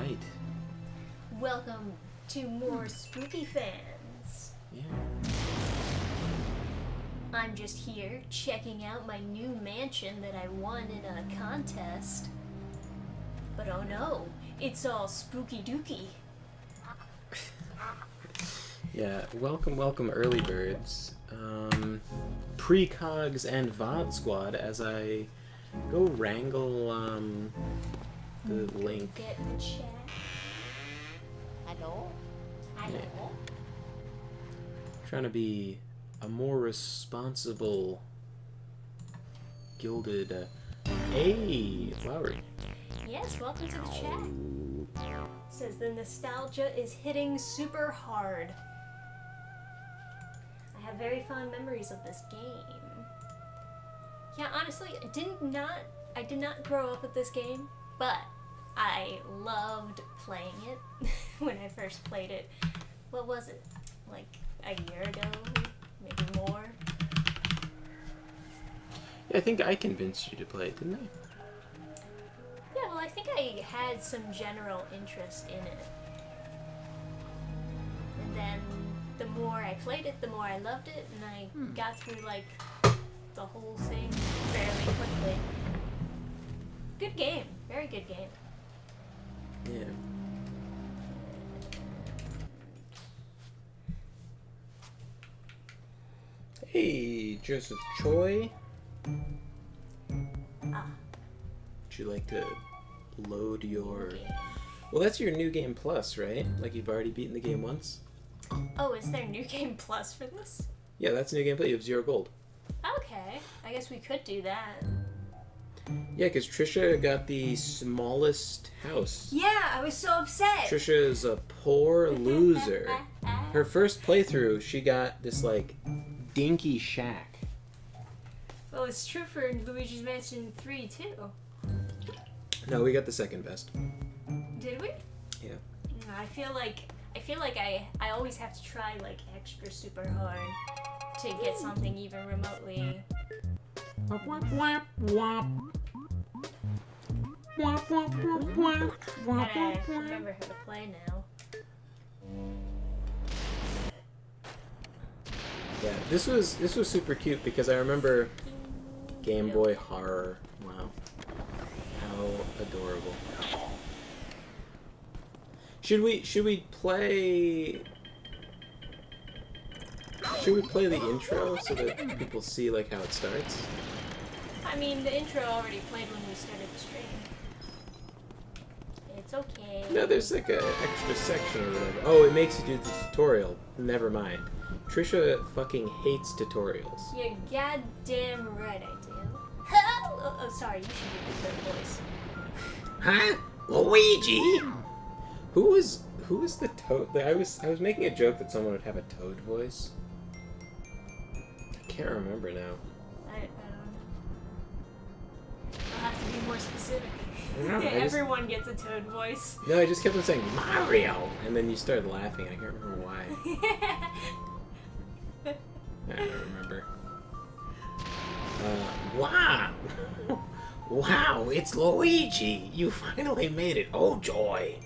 right. Welcome to more SpookyPhans. Yeah. I'm just here checking out my new mansion that I won in a contest. But oh no, it's all spooky dooky. Yeah, welcome early birds. Precogs and VOD squad as I go wrangle the link. Get the chat. Hello? Hello? Yeah. Trying to be a more responsible gilded hey, Flowery. Yes, welcome to the chat. Says the nostalgia is hitting super hard. I have very fond memories of this game. Yeah, honestly, I did not grow up with this game, but I loved playing it when I first played it. What was it? Like a year ago? Maybe more? Yeah, I think I convinced you to play it, didn't I? Yeah, well, I think I had some general interest in it. And then the more I played it, the more I loved it, and I got through, like, the whole thing fairly quickly. Good game. Very good game. Yeah. Hey, Joseph Choi. Ah. Would you like to load your... Okay. Well, that's your New Game Plus, right? Like you've already beaten the game once? Oh, is there New Game Plus for this? Yeah, that's New Game Plus. You have 0 gold. Okay. I guess we could do that. Yeah, because Trisha got the smallest house. Yeah, I was so upset. Trisha is a poor loser. Her first playthrough, she got this, like, dinky shack. Well, it's true for Luigi's Mansion 3, too. No, we got the second best. Did we? Yeah. I feel like I always have to try, like, extra super hard to get something even remotely. Wap, wap, wap, wap. Wap, wap, wap, wap. Wap, Gotta wap, wap. remember how to play now. Yeah, this was super cute because I remember Game Boy Horror. Wow. How adorable. Should we play the intro so that people see like how it starts? I mean, the intro already played when we started the stream. It's okay. No, there's like a extra section or whatever. Oh, it makes you do the tutorial. Never mind. Trisha fucking hates tutorials. You're goddamn right I do. Oh, sorry, you should do the third voice. Huh? Luigi? Who was the Toad? I was making a joke that someone would have a Toad voice. I can't remember now. I don't know. I'll have to be more specific. No, Everyone gets a Toad voice. No, I just kept on saying Mario, and then you started laughing, and I can't remember why. I don't remember. Wow! Wow, it's Luigi! You finally made it! Oh joy!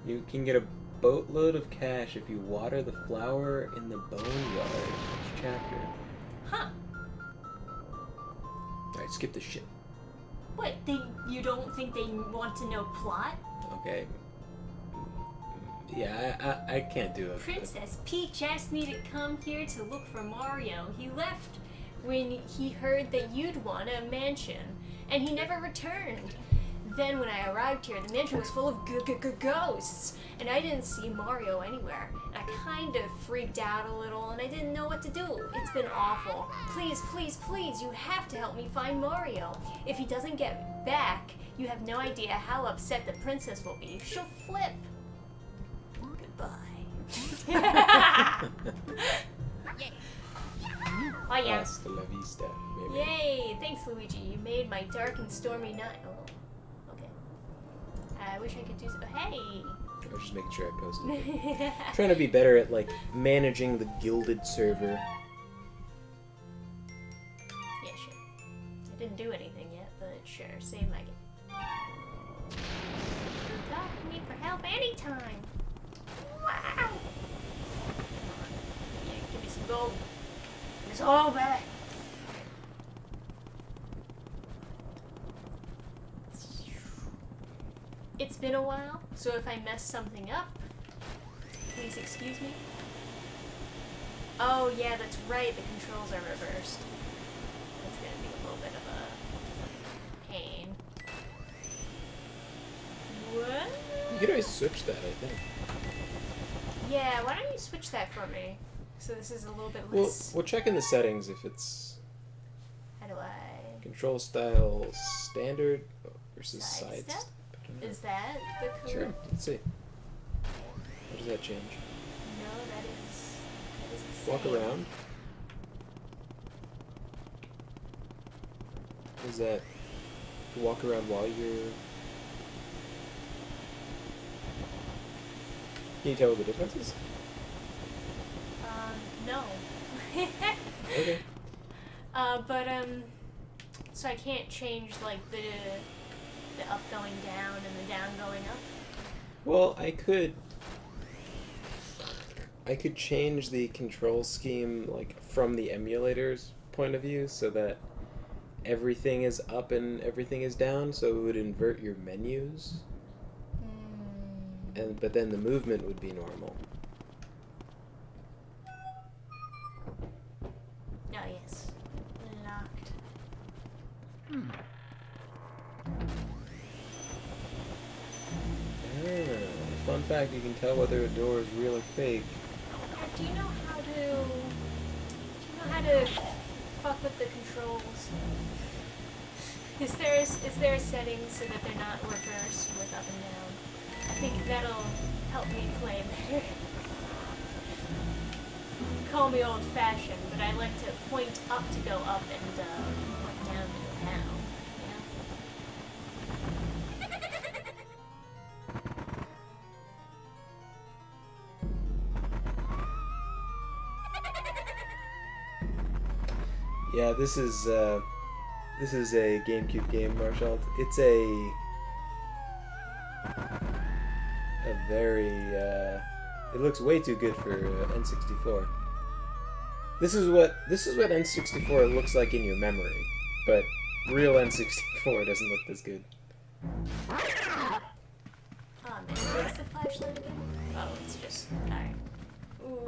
You can get a boatload of cash if you water the flower in the boneyard. Each chapter. Huh. Alright, skip this shit. What, you don't think they want to know plot? Okay. Yeah, I can't do it. Princess Peach asked me to come here to look for Mario. He left when he heard that you'd won a mansion, and he never returned. Then when I arrived here, the mansion was full of ghosts, and I didn't see Mario anywhere. And I kind of freaked out a little, and I didn't know what to do. It's been awful. Please, please, please, you have to help me find Mario. If he doesn't get back, you have no idea how upset the princess will be. She'll flip. Goodbye. Oh yeah. Hasta la vista, baby. Yay! Thanks, Luigi. You made my dark and stormy night. Oh, okay. I wish I could do so. Hey! I was just making sure I posted it. Trying to be better at, like, managing the gilded server. Yeah, sure. I didn't do anything yet, but sure. Seemed like it. Talk to me for help anytime. Wow. Yeah, give me some gold. It's all back. It's been a while, so if I mess something up, please excuse me. Oh yeah, that's right, the controls are reversed. That's gonna be a little bit of a pain. What? You could always switch that, I think. Yeah, why don't you switch that for me? So this is a little bit We'll, less... we'll check in the settings if it's How do I... control style standard versus Side side step? step. I don't know. Is that the correct... Sure, let's see. How does that change? No, that is the Walk same. around. Is that walk around while you're... Can you tell what the difference is? No. Okay. So I can't change, like, the up going down and the down going up? Well, I could change the control scheme, like, from the emulator's point of view so that everything is up and everything is down, so it would invert your menus. But then the movement would be normal. Oh, yes. Locked. Fun fact, you can tell whether a door is real or fake. Do you know how to fuck with the controls? Is there a setting so that they're not reversed with up and down? I think that'll help me play better. Call me old-fashioned, but I like to point up to go up and point down to go down. Yeah, this is a GameCube game, Marshall. It's a very it looks way too good for N64. This is what N64 looks like in your memory, but real N64 doesn't look this good. Oh man, what's the flashlight again? Oh, it's just alright. Ooh.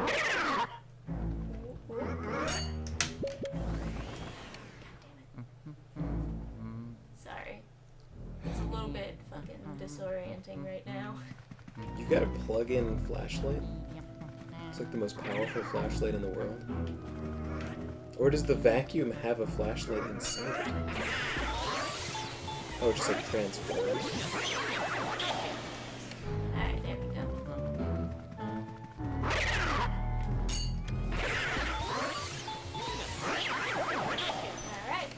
Ooh, ooh. Sorry. It's a little bit fucking disorienting right now. You got a plug-in flashlight? It's like the most powerful flashlight in the world. Or does the vacuum have a flashlight inside it? Oh, just like transformers. Alright, there we go. Alright.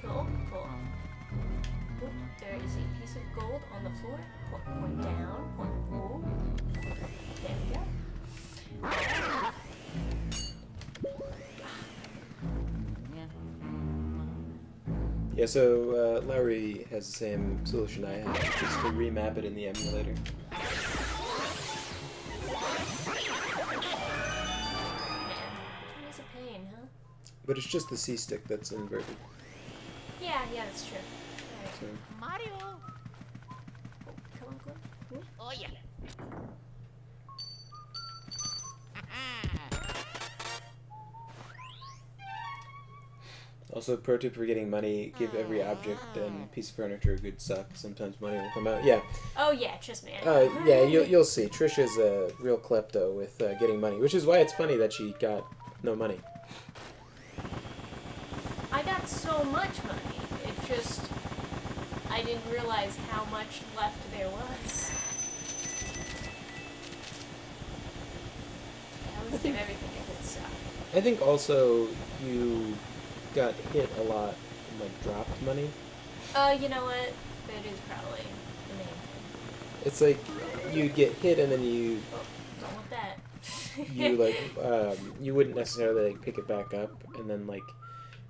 Cool, cool. Oop, there is a piece of gold on the floor. Point down, point. Ooh. There we go. Yeah, so Larry has the same solution I have, just to remap it in the emulator. Man, it's a pain, huh? But it's just the C stick that's inverted. Yeah, that's true. Alright. So. Mario. Oh, come on, Glenn. Ooh. Oh yeah. Also, pro tip for getting money, give every object and piece of furniture a good suck. Sometimes money will come out. Yeah. Oh yeah, trust me. Yeah, you'll see. Trish is a real klepto with getting money, which is why it's funny that she got no money. I got so much money. It just... I didn't realize how much left there was. I always give everything a good suck. I think also you got hit a lot and like dropped money. You know what? That is probably the main thing. It's like you get hit and then you Oh, don't want that. you wouldn't necessarily like pick it back up, and then like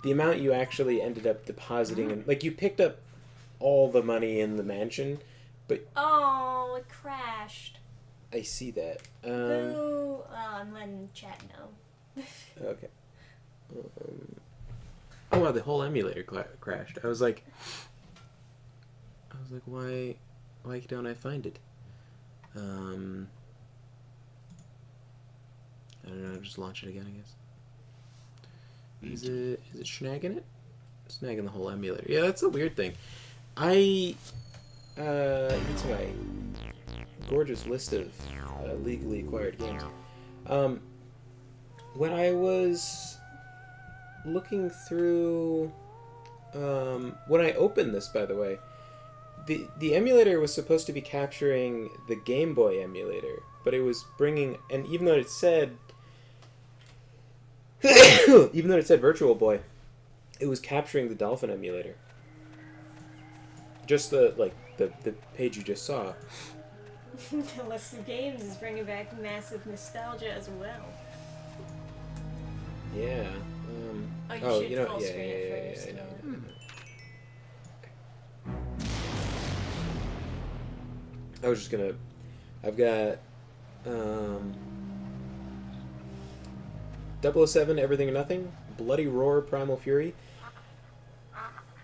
the amount you actually ended up depositing and like you picked up all the money in the mansion, but Oh, it crashed. I see that. Boo. Oh, I'm letting chat know. Okay. Oh wow, the whole emulator crashed. I was like, why don't I find it? I don't know. Just launch it again, I guess. Is it snagging it? Snagging the whole emulator. Yeah, that's a weird thing. It's my gorgeous list of legally acquired games. When I was looking through, when I opened this, by the way, the emulator was supposed to be capturing the Game Boy emulator, but it was bringing, and even though it said Virtual Boy, it was capturing the Dolphin emulator. Just the page you just saw. The list of games is bringing back massive nostalgia as well. Yeah. Oh, you should full yeah, screen it first. I know. I was just gonna. I've got 007 Everything or Nothing, Bloody Roar Primal Fury.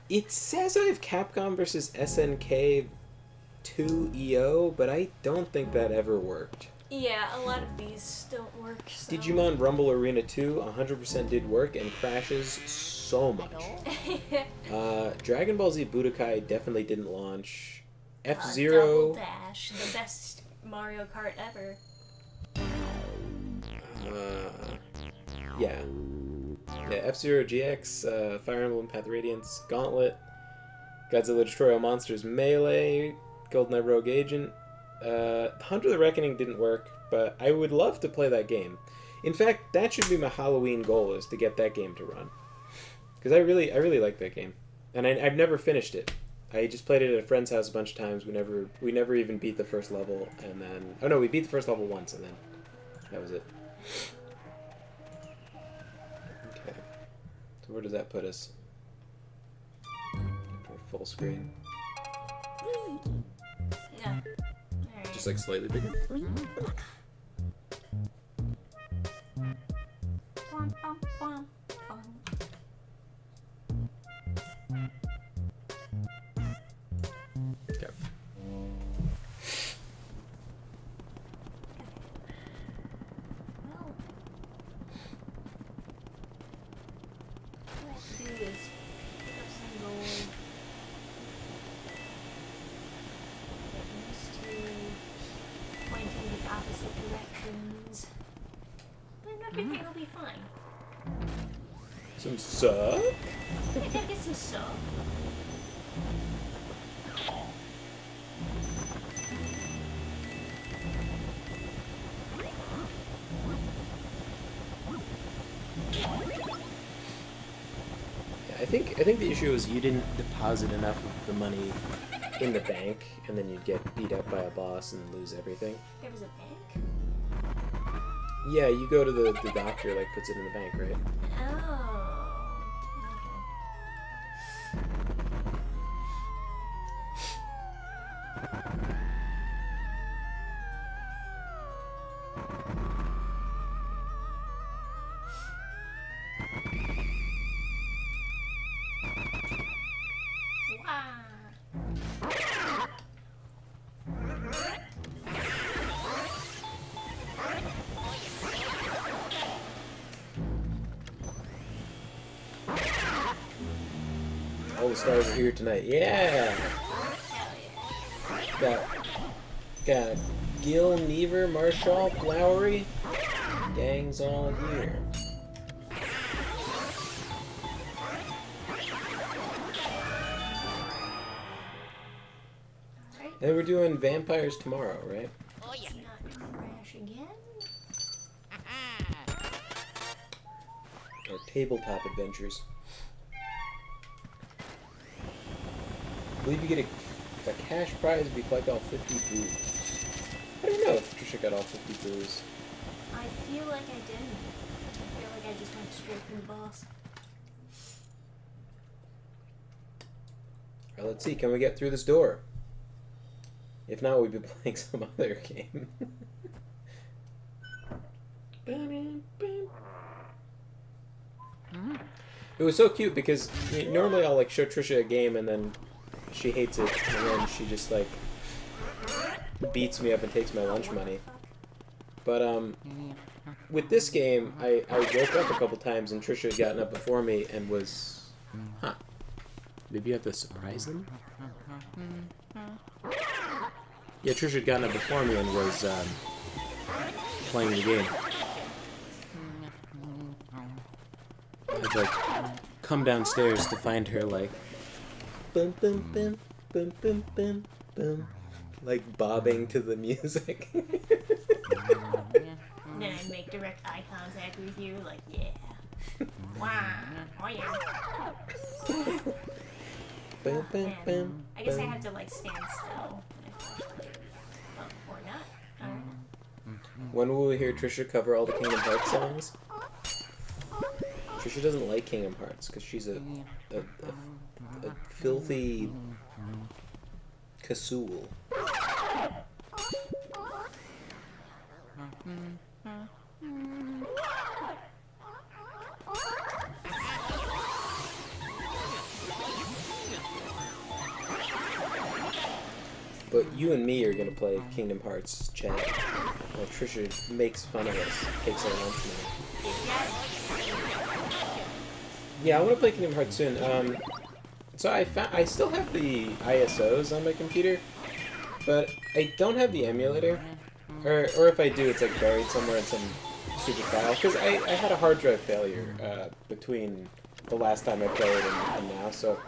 It says I have Capcom versus SNK 2 EO, but I don't think that ever worked. Yeah, a lot of these don't work. So. Digimon Rumble Arena 2 100% did work and crashes so much. Dragon Ball Z Budokai definitely didn't launch. F-Zero. Double Dash, the best Mario Kart ever. Yeah, F-Zero GX, Fire Emblem Path of Radiance, Gauntlet, Godzilla Destroy All Monsters Melee, GoldenEye Rogue Agent. Hunter the Reckoning didn't work, but I would love to play that game. In fact, that should be my Halloween goal, is to get that game to run. Because I really like that game. And I've never finished it. I just played it at a friend's house a bunch of times. We never even beat the first level, and then... Oh no, we beat the first level once, and then that was it. Okay. So where does that put us? For full screen. Yeah. Alright. Just like slightly bigger? Okay. Well, what I have to do is pick up some gold. Get used to pointing the opposite directions. And everything will be fine. Some suck? I gotta get some sub. I think the issue is you didn't deposit enough of the money in the bank, and then you'd get beat up by a boss and lose everything. There was a bank? Yeah, you go to the doctor, like, puts it in the bank, right? Oh. All the stars are here tonight. Yeah! Got Gil, Neaver, Marshall, Lowry. Gang's all here. And we're doing vampires tomorrow, right? Oh, yeah. Not crash again? Or tabletop adventures. I believe you get a cash prize if you collect all 50 boos. I don't know if Trisha got all 50 boos. I feel like I didn't. I feel like I just went straight from the boss. I Let's see, can we get through this door? If not, we've been playing some other game. It was so cute because normally I'll like show Trisha a game and then she hates it and then she just like beats me up and takes my lunch money. But with this game, I woke up a couple times and Trisha had gotten up before me and was, maybe you have to surprise them? Yeah, Trisha had gotten up before me and was playing the game. I'd like come downstairs to find her like boom boom boom boom boom boom boom, like bobbing to the music. Then I'd make direct eye contact with you, like, yeah. Wow. Oh, yeah. Boom, boom, boom, I guess I boom. have to, like, stand still. Or not. Alright. When will we hear Trisha cover all the Kingdom Hearts songs? Trisha doesn't like Kingdom Hearts because she's a filthy casool. But you and me are gonna play Kingdom Hearts chat. While Trisha makes fun of us, takes our lunch money. Yeah, I want to play Kingdom Hearts soon. So I still have the ISOs on my computer, but I don't have the emulator. Or if I do, it's like buried somewhere in some super file. Because I had a hard drive failure between the last time I played and now, so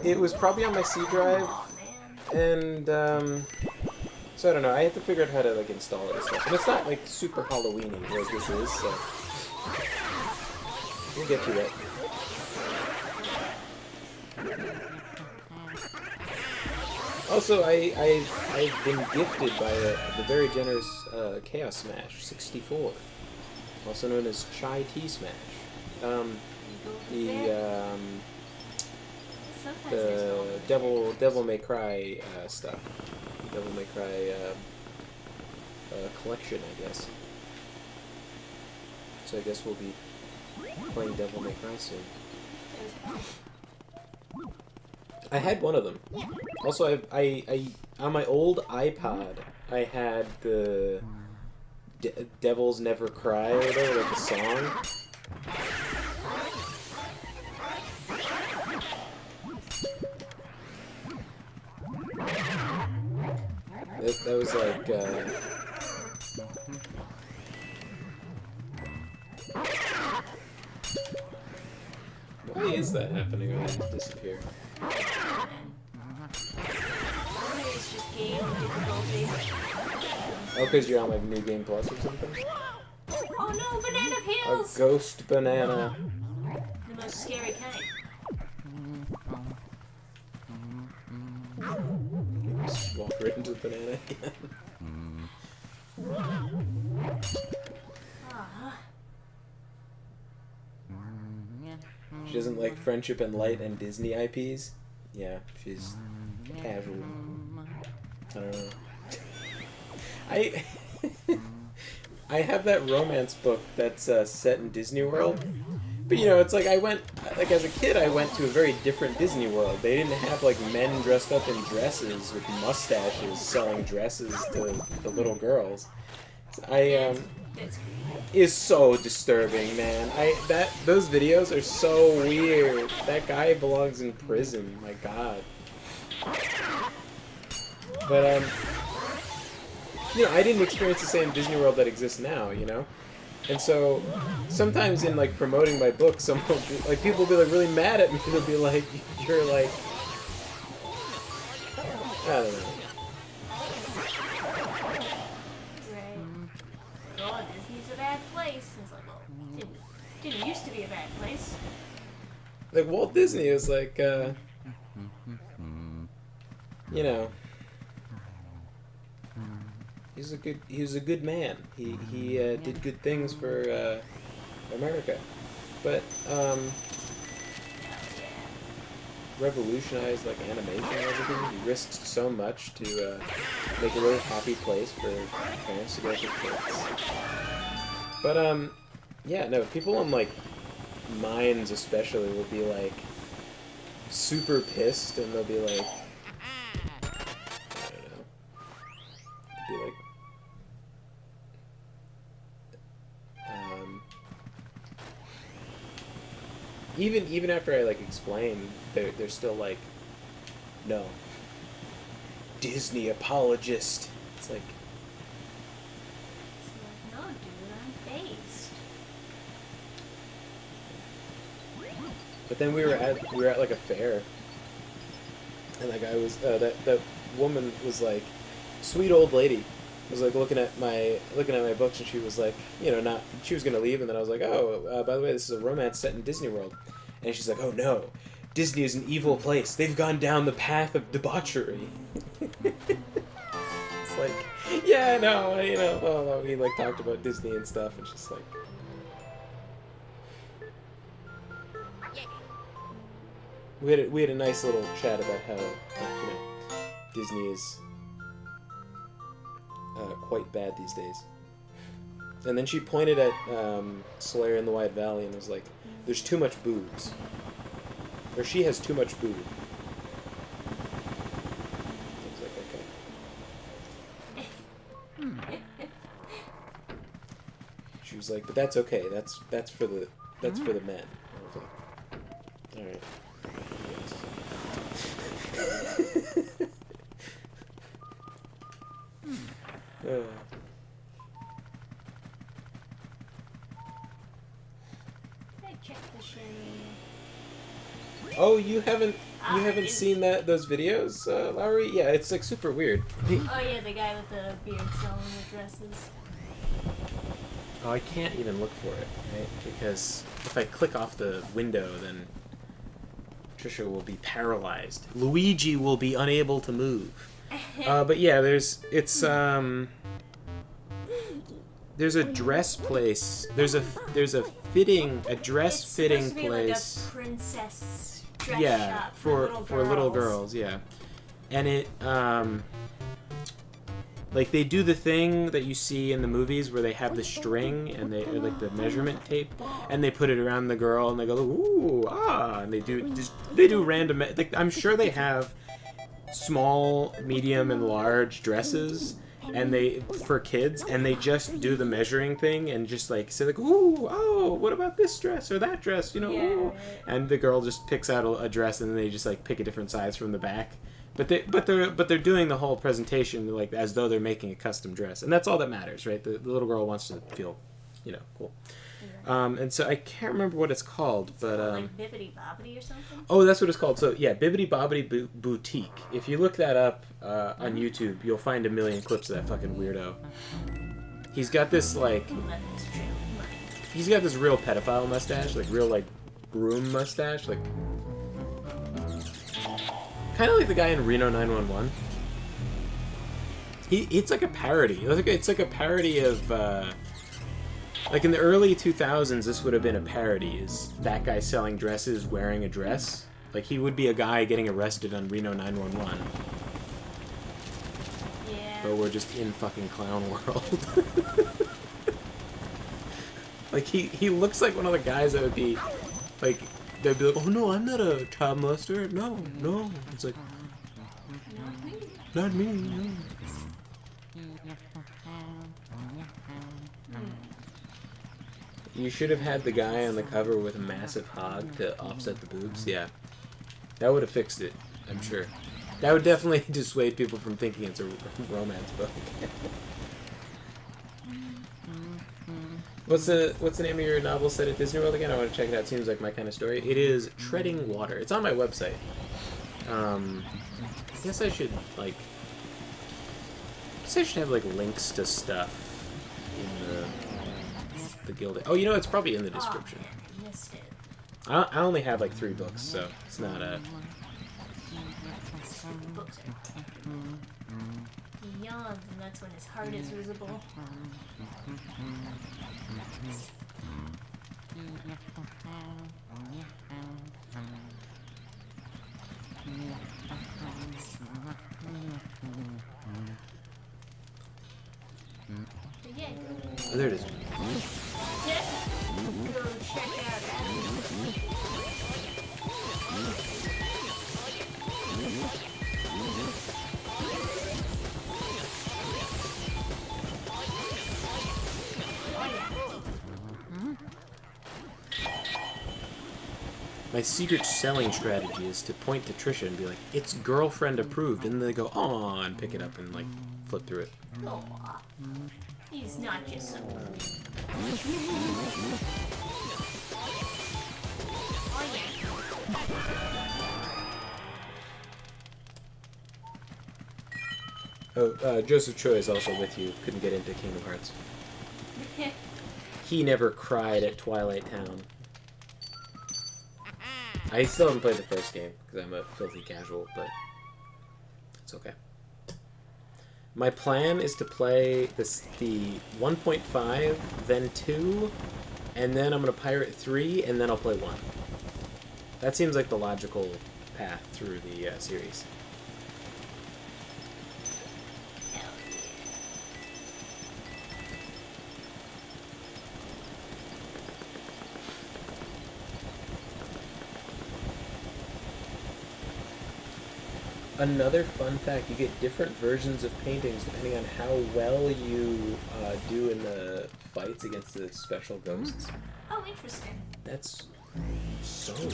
it was probably on my C drive. And so I don't know. I have to figure out how to like install it and stuff. And it's not like super Halloween-y as this is, so we'll get through it. Also, I've been gifted by the very generous Chaos Smash 64, also known as Chai Tea Smash. The Devil May Cry stuff. Devil May Cry collection, I guess. So I guess we'll be playing Devil May Cry soon. I had one of them. Also, I on my old iPod, I had the Devils Never Cry or whatever, like the song. That was like, why is that happening when I disappear? Oh, because you're on like New Game Plus or something? Oh no, banana A pills! ghost banana. The most scary kind. Just walk right into the banana again. She doesn't like Friendship and Light and Disney IPs. Yeah, she's casual. I don't know. I have that romance book that's set in Disney World. But you know, it's like I went, like as a kid, I went to a very different Disney World. They didn't have like men dressed up in dresses with mustaches selling dresses to the little girls. Is so disturbing, man. Those videos are so weird. That guy belongs in prison. My God. But you know, I didn't experience the same Disney World that exists now. You know. And so, sometimes in like promoting my book, people will be like really mad at me. They'll be like, "You're like, I don't know." Right. Oh, Disney's a bad place. It's like, well, didn't used to be a bad place. Like Walt Disney is like, you know. He was a good man. He did good things for America, but revolutionized like animation and everything. He risked so much to make a really happy place for parents to go with their kids. But yeah, no, people on like Mines especially will be like super pissed, and they'll be like, I don't know, be like, even after I like explain, they're still like, no, Disney apologist. It's like, No, dude, I'm based. but then we were at like a fair, and that guy was that woman was like, sweet old lady, was like looking at my books, and she was like, you know, she was gonna leave, and then I was like, oh, by the way, this is a romance set in Disney World, and she's like, oh no, Disney is an evil place. They've gone down the path of debauchery. It's like, yeah, no, you know, well, we like talked about Disney and stuff, and she's like, we had a nice little chat about how, you know, Disney is quite bad these days. And then she pointed at Slayer in the Wide Valley and was like, there's too much boobs. Or she has too much boob. I was like, okay. She was like, but that's okay. That's for the men. I was like, all right. Check the shade. Oh, you haven't seen those videos, Lowry? Yeah, it's like super weird. Oh yeah, the guy with the beard selling the dresses. Oh, I can't even look for it, right? Because if I click off the window, then Trisha will be paralyzed. Luigi will be unable to move. But yeah, there's a dress place. There's a dress fitting It's supposed to be place. like a princess dress Yeah, shop for little girls. girls, yeah. And it like they do the thing that you see in the movies where they have the string and they or like the measurement tape, and they put it around the girl and they go ooh and they do random like I'm sure they have small, medium, and large dresses, and they for kids, and they just do the measuring thing and just like say like ooh oh what about this dress or that dress, you know, ooh. And the girl just picks out a dress and then they just like pick a different size from the back, but they're doing the whole presentation like as though they're making a custom dress, and that's all that matters, right? The little girl wants to feel, you know, cool. And so I can't remember what it's called, but like Bibbidi Bobbidi or something. Oh, that's what it's called. So yeah, Bibbidi Bobbidi Boutique. If you look that up on YouTube, you'll find a million clips of that fucking weirdo. He's got this like, he's got this real pedophile mustache, like real like groom mustache, like kind of like the guy in Reno 911. It's like a parody. It's like a parody of. Like in the early 2000s, this would have been a parody. Is that guy selling dresses wearing a dress? Like he would be a guy getting arrested on Reno 911. Yeah. But we're just in fucking clown world. Like he looks like one of the guys that would be like they'd be like, oh no, I'm not a child molester. No. It's like not me. No. You should have had the guy on the cover with a massive hog to offset the boobs. Yeah. That would have fixed it, I'm sure. That would definitely dissuade people from thinking it's a romance book. What's the name of your novel set at Disney World again? I want to check it out. It seems like my kind of story. It is Treading Water. It's on my website. I guess I should have like links to stuff in the Gilded. Oh, you know, it's probably in the description. Oh, I missed it. I only have like 3 books, so it's not a. The books are. He yawns, and that's when his heart is visible. Yeah, Oh, there it is. go check out that. My secret selling strategy is to point to Trisha and be like, "It's girlfriend approved," and then they go, "Oh," and pick it up and like flip through it. Aw. He's not just some. Oh yeah. Oh, Joseph Choi is also with you. Couldn't get into Kingdom Hearts. He never cried at Twilight Town. I still haven't played the first game because I'm a filthy casual, but it's okay. My plan is to play the 1.5, then 2, and then I'm going to pirate 3, and then I'll play 1. That seems like the logical path through the series. Another fun fact, you get different versions of paintings depending on how well you do in the fights against the special ghosts. Oh, interesting. That's so weird.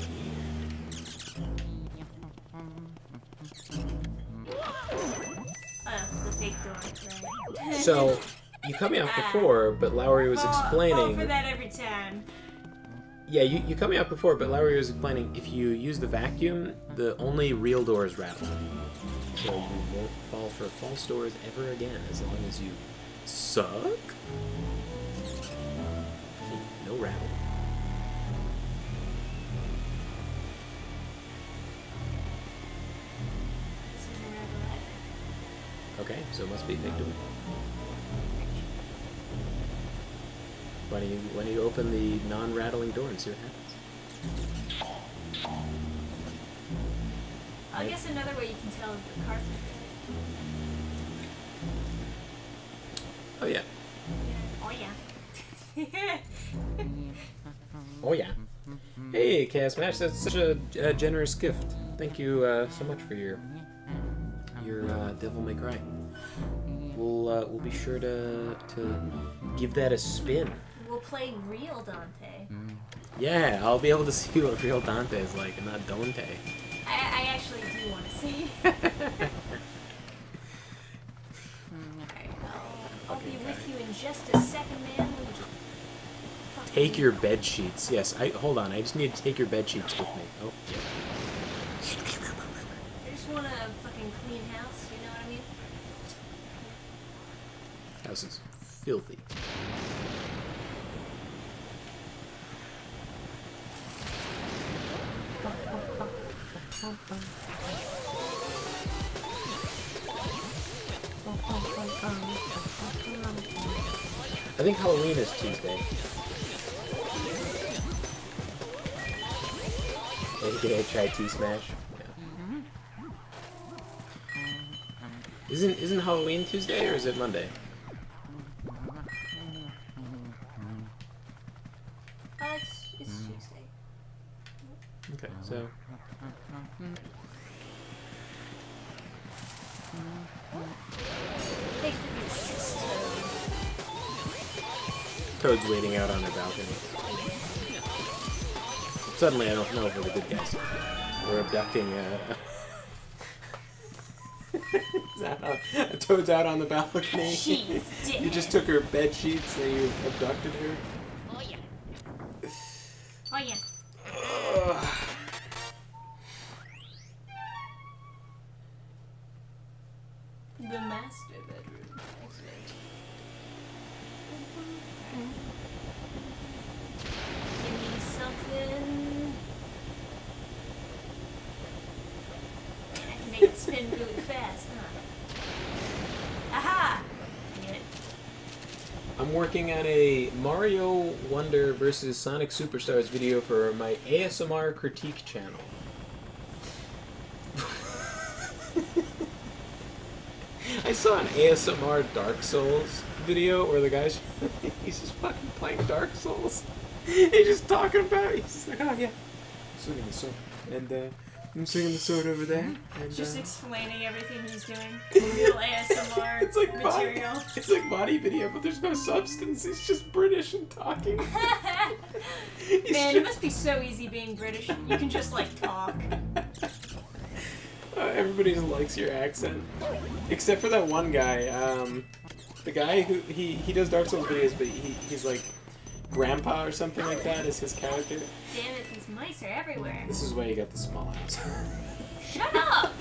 The fake door, right? So, you cut me off before, but Lowry was explaining... for that every time. Yeah, you cut me off before, but Lowry was explaining if you use the vacuum, the only real doors rattle. So you won't fall for false doors ever again as long as you suck. No rattle. This is a rebel. Okay, so it must be fake door. Why don't you open the non-rattling door and see what happens? I guess another way you can tell is the cartridge. Oh yeah. Oh yeah. Oh yeah. Hey, Chaos Match, that's such a generous gift. Thank you so much for your Devil May Cry. We'll be sure to give that a spin. We'll play real Dante. Yeah, I'll be able to see what real Dante is like, and not Dante. I actually do want to see. Alright, I'll be with you in just a second, man. Take your bed sheets. Yes, hold on. I just need to take your bed sheets with me. Oh, yeah. I just want a fucking clean house, you know what I mean? House is filthy. I think Halloween is Tuesday. AKA try T-Smash. Yeah. Isn't Halloween Tuesday or is it Monday? It's Tuesday. Okay, so Thanks for the assist. Toad's waiting out on her balcony. Suddenly, I don't know if we're the good guys. We're abducting. Is that how Toad's out on the balcony? She's dead. You just took her bed sheets and you abducted her. Oh yeah. Oh yeah. The master bedroom. Excellent. Give me something. I can make it spin really fast, huh? Aha! Get it? I'm working on a Mario Wonder versus Sonic Superstars video for my ASMR critique channel. I saw an ASMR Dark Souls video where the guy's he's just fucking playing Dark Souls. He's just talking about it. He's just like, oh yeah, swinging the sword, and I'm swinging the sword over there. And, Just explaining everything he's doing. Real ASMR it's like material. It's like body video, but there's no substance. He's just British and talking. Man, it must be so easy being British. You can just like talk. Everybody just likes your accent, except for that one guy. The guy who he does Dark Souls videos, but he's like Grandpa or something like that is his character. Damn it, these mice are everywhere. This is why you got the small house. Shut up!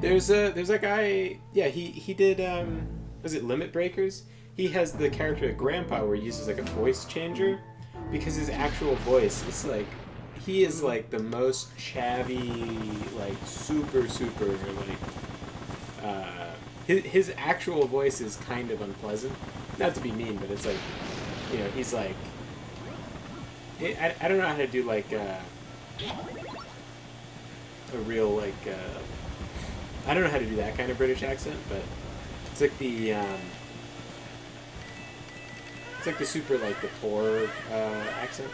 There's that guy. Yeah, he did. Was it Limit Breakers? He has the character of Grandpa where he uses like a voice changer, because his actual voice is like, he is like the most chavvy, like super like. His actual voice is kind of unpleasant. Not to be mean, but it's like, you know, he's like. I don't know how to do like a real like. I don't know how to do that kind of British accent, but it's like the. It's like the super like the poor accent.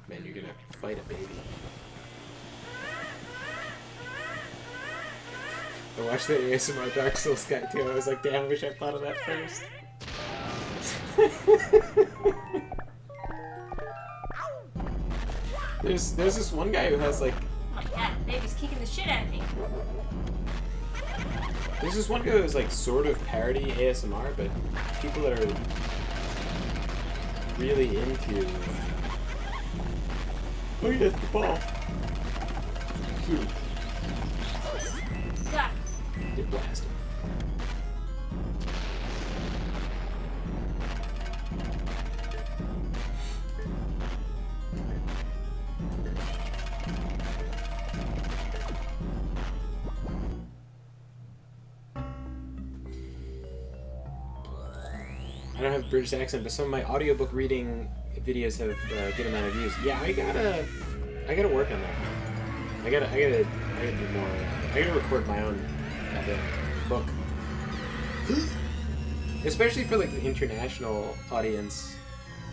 Man, you're gonna fight a baby. I watched that ASMR Dark Souls guy too. I was like, damn, I wish I thought of that first. There's this one guy who has like. Oh my god, baby's kicking the shit out of me. There's this one guy who's like sort of parody ASMR, but people that are really into. Oh yes, the ball. Shoot. God. Get blasted. I don't have a British accent, but some of my audiobook reading videos have a good amount of views. Yeah, I gotta work on that. I gotta do more. I gotta record my own book, especially for like the international audience.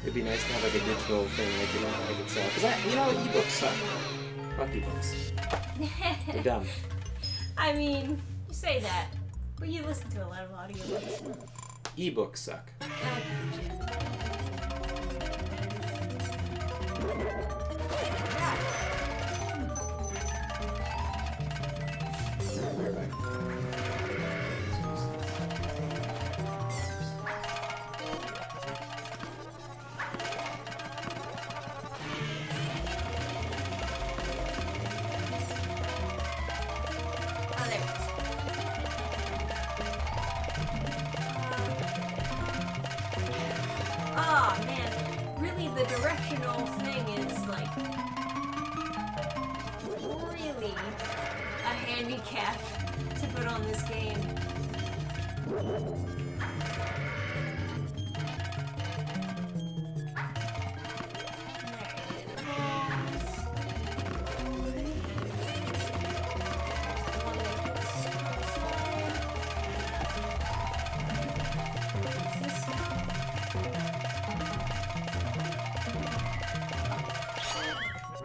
It'd be nice to have like a digital thing, like, you know, I could sell. Cause ebooks suck. Fuck ebooks. They're dumb. I mean, you say that, but you listen to a lot of audiobooks. Ebooks suck. Oh man, really the directional thing is like really a handicap to put on this game.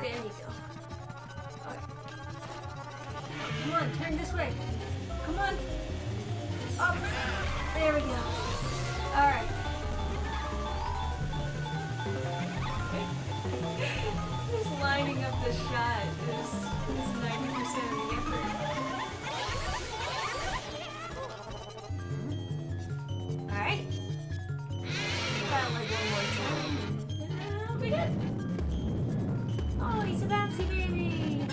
There you go. Alright. Come on, turn this way. Come on. Up. There we go. Alright. Just lining up the shot is 90% of the effort. Alright. Got like one more time. And I'll be good. Oh, he's a bouncy baby!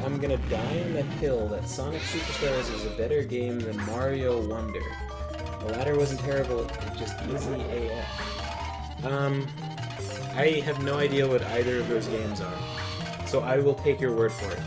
I'm gonna die on the hill that Sonic Superstars is a better game than Mario Wonder. The latter wasn't terrible, it's just easy AF. I have no idea what either of those games are, so I will take your word for it.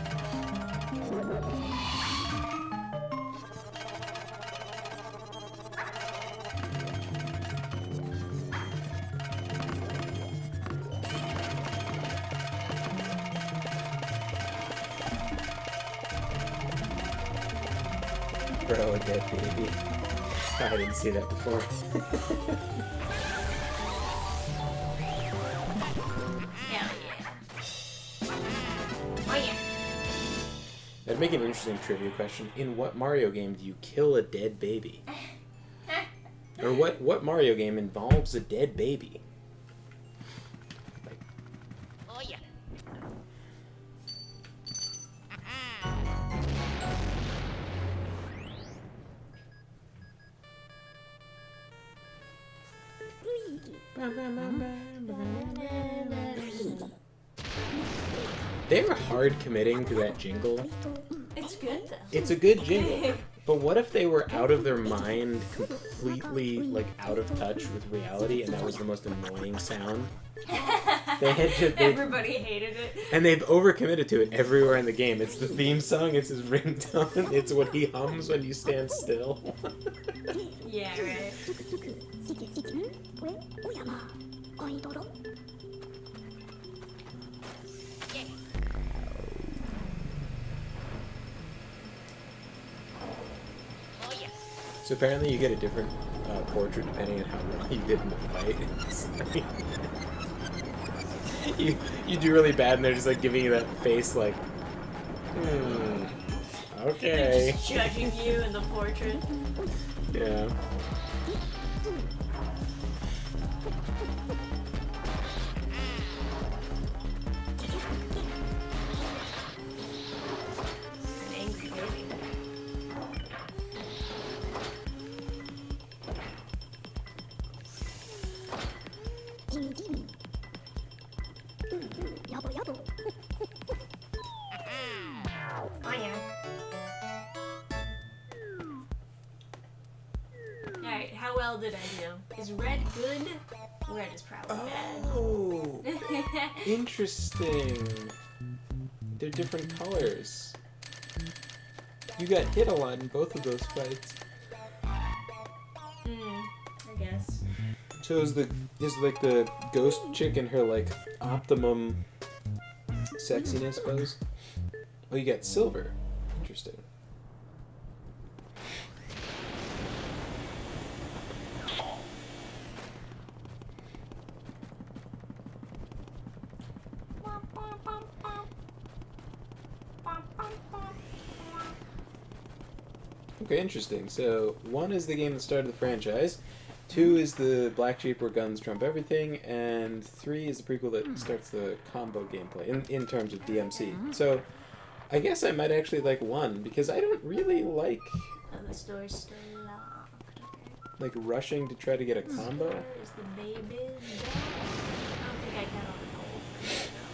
Bro, a dead baby. I didn't see that before. Hell yeah. Oh yeah. That'd make an interesting trivia question. In what Mario game do you kill a dead baby? Or what Mario game involves a dead baby? Oh yeah. They were hard committing to that jingle. It's good though. It's a good jingle. But what if they were out of their mind, completely, like, out of touch with reality, and that was the most annoying sound? They had to... Everybody hated it. And they've overcommitted to it everywhere in the game. It's the theme song, it's his ringtone, it's what he hums when you stand still. Yeah, right. So apparently you get a different portrait depending on how well you did in the fight. you do really bad and they're just like giving you that face like, okay. They're just judging you in the portrait. Yeah. An angry baby. Oh yeah. Alright, how well did I do? Is red good? Red is probably Oh, interesting. They're different colors. You got hit a lot in both of those fights. I guess. So is like the ghost chick in her like optimum sexiness pose? Oh, you got silver. Interesting. Okay, interesting. So, 1 is the game that started the franchise, 2 is the Black Sheep where guns trump everything, and 3 is the prequel that starts the combo gameplay, in terms of DMC. So, I guess I might actually like 1, because I don't really like, Oh, the store's still locked. Okay. like, rushing to try to get a combo. Where's the baby? I don't think I got all the gold for it, though.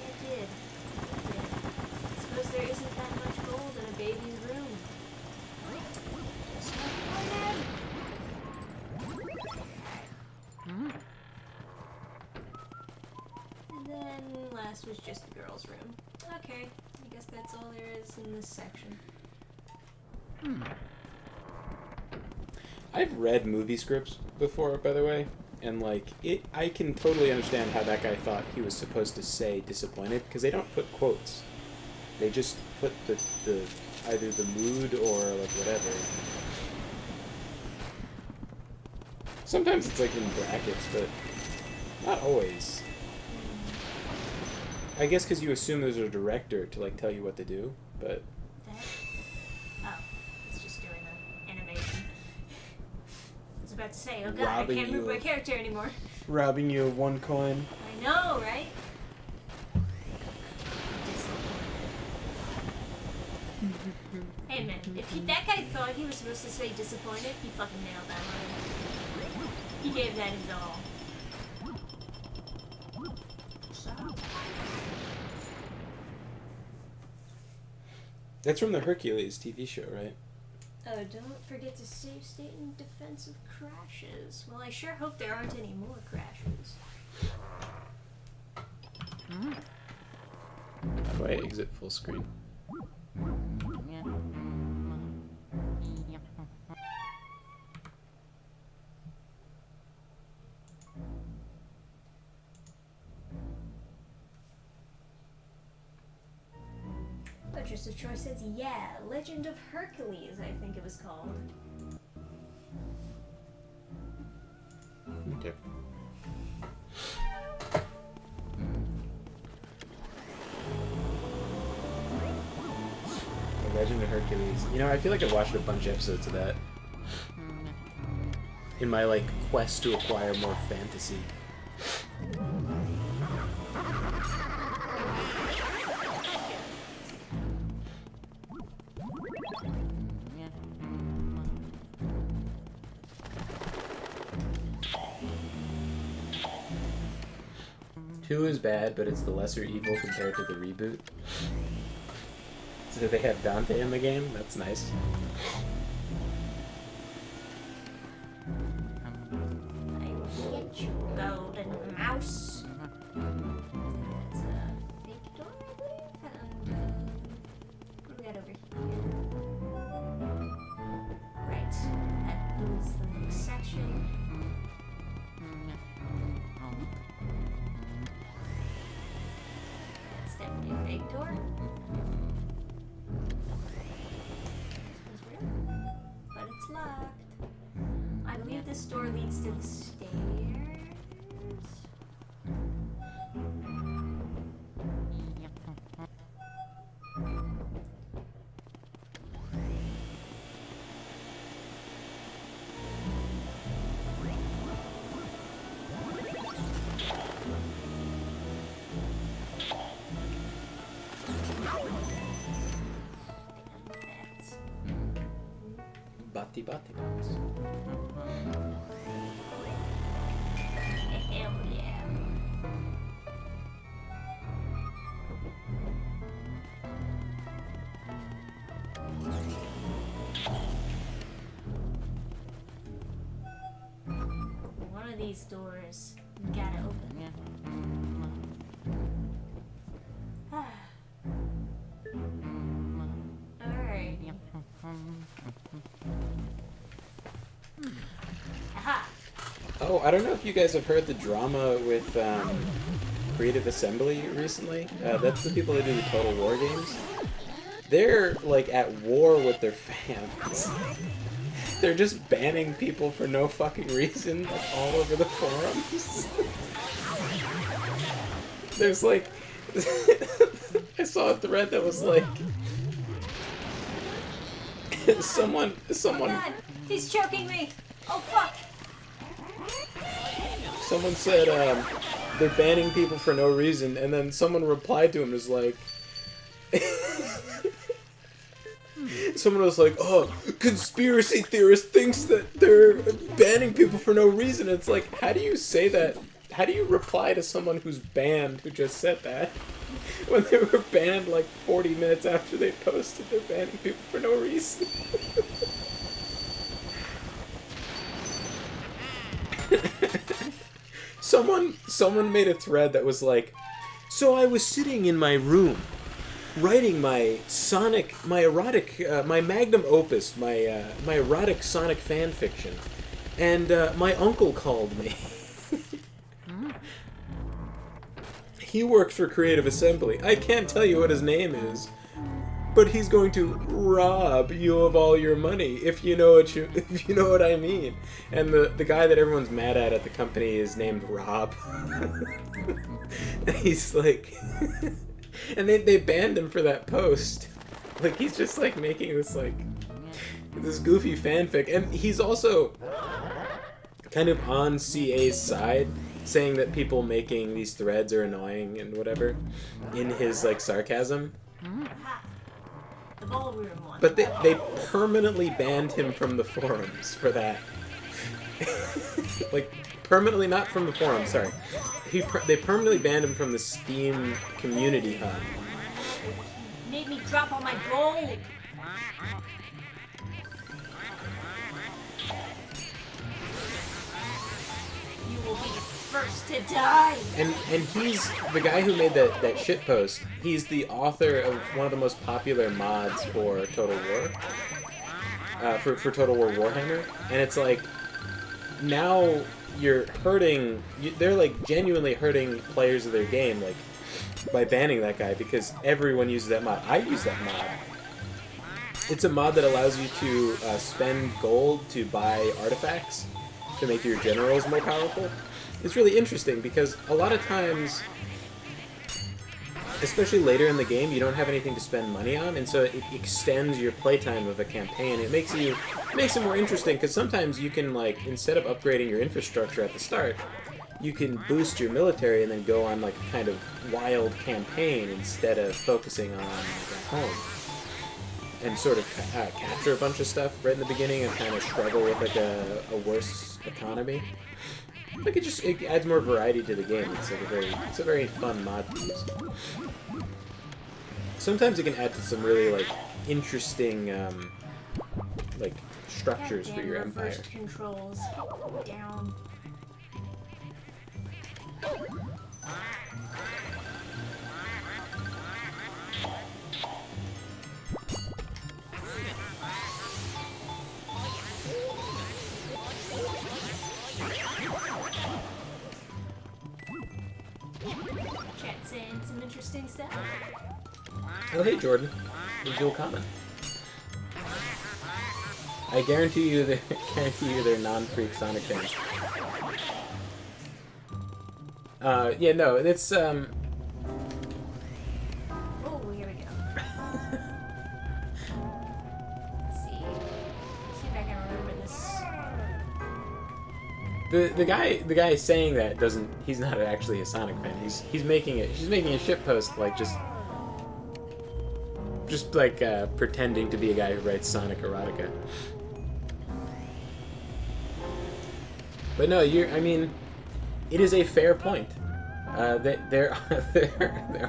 I did. Suppose there isn't that much gold in a baby's room. And then last was just the girls' room. Okay, I guess that's all there is in this section. I've read movie scripts before, by the way, and like I can totally understand how that guy thought he was supposed to say disappointed, because they don't put quotes. They just put the either the mood or like whatever. Sometimes it's like in brackets, but not always. I guess because you assume there's a director to like tell you what to do, but That? Oh, it's just doing an animation. I was about to say, oh god, Robbing I can't move you my of- character anymore. robbing you of 1 coin. I know, right? Hey that guy thought he was supposed to say disappointed, he fucking nailed that one. He gave that his all. That's from the Hercules TV show, right? Oh, don't forget to save state in defense of crashes. Well, I sure hope there aren't any more crashes. How do I exit full screen? Purchase of Troy says, yeah, Legend of Hercules, I think it was called. Okay. The Legend of Hercules. You know, I feel like I've watched a bunch of episodes of that. In my, like, quest to acquire more fantasy. 2 is bad, but it's the lesser evil compared to the reboot. So they have Dante in the game? That's nice. I will get you, golden mouse. That's a fake door, I believe. And, what do we got over here? Right. That is the next section. That's definitely a fake door. This one's real, but it's locked. I believe this door leads to the stairs. Bati bati box. Hell yeah. One of these doors gotta open. Alright. Aha! Oh, I don't know if you guys have heard the drama with Creative Assembly recently. That's the people that do the Total War games. They're, like, at war with their fans. They're just banning people for no fucking reason, like, all over the forums. There's, like... I saw a thread that was like... someone... Oh god! He's choking me! Oh fuck! Someone said, they're banning people for no reason, and then someone replied to him and was like... Someone was like, oh, conspiracy theorist thinks that they're banning people for no reason. It's like, how do you say that? How do you reply to someone who's banned who just said that? When they were banned like 40 minutes after they posted, they're banning people for no reason. Someone made a thread that was like, so I was sitting in my room writing my erotic, my magnum opus, my erotic Sonic fan fiction, and my uncle called me. He works for Creative Assembly. I can't tell you what his name is, but he's going to rob you of all your money, if you know what I mean. And the guy that everyone's mad at the company is named Rob. And he's like, and they banned him for that post. Like, he's just like making this goofy fanfic, and he's also kind of on CA's side, saying that people making these threads are annoying and whatever, in his like sarcasm. Aha. The ballroom one. But they permanently banned him from the forums for that. Like, permanently, not from the forums, sorry. They permanently banned him from the Steam community hub. Made me drop all my gold. You will be first to die. And he's the guy who made that shitpost. He's the author of one of the most popular mods for Total War. For Total War Warhammer. And it's like, now you're hurting... They're like genuinely hurting players of their game, like, by banning that guy, because everyone uses that mod. I use that mod. It's a mod that allows you to spend gold to buy artifacts to make your generals more powerful. It's really interesting because a lot of times, especially later in the game, you don't have anything to spend money on, and so it extends your playtime of a campaign. It makes it more interesting because sometimes you can, like, instead of upgrading your infrastructure at the start, you can boost your military and then go on like a kind of wild campaign instead of focusing on like, at home. And sort of capture a bunch of stuff right in the beginning and kind of struggle with like a worse economy. Like it adds more variety to the game. It's like a very fun mod to use. Sometimes it can add to some really like interesting like structures for your empire. Reversed controls down. Chat's saying some interesting stuff. Oh, hey, Jordan. There's no comment. I guarantee you they're non-freak Sonic fans. Yeah, no, it's, Oh, here we go. Let's see. See if I can remember this. The guy saying that he's not actually a Sonic fan. He's making a shitpost, like, just like, pretending to be a guy who writes Sonic erotica. But no, I mean, it is a fair point. There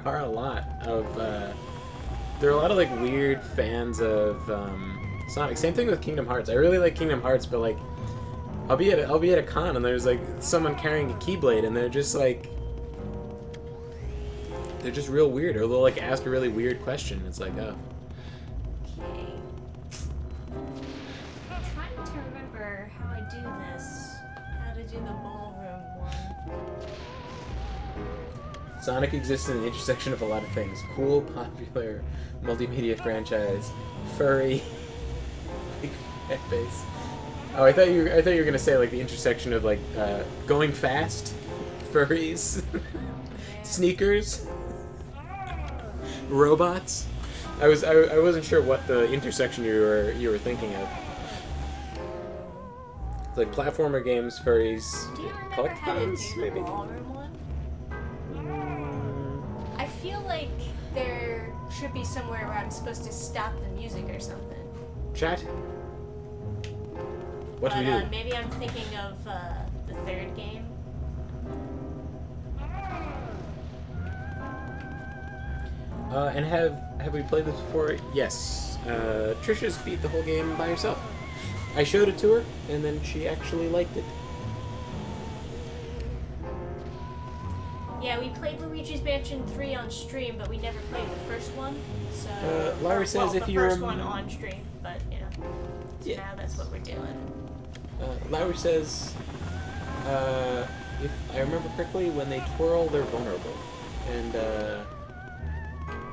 are a lot of like weird fans of Sonic. Same thing with Kingdom Hearts. I really like Kingdom Hearts, but like I'll be at a con and there's like someone carrying a Keyblade and they're just real weird, or they'll like ask a really weird question. It's like, oh. Okay. I'm trying to remember how I do this. How to do the ballroom one. Sonic exists in the intersection of a lot of things. Cool, popular, multimedia franchise, furry, big fan base. Oh, I thought you were gonna say like the intersection of like going fast, furries, sneakers, robots. I wasn't sure what the intersection you were thinking of. It's like platformer games, furries, Do you remember collect how to do cons, the maybe. ballroom one? I feel like there should be somewhere where I'm supposed to stop the music or something. Chat. What do we do? Maybe I'm thinking of the third game. And have we played this before? Yes. Trisha's beat the whole game by herself. I showed it to her, and then she actually liked it. Yeah, we played Luigi's Mansion 3 on stream, but we never played the first one. So Larry says if the you first rem- one on stream, but you know, Yeah. now that's what we're doing. Lowry says, if I remember correctly, when they twirl, they're vulnerable. And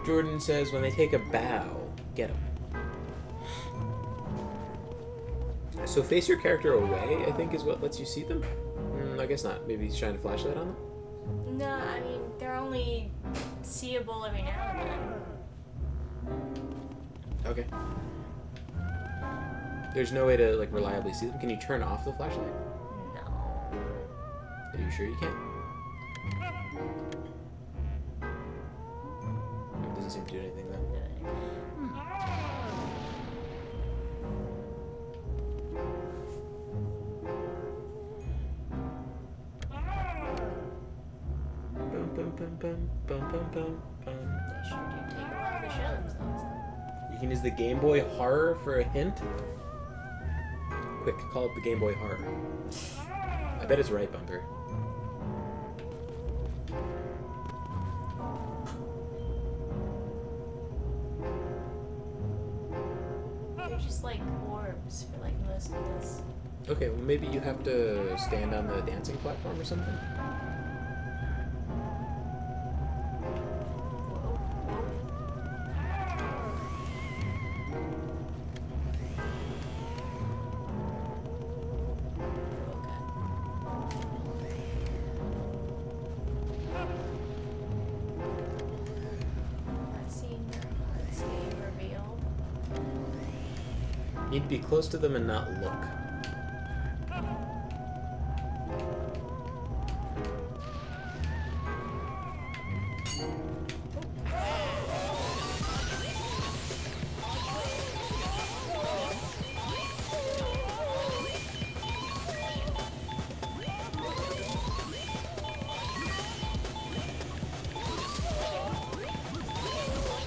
Jordan says, when they take a bow, get them. So face your character away, I think, is what lets you see them? I guess not. Maybe he's trying to flashlight on them? No, I mean, they're only seeable every now and then. Okay. There's no way to, like, reliably see them? Can you turn off the flashlight? No. Are you sure you can? It doesn't seem to do anything, though. They sure do take a lot of the show themselves. You can use the Game Boy Horror for a hint. Quick, call it the Game Boy Horror. I bet it's right, Bumper. They're just like orbs for like most of this. Okay, well maybe you have to stand on the dancing platform or something. You need to be close to them and not look.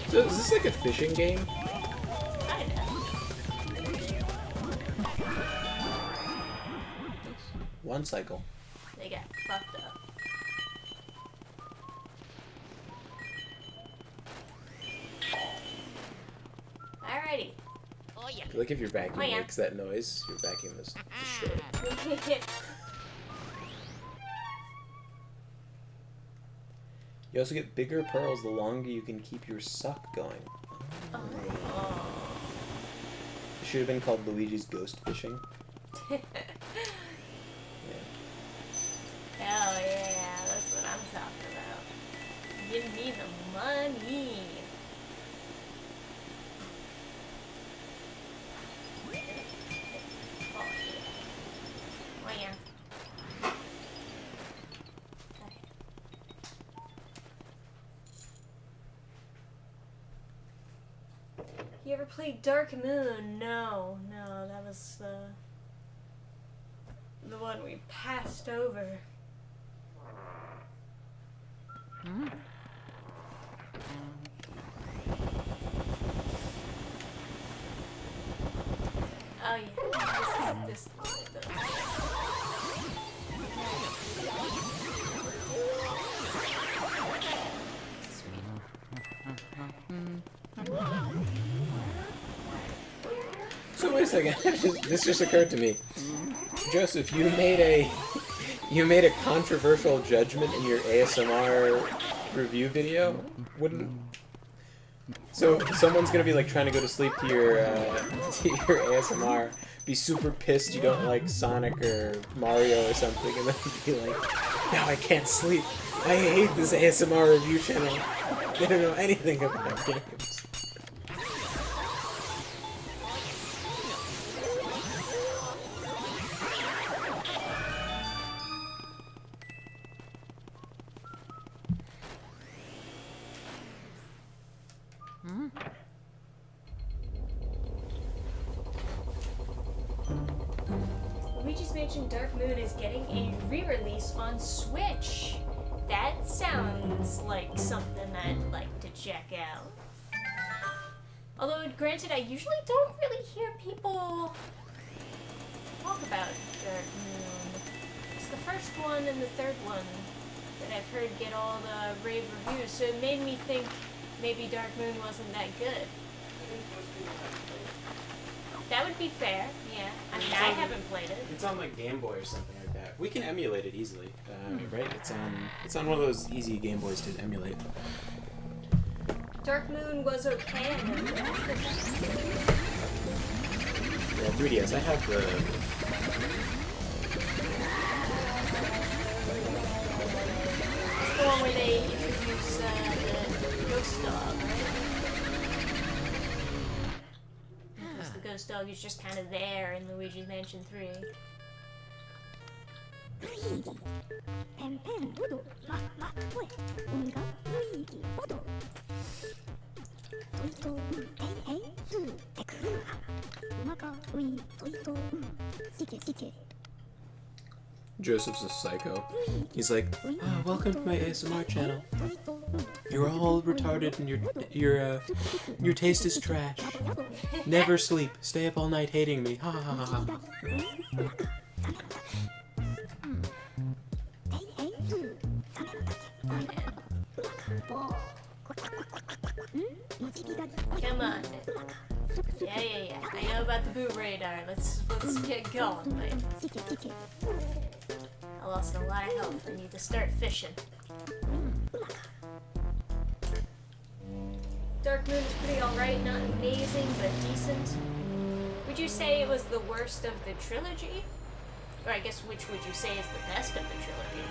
So is this like a fishing game? One cycle. They got fucked up. Alrighty. Oh yeah. I feel like if your vacuum Oh, yeah. makes that noise, your vacuum is destroyed. You also get bigger pearls the longer you can keep your suck going. Oh. It should have been called Luigi's Ghost Fishing. Hell yeah, that's what I'm talking about. Give me the money. Oh yeah. You ever played Dark Moon? No, that was the one we passed over. Oh yeah, this So wait a second. This just occurred to me. Joseph, you made a controversial judgment in your ASMR review video. Wouldn't so someone's gonna be like trying to go to sleep to your ASMR, be super pissed you don't like Sonic or Mario or something, and then be like, "Now I can't sleep. I hate this ASMR review channel. They don't know anything about games." Luigi's Mansion Dark Moon is getting a re-release on Switch. That sounds like something I'd like to check out. Although, granted, I usually don't really hear people talk about Dark Moon. It's the first one and the third one that I've heard get all the rave reviews, so it made me think maybe Dark Moon wasn't that good. That would be fair, yeah. I mean, I haven't played it. It's on like Game Boy or something like that. We can emulate it easily, right? It's on one of those easy Game Boys to emulate. Dark Moon was okay. Yeah, 3DS. I have the. It's the one where they introduce the ghost dog, right? Because the ghost dog is just kind of there in Luigi's Mansion 3. Luigi. Pen pen dodo. Ma ma poe. Unga Luigi dodo. Soito hey hey su tekuru. Umaka ui soito sike sike. Joseph's a psycho. He's like, welcome to my ASMR channel. You're all retarded and your taste is trash. Never sleep. Stay up all night hating me. Ha ha ha ha. Come on. Yeah. I know about the boot radar. Let's get going, mate. I lost a lot of health. I need to start fishing. Dark Moon is pretty alright, not amazing, but decent. Would you say it was the worst of the trilogy? Or I guess which would you say is the best of the trilogy?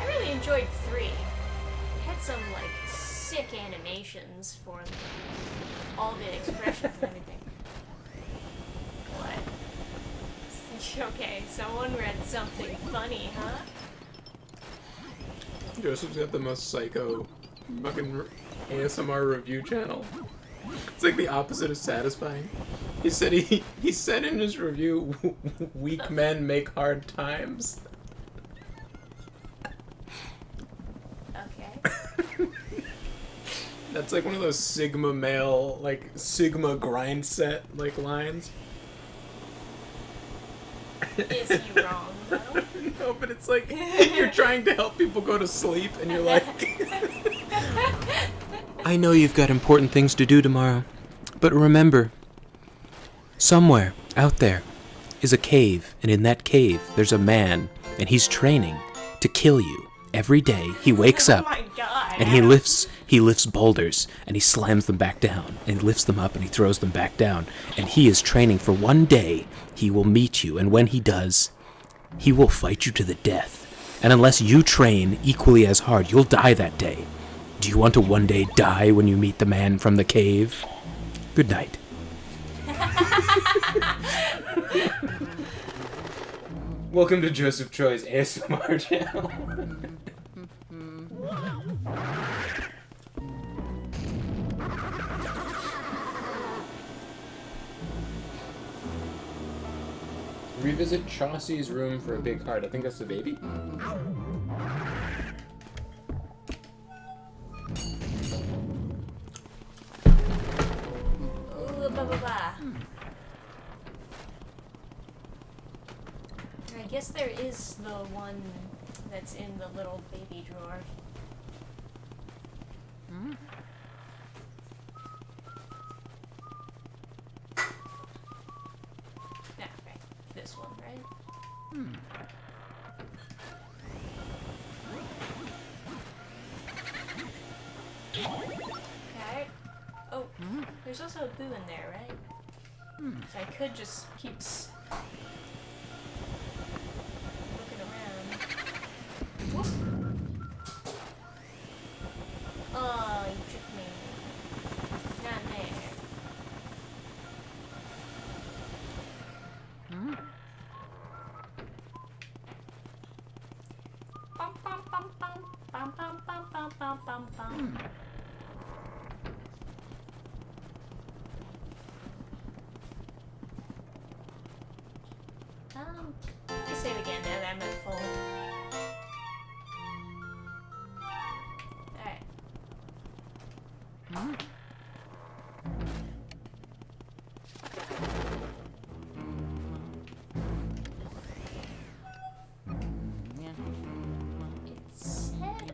I really enjoyed 3. It had some, like, sick animations for all the expressions and everything. What? Okay, someone read something funny, huh? Joseph's got the most psycho fucking ASMR review channel. It's like the opposite of satisfying. He said he said in his review, weak men make hard times. Okay. That's like one of those Sigma male, like Sigma grind set like lines. Is he wrong, though? No, but it's like you're trying to help people go to sleep and you're like, I know you've got important things to do tomorrow, but remember, somewhere out there is a cave, and in that cave there's a man, and he's training to kill you. Every day he wakes up, Oh my god. and he lifts boulders, and he slams them back down, and he lifts them up, and he throws them back down, and he is training for one day he will meet you, and when he does, he will fight you to the death. And unless you train equally as hard, you'll die that day. Do you want to one day die when you meet the man from the cave? Good night. Welcome to Joseph Troy's ASMR channel. Revisit Chauncey's room for a big heart. I think that's the baby. Ooh, I guess there is the one that's in the little baby drawer. Yeah, right. This one, right? Okay. Oh, there's also a boo in there, right? So I could just keep looking around. Whoop. Oh, you tricked me. Not there. Bum, bum, bum, bum. Bum, bum, bum, bum, bum, bum, bum. I save again now that I'm at full. Alright. It said...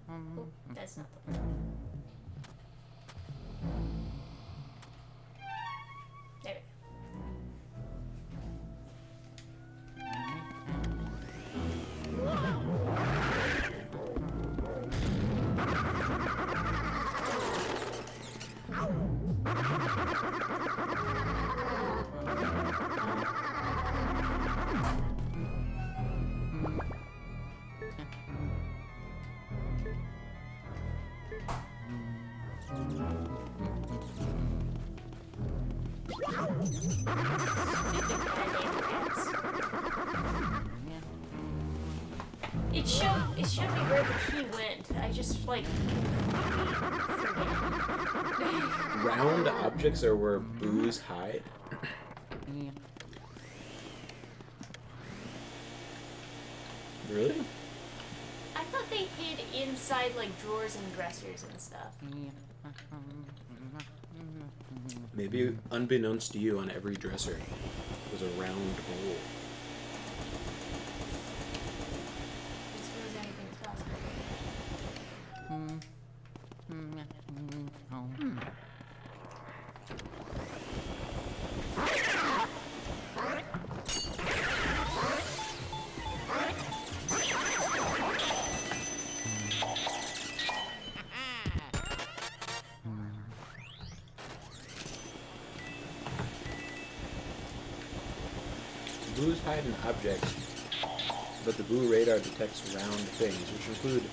Oh, that's not the one. There we go. It showed me where the key went. I just like forget. Round objects are where boos hide. Really? I thought they hid inside like drawers and dressers and stuff. Maybe unbeknownst to you, on every dresser was a round bowl. I suppose anything's possible. Boos hide in objects, but the boo radar detects round things, which include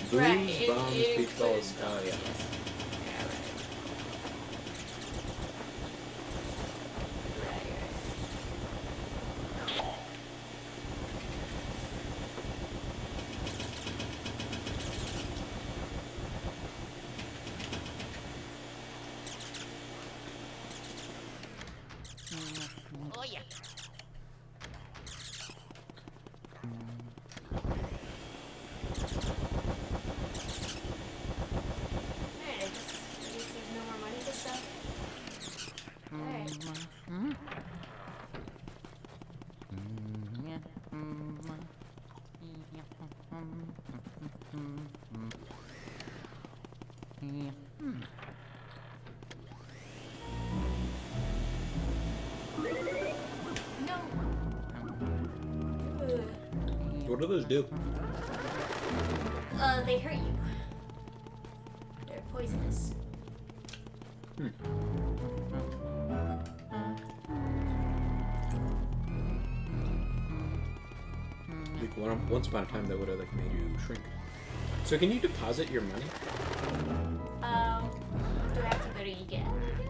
boos, Right, bombs, it beach balls. includes Oh bombs, yeah. yes. Yeah, right. Oh yeah. Alright, I guess there's no more money to stuff. Alright. No. Ugh. What do those do? They hurt you. They're poisonous. Like once upon a time, that would have like made you shrink. So can you deposit your money? Do I have to go to EGAT?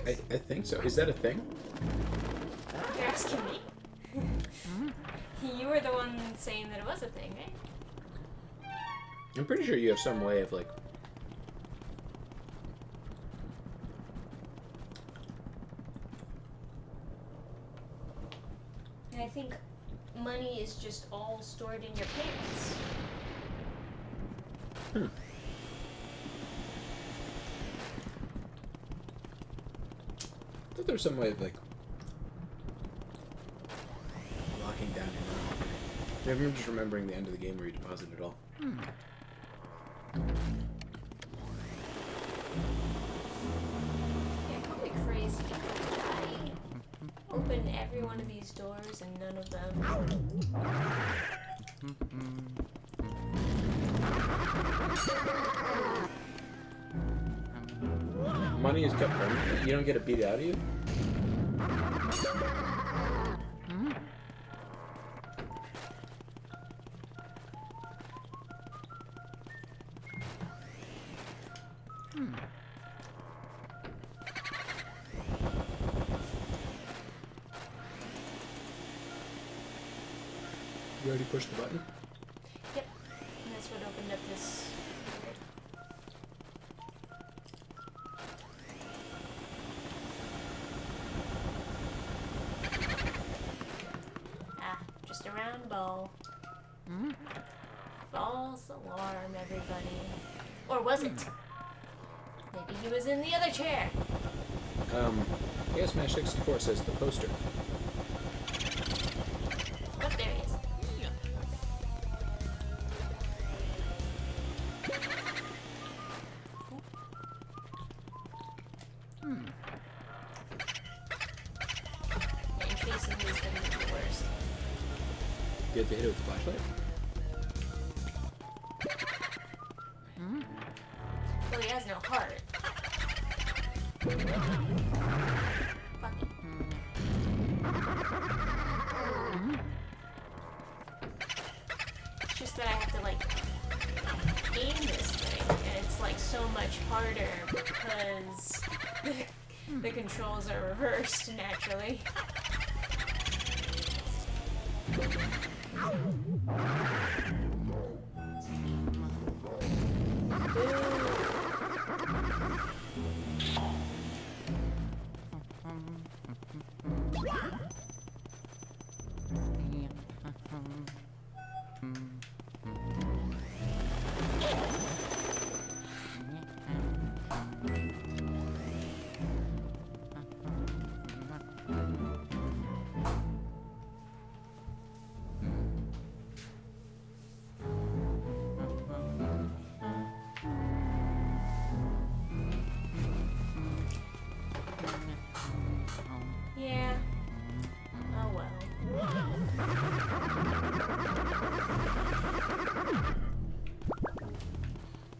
I think so. Is that a thing? You're asking me. You were the one saying that it was a thing, right? I'm pretty sure you have some way of like. And I think money is just all stored in your pants. I thought there was some way of like locking down your money. Maybe I'm just remembering the end of the game where you deposit it all. Yeah, call me crazy. I opened every one of these doors and none of them. Money is kept permanent. You don't get it beat out of you. You already pushed the button? Yep. And that's what opened up this. Ah, just a round ball. False alarm, everybody. Or was it? Maybe he was in the other chair. Yes, Smash 64 says the poster. Oh, there he is. Yeah, chasing these things is the worst. You have to hit it with the flashlight? Well, he has no heart. Fuck it. It's just that I have to, like, aim this thing, and it's, like, so much harder because the controls are reversed naturally.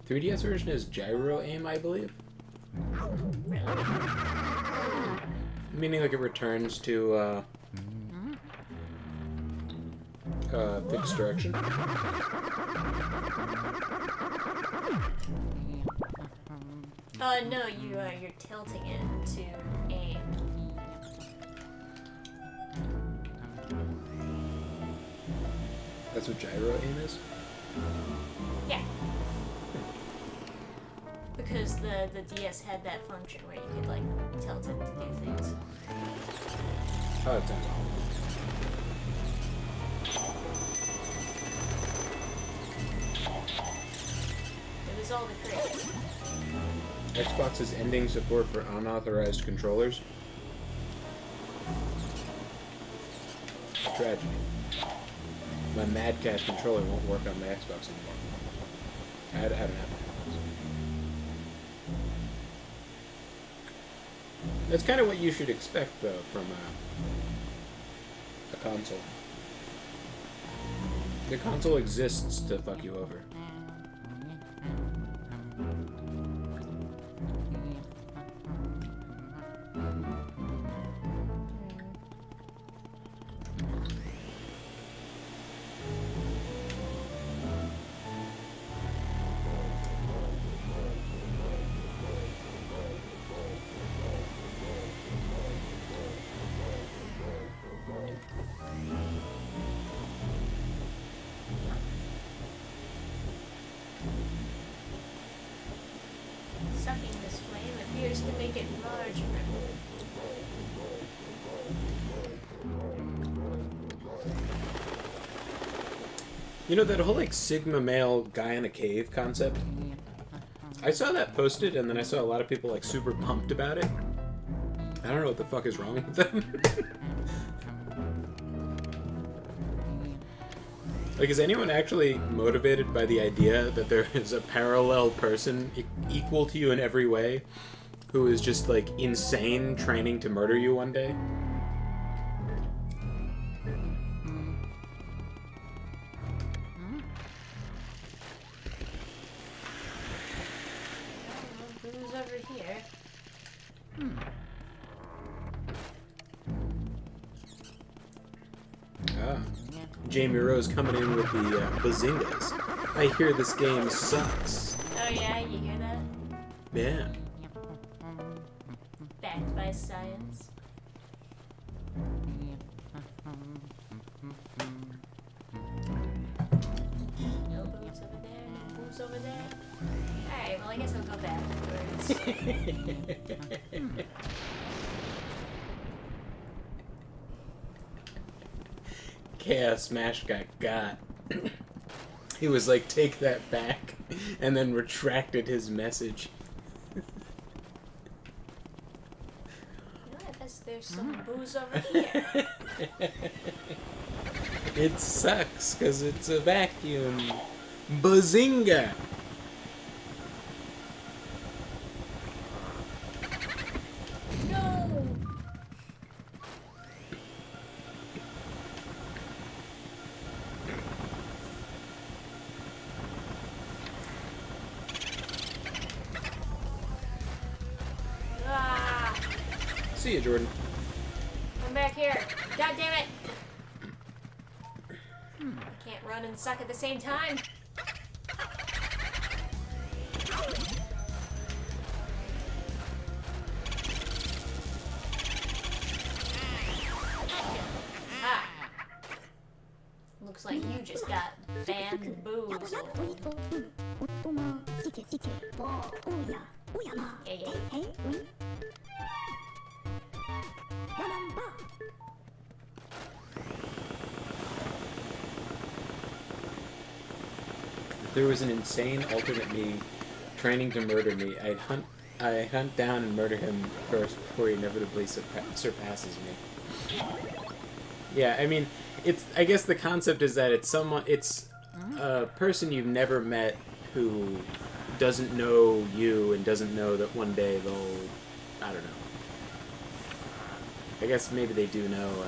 3DS version is gyro aim, I believe. Meaning like it returns to fixed direction. No, you're tilting it to aim. That's what gyro aim is? Yeah. Because the DS had that function where you could like tilt it to do things. Oh, that sounds awful. It was all the craze. Xbox is ending support for unauthorized controllers. Tragedy. My Mad Cat controller won't work on my Xbox anymore. I don't have it. That's kind of what you should expect, though, from a console. The console exists to fuck you over. Sucking this flame appears to make it larger. You know that whole like Sigma male guy in a cave concept? I saw that posted and then I saw a lot of people like super pumped about it. I don't know what the fuck is wrong with them. Like, is anyone actually motivated by the idea that there is a parallel person equal to you in every way who is just like insane training to murder you one day? Who's over here? Ah. Jamie Rose coming in with the bazingas. I hear this game sucks. Oh yeah, you hear that? Yeah. Backed by science. No boobs over there, no boobs over there. Alright, well I guess I'll go backwards. Chaos Smash got. He was like, take that back, and then retracted his message. You know, I guess there's some booze over here. It sucks, because it's a vacuum. Bazinga! No! Ah! See you, Jordan. Come back here. God damn it! I can't run and suck at the same time. Ah. Looks like you just got bamboozled. Yeah, yeah. If there was an insane alternate me training to murder me, I'd hunt down and murder him first before he inevitably surpasses me. Yeah, I mean, I guess the concept is that it's a person you've never met who doesn't know you and doesn't know that one day they'll, I don't know. I guess maybe they do know.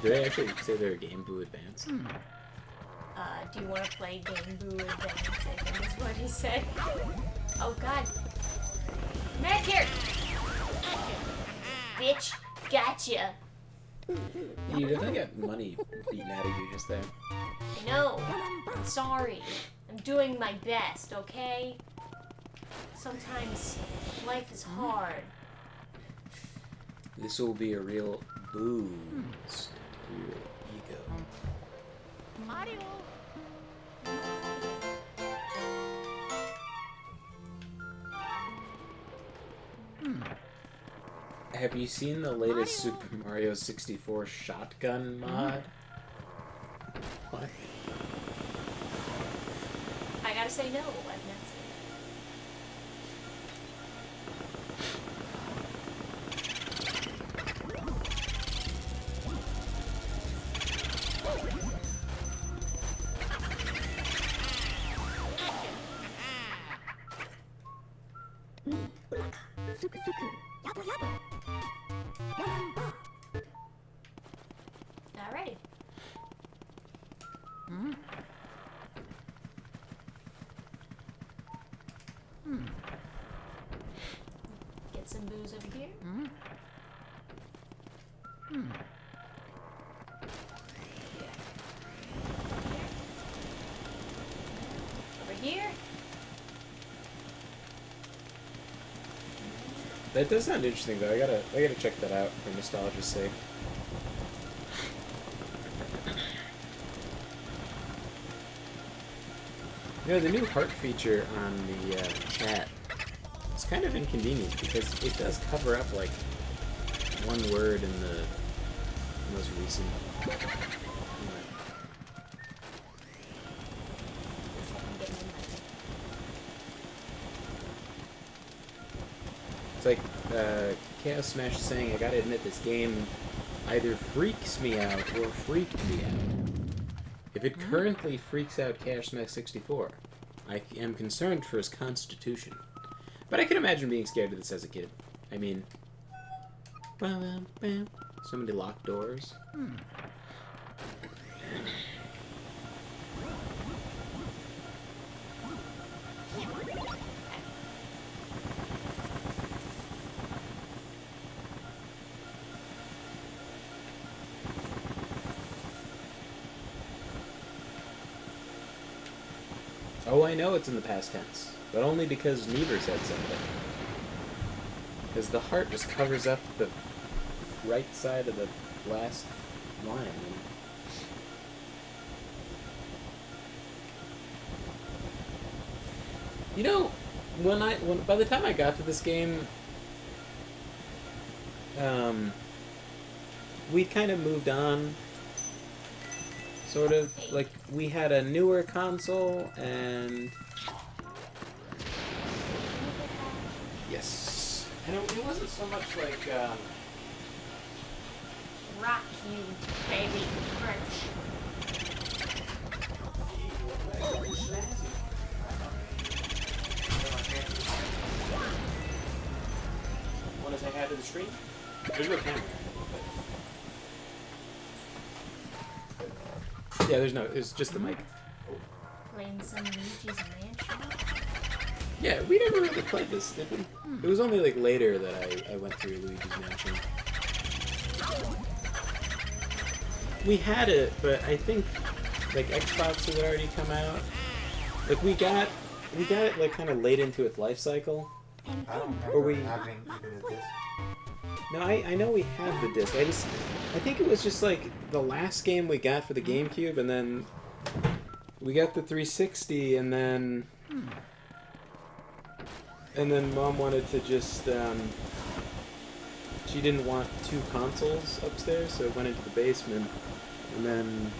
Do they actually say they're Game Boy Advance? Do you want to play Game Boy Advance? I think is what he said. Oh god. Come back here! Bitch, gotcha! You definitely got money beaten out of you just there. I know. I'm sorry. I'm doing my best, okay? Sometimes life is hard. This will be a real boost to your ego. Mario. Have you seen the latest Super Mario 64 shotgun mod? What? I gotta say no. I've not seen Suku suku. Yabo yabo. Yamba. it. Alrighty. Get some booze over here. Over here. That does sound interesting though. I gotta check that out for nostalgia's sake. You know, the new heart feature on the chat is kind of inconvenient because it does cover up like one word in the most recent. It's like Chaos Smash is saying, I gotta admit this game either freaks me out or freaked me out. If it currently freaks out Chaos Smash 64, I am concerned for his constitution. But I can imagine being scared of this as a kid. I mean, so many locked doors. Oh, I know it's in the past tense, but only because Neever said something. Because the heart just covers up the right side of the last line. You know, by the time I got to this game, we kind of moved on. Sort of, like, we had a newer console, and... Yes. And it wasn't so much like, Rock you, baby. French. What does I have to the screen? There's no camera. Yeah, there's no. It's just the mic. Playing some Luigi's Mansion. Yeah, we never really played this, did we? It was only like later that I went through Luigi's Mansion. We had it, but I think like Xbox had already come out. Like we got it like kind of late into its life cycle. I don't Or remember we- having even a disc. No, I know we had the disc. I think it was just like the last game we got for the GameCube, and then we got the 360, and then Mom wanted to just she didn't want two consoles upstairs, so it went into the basement, and then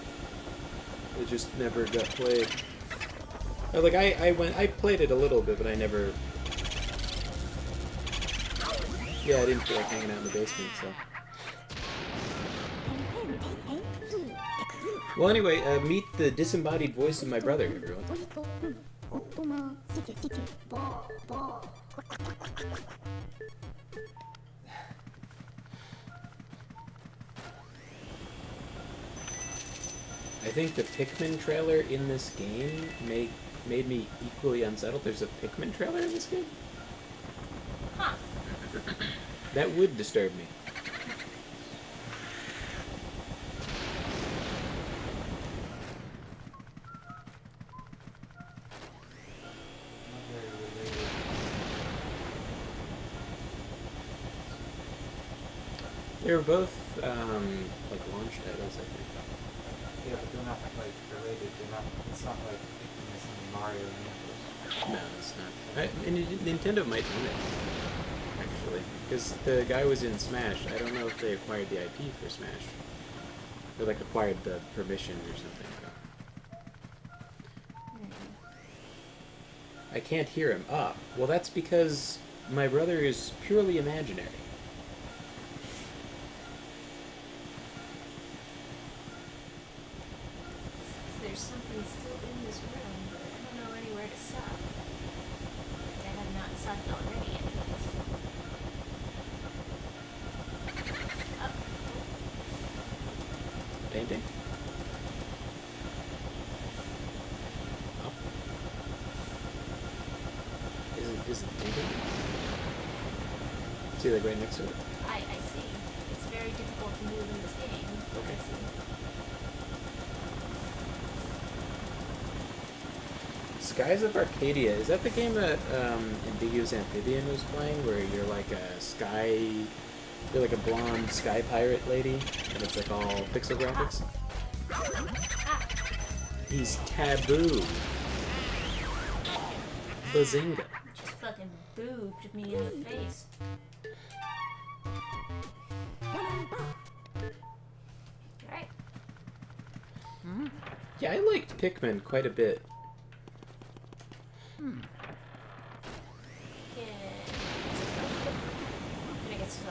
it just never got played. Like I played it a little bit, but I never. Yeah, I didn't feel like hanging out in the basement, so. Well, anyway, meet the disembodied voice of my brother, everyone. I think the Pikmin trailer in this game made me equally unsettled. There's a Pikmin trailer in this game? Huh. That would disturb me. Not very related. They were both like launch titles, I think. Yeah, but they're not like related. They're not. It's not like Pikmin is in Mario and Nimbus. No, it's not. Nintendo might own it, actually, because the guy was in Smash. I don't know if they acquired the IP for Smash, or like acquired the permission or something. I can't hear him. Ah, well, that's because my brother is purely imaginary. There's something still in this room, but I don't know anywhere to suck. I have not sucked already yet. Painting? Oh. Is it painting? See, like right next to it? I see. It's very difficult to move in this game. Okay. I see. Skies of Arcadia, is that the game that Ambiguous Amphibian was playing, where you're like you're like a blonde sky pirate lady, and it's like all pixel graphics? He's taboo. Bazinga. Just fucking booped me in the face. Alright. Yeah, I liked Pikmin quite a bit. Can I get stuck?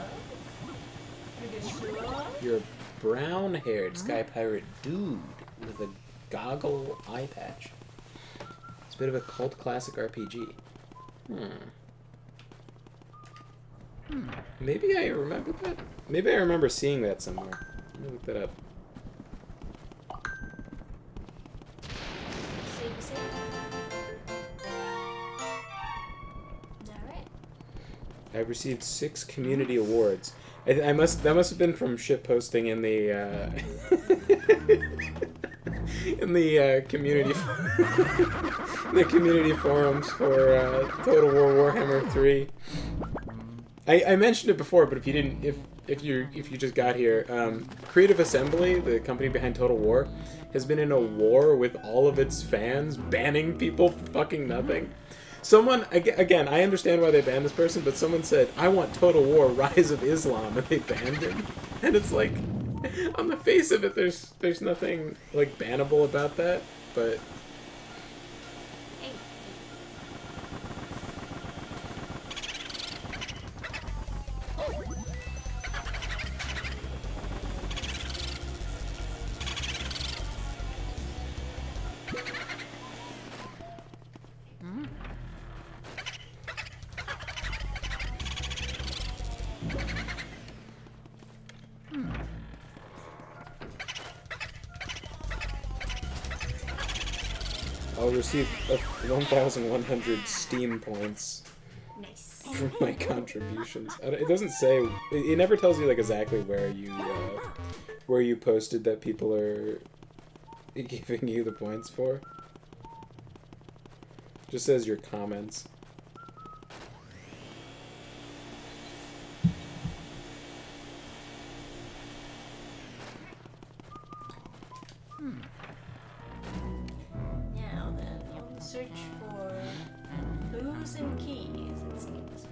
Can I get stuck? You're a brown-haired sky pirate dude with a goggle eye patch. It's a bit of a cult classic RPG. Maybe I remember that. Maybe I remember seeing that somewhere. Let me look that up. See? Alright. I received 6 community awards. That must have been from shit posting in the in the community the community forums for Total War Warhammer 3. I mentioned it before, but if you didn't, if you just got here, Creative Assembly, the company behind Total War, has been in a war with all of its fans, banning people for fucking nothing. Someone, again, I understand why they banned this person, but someone said, I want Total War Rise of Islam, and they banned him. And it's like, on the face of it, there's nothing, like, bannable about that, but... Hey. I'll receive 1,100 Steam points Nice. for my contributions. It doesn't say. It never tells you like exactly where you posted that people are giving you the points for. Just says your comments. Now then, you'll search for clues and keys, it seems.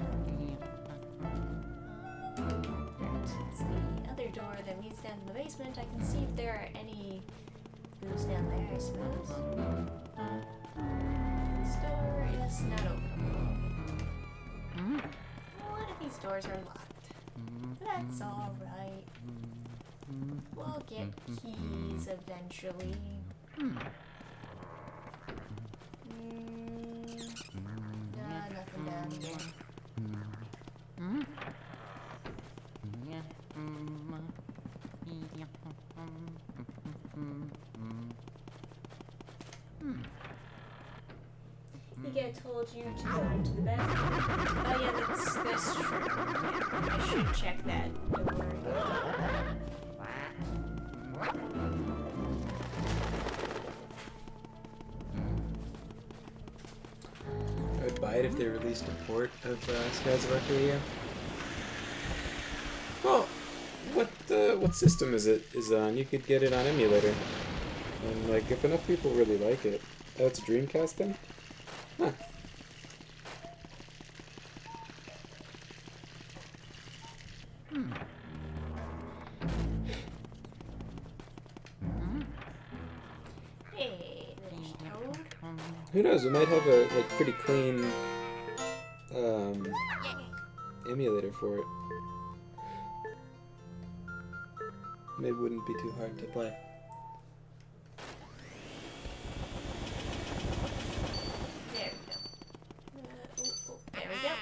It's the other door that leads down to the basement. I can see if there are any clues down there, I suppose. This door is not open. One of these doors are locked. That's alright. We'll get keys eventually. Nothing down here. told you to go into the bathroom. Oh yeah, that's true. Yeah, I should check that. Don't worry. I would buy it if they released a port of Skies of Arcadia. Well, what system is on? You could get it on emulator. And like, if enough people really like it. Oh, it's a Dreamcast thing? Huh. Hey, there's Toad. Who knows? We might have a like pretty clean emulator for it. Maybe it wouldn't be too hard to play. There we go. There we go.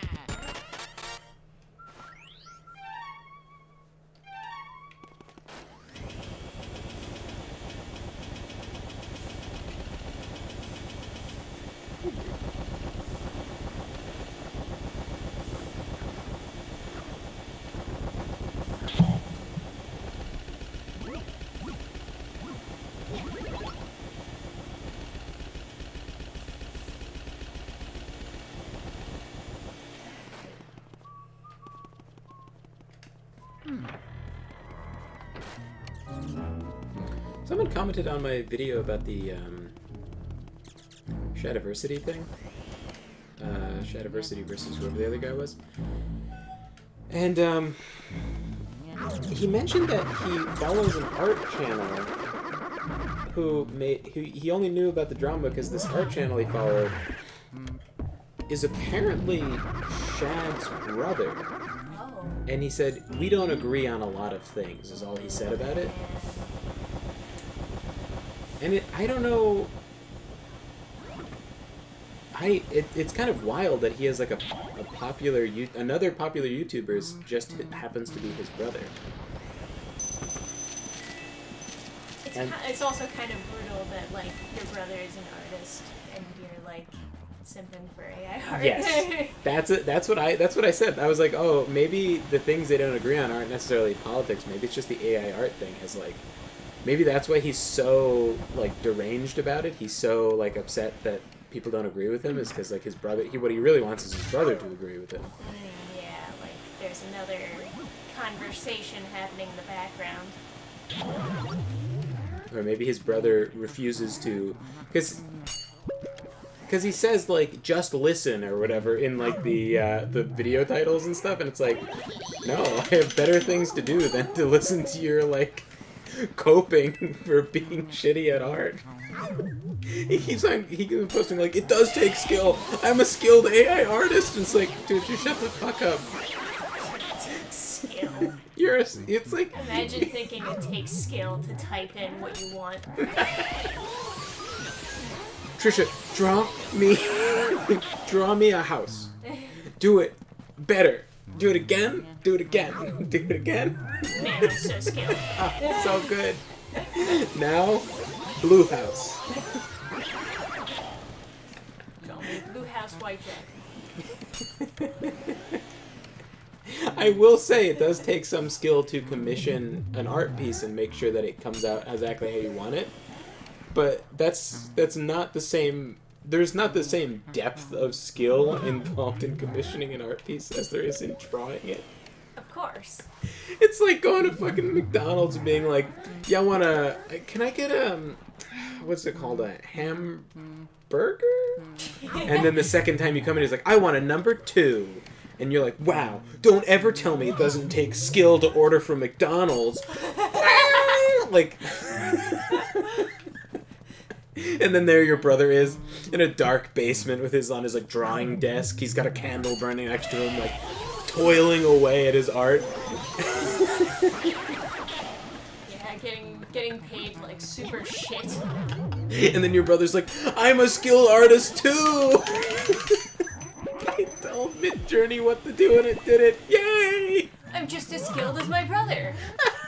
Someone commented on my video about the Shadiversity thing. Shadiversity versus whoever the other guy was. And he mentioned that he follows an art channel who he only knew about the drama because this art channel he followed is apparently Shad's brother. Oh. And he said, we don't agree on a lot of things, is all he said about it. And I don't know. It's kind of wild that he has like another popular YouTuber just happens to be his brother. It's also kind of brutal that like your brother is an artist and you're like simping for AI art. Yes, that's it. That's what I said. I was like, oh, maybe the things they don't agree on aren't necessarily politics. Maybe it's just the AI art thing has like. Maybe that's why he's so like deranged about it. He's so like upset that people don't agree with him is because like his brother. What he really wants is his brother to agree with him. Yeah, like there's another conversation happening in the background. Or maybe his brother refuses to, because he says like just listen or whatever in like the video titles and stuff, and it's like, no, I have better things to do than to listen to your like. Coping for being shitty at art. He keeps posting like, it does take skill. I'm a skilled AI artist. And it's like, dude, you shut the fuck up. Skill. It's like. Imagine thinking it takes skill to type in what you want. Trisha, draw me a house. Do it better. Do it again. Do it again. Do it again. Man, I'm so skilled. Oh, so good. Now, Blue House. Call me Blue House White Jack. I will say it does take some skill to commission an art piece and make sure that it comes out exactly how you want it. But that's not the same. There's not the same depth of skill involved in commissioning an art piece as there is in drawing it. Of course. It's like going to fucking McDonald's and being like, yeah, can I get what's it called, a hamburger? And then the second time you come in, he's like, I want a number 2. And you're like, wow, don't ever tell me it doesn't take skill to order from McDonald's. Like... And then there your brother is in a dark basement with on his like drawing desk. He's got a candle burning next to him, like toiling away at his art. Yeah, getting paid like super shit. And then your brother's like, I'm a skilled artist too. I told Midjourney what to do and it did it. Yay! I'm just as skilled as my brother.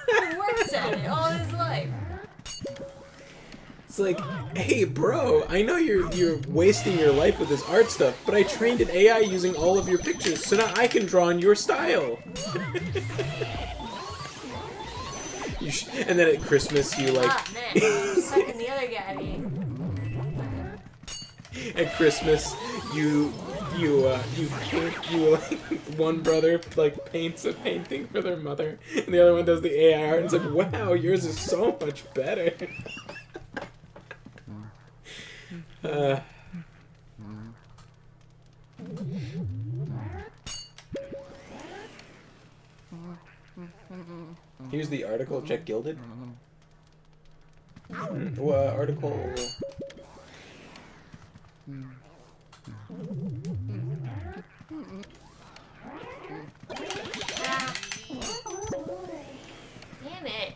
He works at it all his life. It's like, hey, bro, I know you're wasting your life with this art stuff, but I trained an AI using all of your pictures, so now I can draw in your style. And then at Christmas, you like. Ah, man, you're sucking the other guy. At Christmas, you like one brother like paints a painting for their mother, and the other one does the AI art, and it's like, wow, yours is so much better. Here's the article. Check Gilded. Article. Damn it.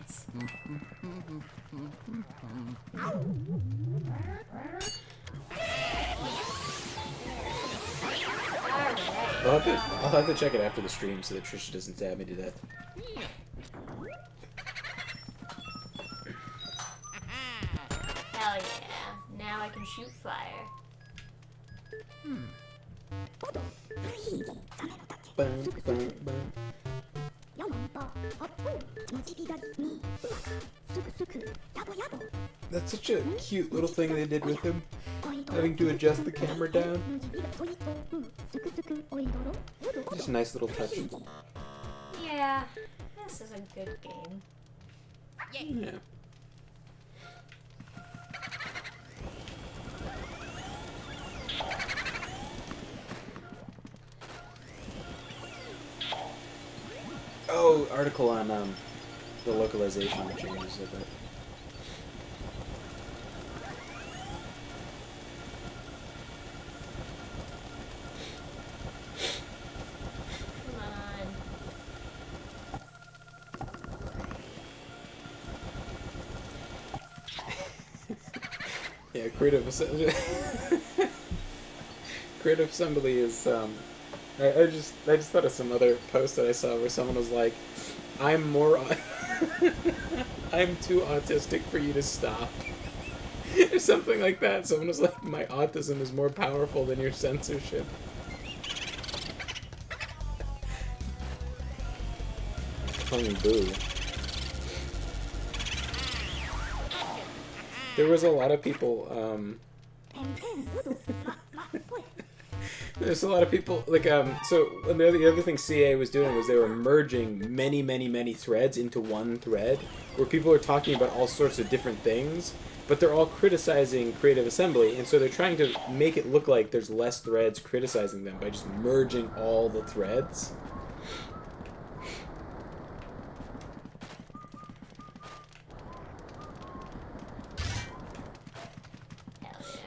Alright. I'll have to check it after the stream so that Trisha doesn't stab me to death. Hell yeah. Now I can shoot fire. Boom, boom, boom. 4番アップ文字左にすくすくやぼやぼ That's such a cute little thing they did with him, having to adjust the camera down. Just a nice little touch. Yeah, this is a good game. Yeah. Oh, article on the localization changes of it. Come on. Yeah, creative assembly. Creative assembly is I just thought of some other post that I saw where someone was like, I'm more I'm too autistic for you to stop. Or something like that. Someone was like, my autism is more powerful than your censorship. Calling boo. There was a lot of people, there's a lot of people, like, so the other thing CA was doing was they were merging many threads into one thread, where people are talking about all sorts of different things, but they're all criticizing Creative Assembly, and so they're trying to make it look like there's less threads criticizing them by just merging all the threads. Hell yeah.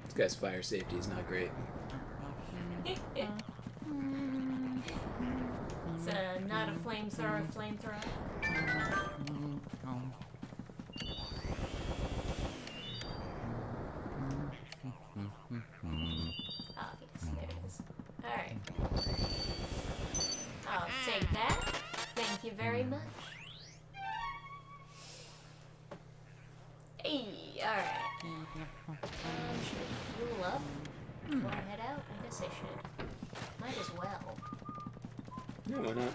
This guy's fire safety is not great. It's not a flamethrower. Oh, yes, there it is. Alright. I'll take that. Thank you very much. Hey, alright. Should I fuel up before I head out? I guess I should. Might as well. Yeah, why not?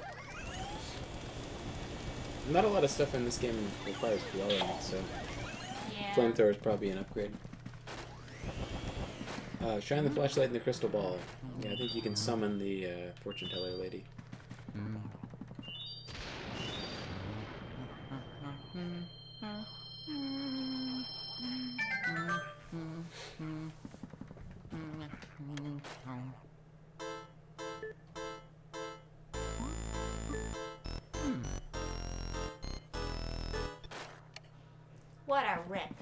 Not a lot of stuff in this game requires blowing, so Yeah. flamethrower is probably an upgrade. Shine the flashlight in the crystal ball. Yeah, I think you can summon the fortune teller lady. What a rip.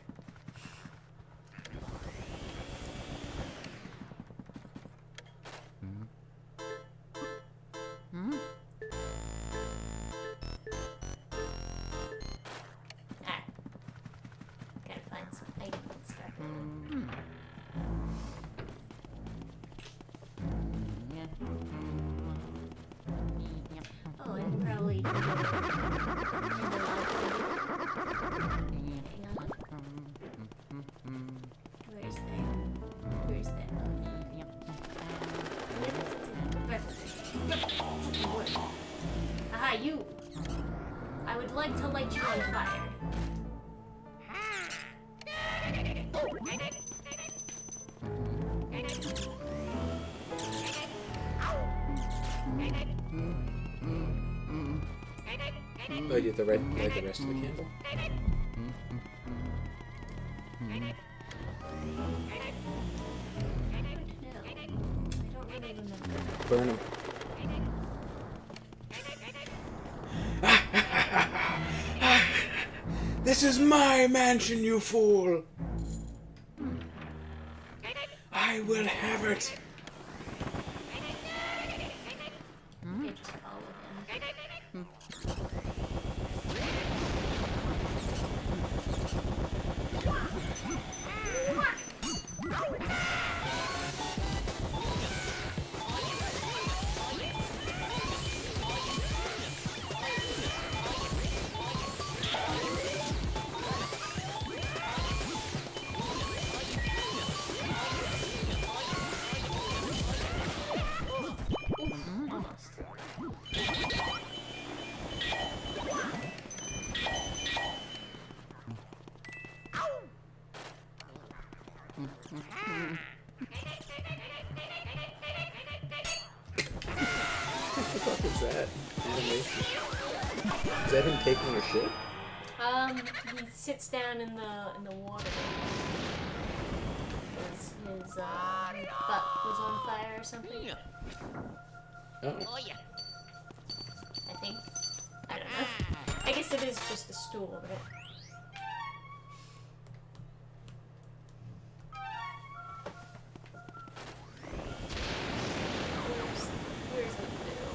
Alright. Gotta find some items. Where's that? Where's that? Aha, you! I would like to light you on fire. Oh, you have to light the rest of the candle? No, I don't really remember. Burn them. This is my mansion, you fool! I will have it! Okay, just follow him. What the fuck is that? Animation. Is that him taking a shit? He sits down in the water. His butt was on fire or something. Oh. I think. I don't know. I guess it is just a stool, right? Where's the blue?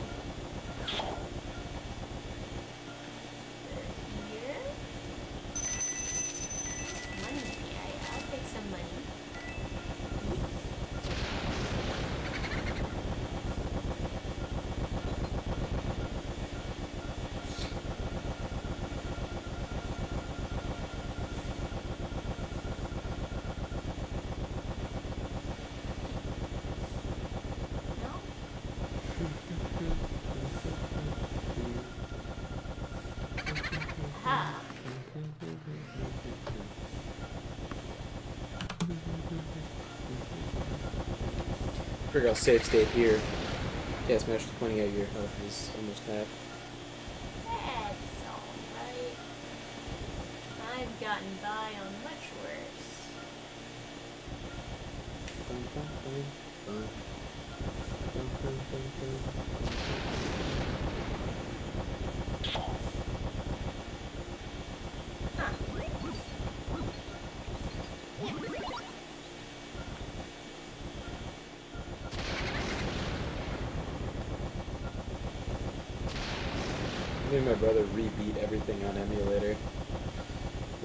Here? Money. I'll take some money. No? Ha! Figure I'll save state here. Yeah, Smash is pointing out your health is almost half. That's alright. I've gotten by on much worse. Huh. Me and my brother rebeat everything on emulator a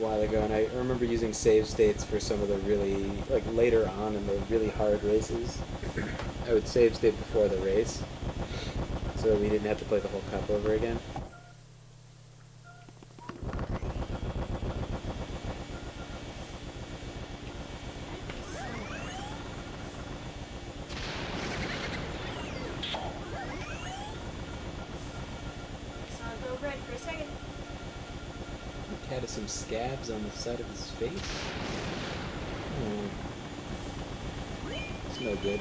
while ago, and I remember using save states for some of the really, like later on in the really hard races. I would save state before the race, so that we didn't have to play the whole cup over again. So I'll go red for a second. The cat has some scabs on the side of his face. Oh. It's no good.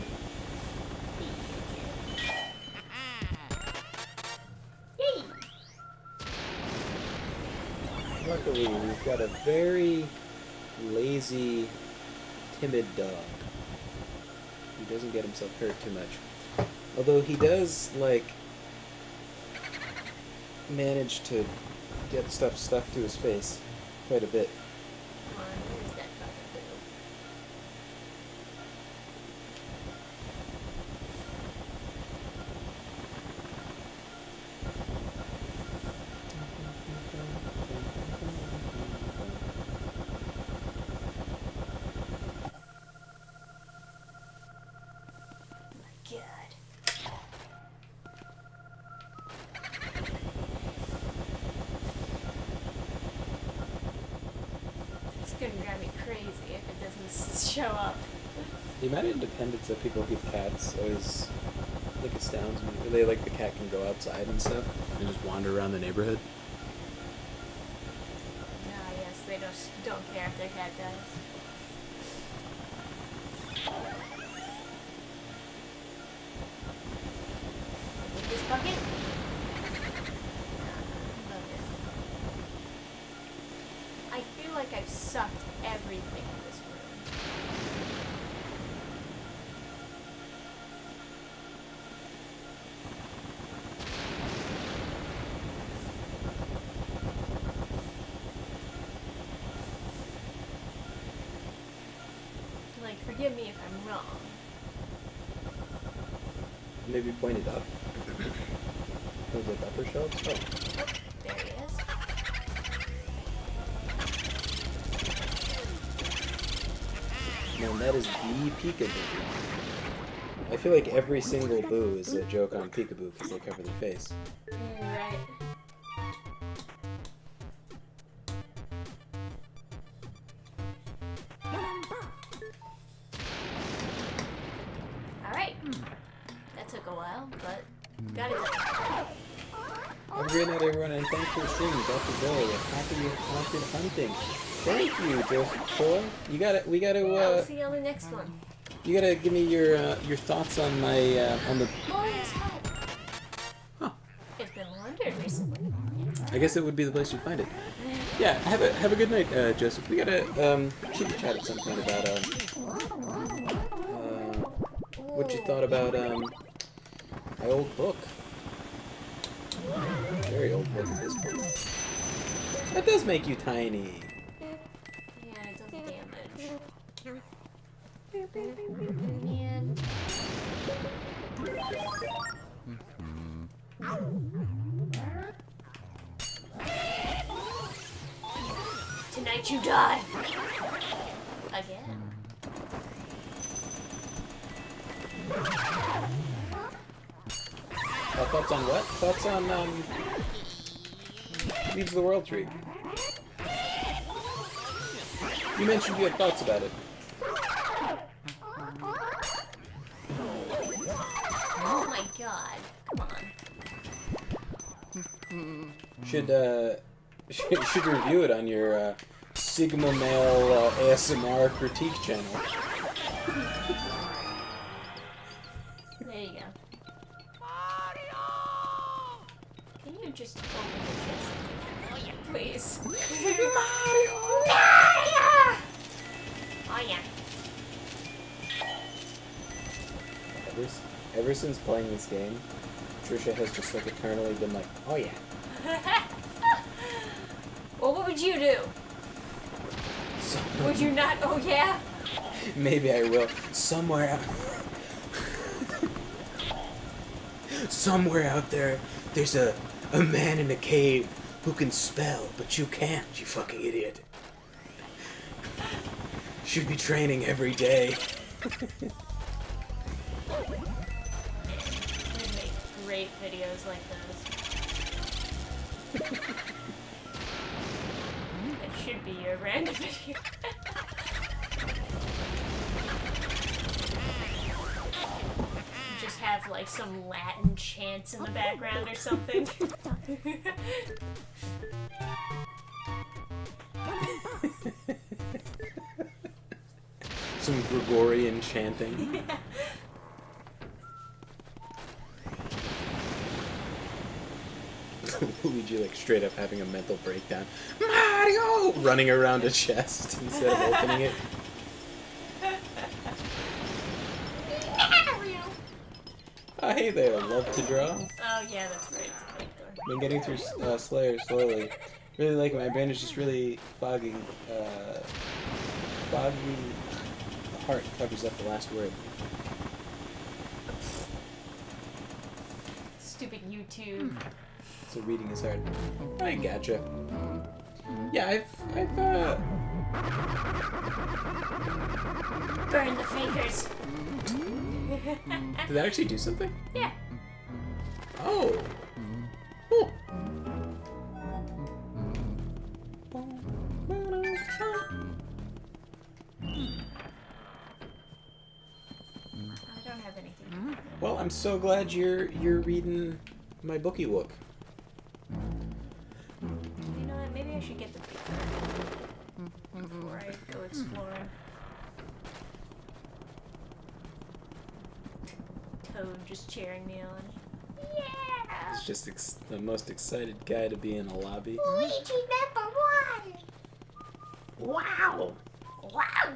Yay! Luckily, we've got a very lazy, timid dog. He doesn't get himself hurt too much. Although he does, like, manage to get stuff stuck to his face quite a bit. Come on, where's that fucking blue? My God. gonna drive me crazy if it doesn't show up. The amount of independence that people give cats always like astounds me. They like the cat can go outside and stuff and just wander around the neighborhood. Ah, yes, they just don't care if their cat dies. With this bucket? Okay. I feel like I've sucked everything in this room. Like, forgive me if I'm wrong. Maybe point it up. Those like upper shelves. Oh. There he is. Man, that is the peekaboo. I feel like every single boo is a joke on peekaboo because they cover their face. Right. Alright. That took a while, but got it done. Have a great night, everyone, and thanks for streaming, Dr. Billy. Happy haunted hunting. Thank you, Joseph Troy. We gotta, I'll see you on the next one. you gotta give me your thoughts on my, on the, Glorious hut. huh. It's been wandered recently. I guess it would be the place you find it. Yeah, have a good night, Joseph. We gotta, chit chat at some point about, what you thought about, my old book. Very old book at this point. That does make you tiny. Yeah, it does damage. Man. Tonight you die. Again. Thoughts on what? Thoughts on, Leaves the World Tree. You mentioned you had thoughts about it. Oh my god. Come on. Should review it on your, Sigma Male, ASMR critique channel. There you go. Can you just open the chest? Oh yeah, please. Mario! Oh yeah. Ever since playing this game, Trisha has just like eternally been like, oh yeah. Well, what would you do? Would you not? Oh yeah? Maybe I will. Somewhere out there, there's a man in a cave who can spell, but you can't, you fucking idiot. Should be training every day. I'd make great videos like those. It should be your random video. Just have like some Latin chants in the background or something. Some Gregorian chanting. Yeah. Luigi like straight up having a mental breakdown. Mario! Running around a chest instead of opening it. Hey there, love to draw. Oh yeah, that's right. It's a fake door. Been getting through Slayer slowly. Really like it. My brain is just really foggy. Foggy. The heart covers up the last word. Stupid YouTube. So reading is hard. I gotcha. Yeah, I've Burn the fingers. Did that actually do something? Yeah. Oh. Oh. I'm so glad you're reading my bookie book. You know what? Maybe I should get the paper before I go exploring. Toad just cheering me on. Yeah! He's just the most excited guy to be in a lobby. Luigi #1! Wow! Wow!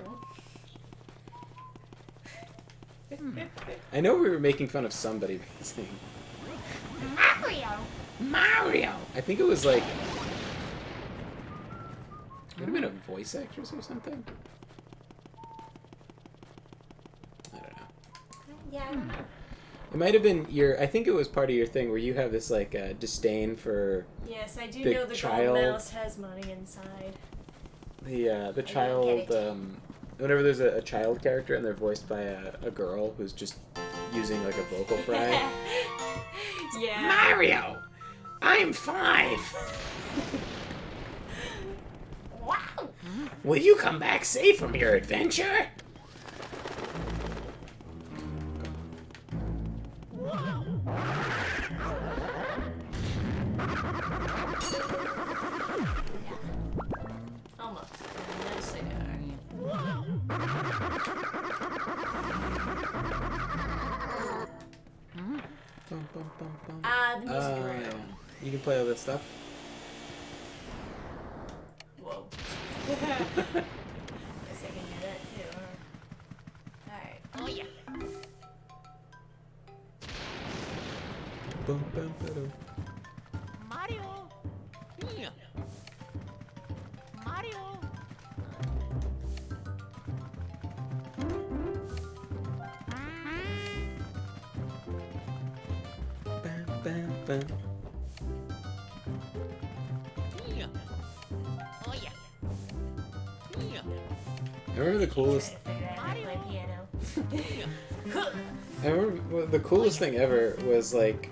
I know we were making fun of somebody saying Mario! I think it was like... Would have been a voice actress or something? I don't know. Yeah, I don't know. It might have been I think it was part of your thing where you have this like disdain for Yes, I do Big know the child. gold mouse has money inside. the child, get it. whenever there's a child character and they're voiced by a girl who's just using like a vocal fry. Yeah. Mario! I'm 5! Wow! Will you come back safe from your adventure? Almost. No cigar. Bum, bum, bum, bum. The music Yeah. room. You can play all that stuff. Whoa. Guess I can do that too, huh? Alright. Oh yeah. Bum, bum, ba-dum. Mario. Yeah. Mario. Bam, bam, bam. Yeah. Oh yeah. Yeah. I remember the coolest. Trying to figure out how to play piano. I remember the coolest thing ever was like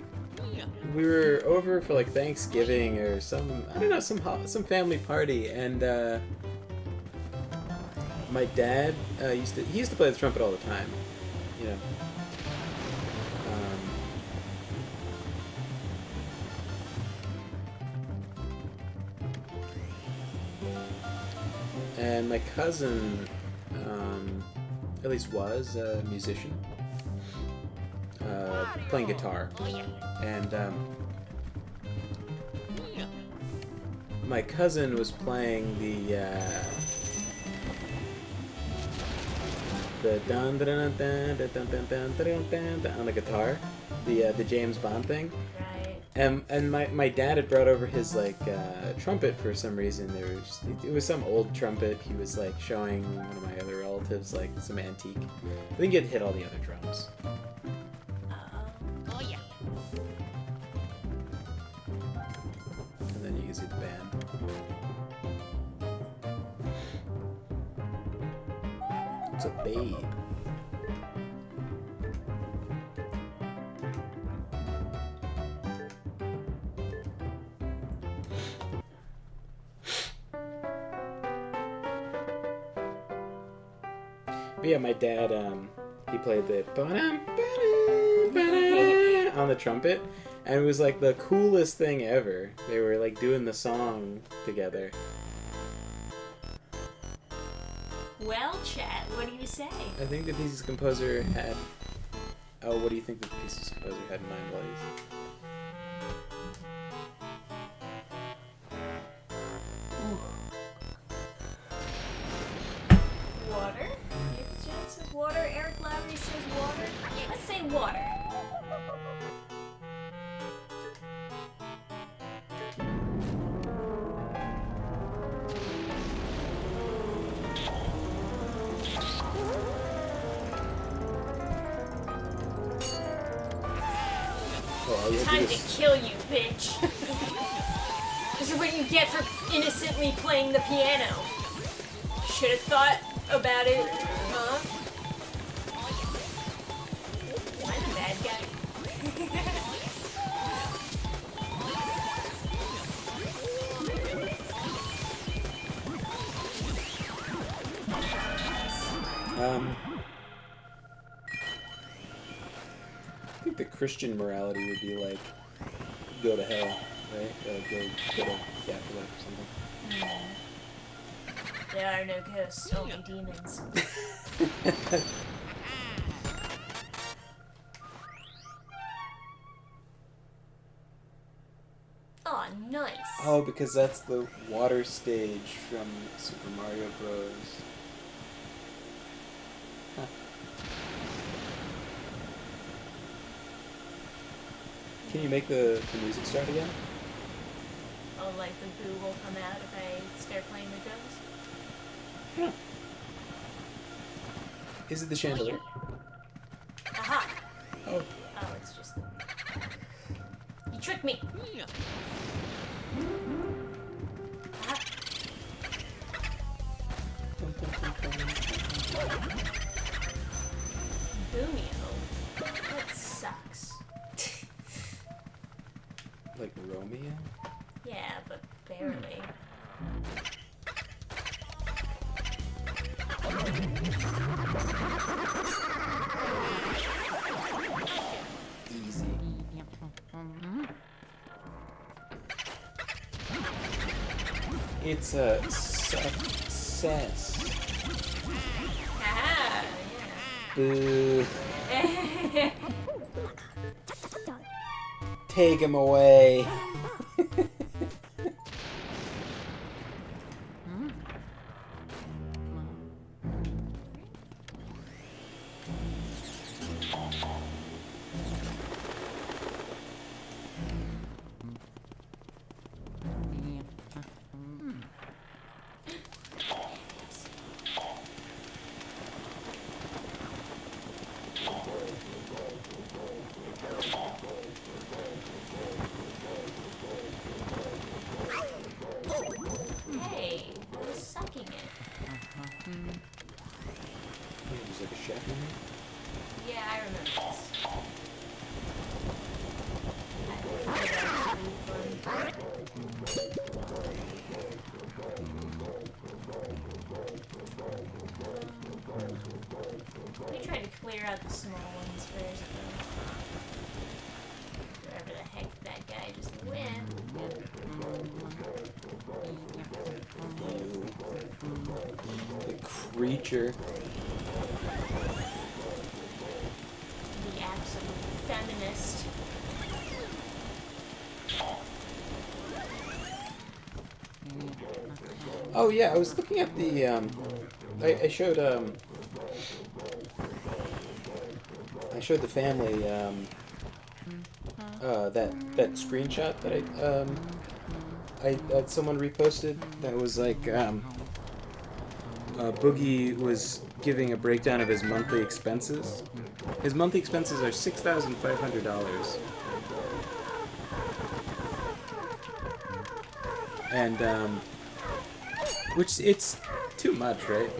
Yeah. we were over for like Thanksgiving or some I don't know some family party and my dad used to play the trumpet all the time, you know. And my cousin, at least was a musician, playing guitar, and Yeah. my cousin was playing the dun dun dun dun dun dun dun dun dun dun on the guitar, the James Bond thing. Right. And my dad had brought over his like trumpet for some reason. It was some old trumpet. He was like showing one of my other relatives like some antique. I think he had hit all the other drums. Oh yeah. And then you can see the band. It's a babe. But yeah, my dad, he played the on the trumpet, and it was like the coolest thing ever. They were like doing the song together. Well, chat, what do you say? I think the pieces composer had. Oh, what do you think the pieces composer had in mind, Blaze? Water? If Jen says water, Eric Lowry says water. Let's say water. Oh, all you have Time to to do is- kill you, bitch. This is what you get for innocently playing the piano. Should have thought about it, huh? I'm the bad guy. the Christian morality would be like, go to hell, right? Go to afterlife or something. There are no ghosts, only demons. Oh, nice. Oh, because that's the water stage from Super Mario Bros. Huh. Can you make the music start again? Oh, like the goo will come out if I start playing the drums? Yeah. Is it the chandelier? Aha! Oh. Oh, it's just... You tricked me! Aha! Boomio? That sucks. Like Romeo? Yeah, but barely. Easy. It's a success. Haha! Boo. Yeah. Take him away. Hey, I was sucking it. There's like a chef in here. Yeah, I remember this. I think that's really fun. We tried to clear out the small ones first, though. Wherever the heck that guy just went. The creature. The absolute feminist. Oh yeah, I was looking at the I showed the family that screenshot that I that someone reposted that was like Boogie was giving a breakdown of his monthly expenses. His monthly expenses are $6,500. And which it's too much, right?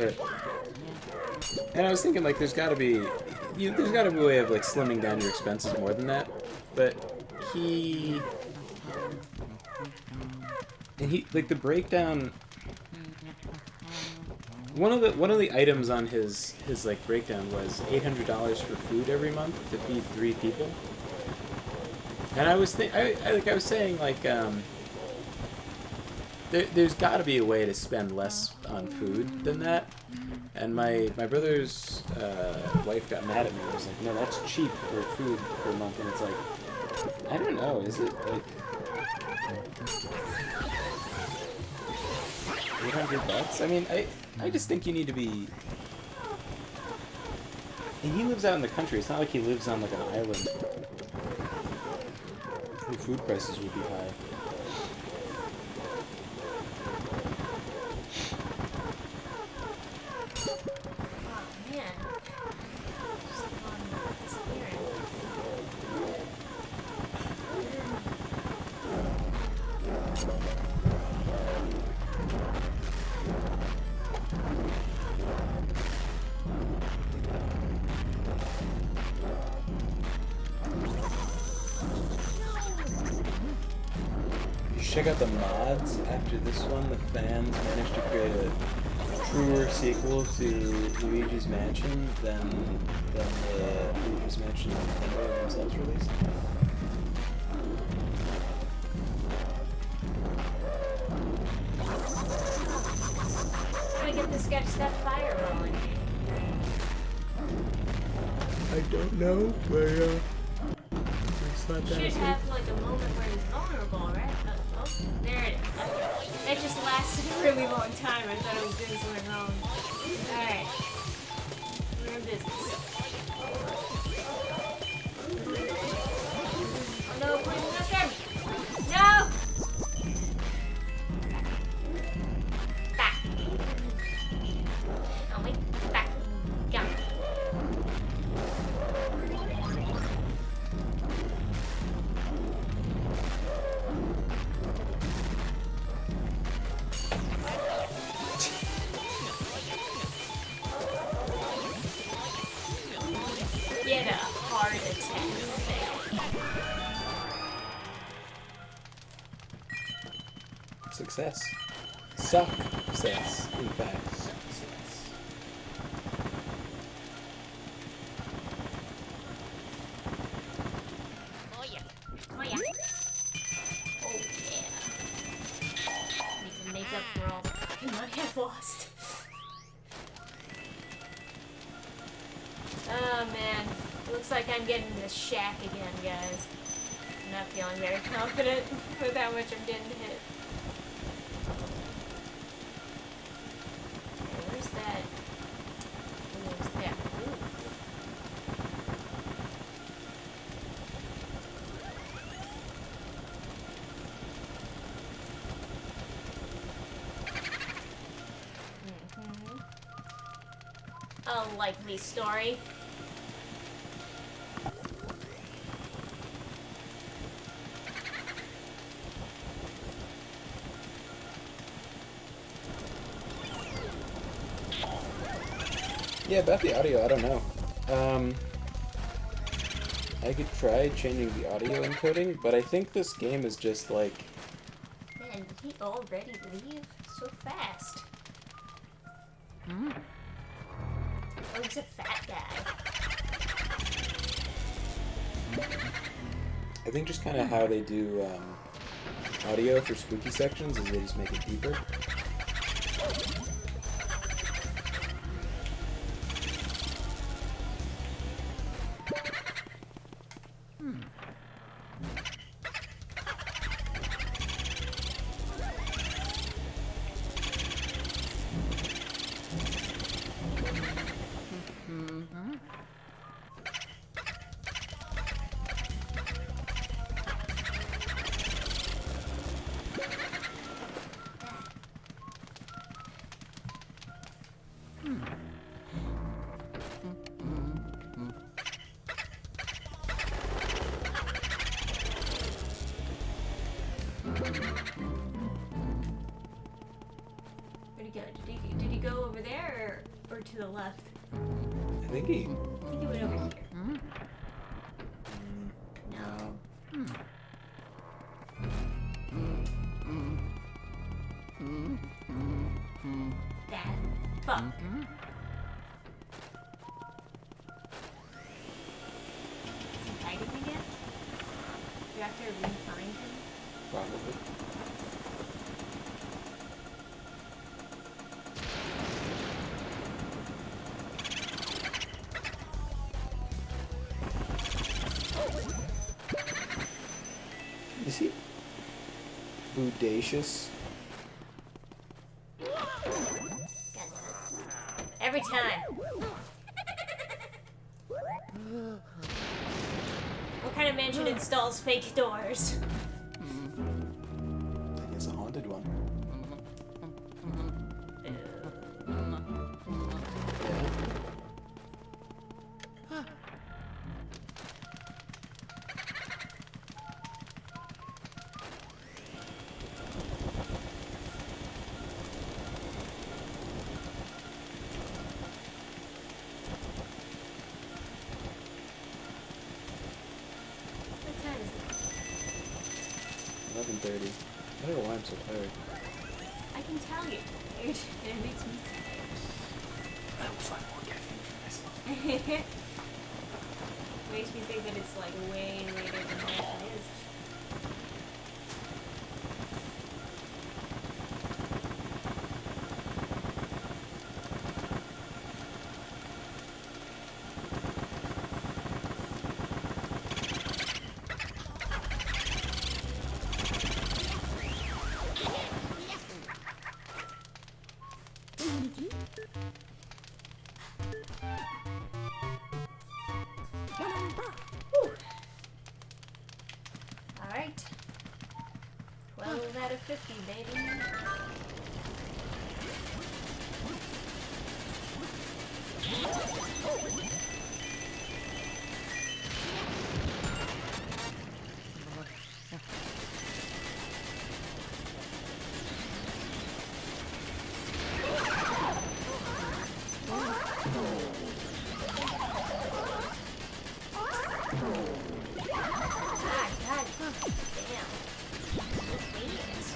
And I was thinking like there's got to be a way of like slimming down your expenses more than that. But he like the breakdown. One of the items on his like breakdown was $800 for food every month to feed 3 people. And I was saying like there's got to be a way to spend less on food than that. And my brother's wife got mad at me. I was like, no, that's cheap for food per month. And it's like, I don't know, is it like $800? I mean, I just think you need to be. And he lives out in the country. It's not like he lives on like an island. The food prices would be high. Oh man. Just on disappearing. You should check out the mods after this one. The fans managed to create a truer sequel to Luigi's Mansion than the Luigi's Mansion Nintendo themselves released. How do I get this guy to stop fireballing? I don't know, but it's not Should have like a moment where he's vulnerable, right? Oh, there it is. Okay. That just lasted a really long time. I thought I was doing something wrong. Alright. We're in business. Oh no, please not there! No! Back. Oh wait, back. Got it. Get a heart attack. Success. Success, in fact. Oh yeah. Oh yeah. Oh yeah. Need to make up for all the fucking money I've lost. Oh man. Looks like I'm getting this shack again, guys. I'm not feeling very confident with how much I'm getting hit. Okay, where's that? Where's that? Ooh. Unlikely story. Yeah, about the audio, I don't know. I could try changing the audio encoding, but I think this game is just like... Man, did he already leave so fast? Oh, he's a fat guy. I think just kind of how they do audio for spooky sections is they just make it deeper. Where'd he go? Did he go over there or to the left? I think he... I think he went over here. No. That fuck. Is he hiding again? Do you have to re-find him? Probably. Is he bodacious? Every time. What kind of mansion installs fake doors? I guess a haunted one. What time is it? 11:30. I don't know why I'm so tired. I can tell you're tired, and it makes me tired. I will find more caffeine for myself. Makes me think that it's like way later than that it is. Luigi. Number. Alright. 12 out of 50, baby. Ah, God. Damn. So heinous.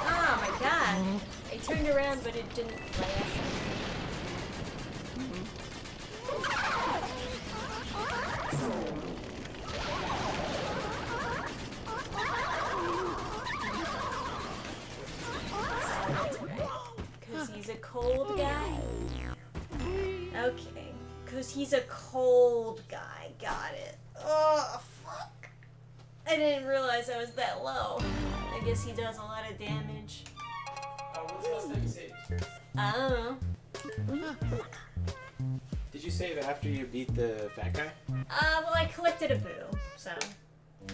Oh my God. I turned around, but it didn't flash. Because he's a cold guy? Okay. Because he's a cold guy. Got it. Oh, fuck. I didn't realize I was that low. I guess he does a lot of damage. What's the last time you saved? I don't know. Did you save after you beat the fat guy? Well, I collected a boo, so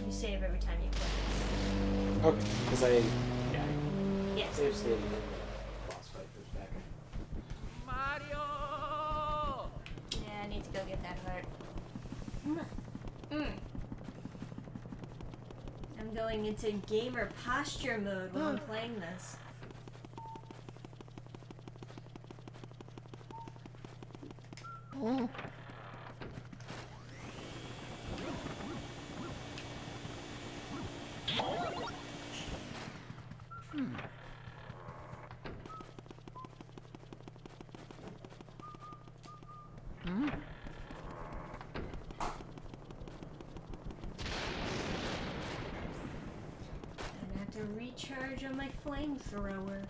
you save every time you collect. Okay, because yeah, Yeah. save state in the boss fight for the fat guy. Mario! Yeah, I need to go get that heart. I'm going into gamer posture mode while I'm playing this. I have to recharge on my flamethrower.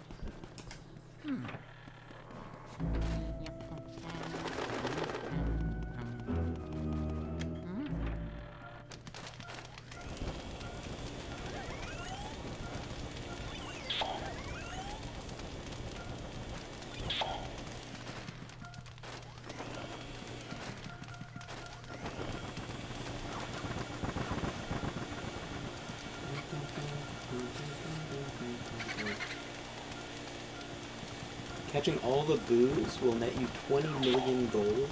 Catching all the boos will net you 20 million gold.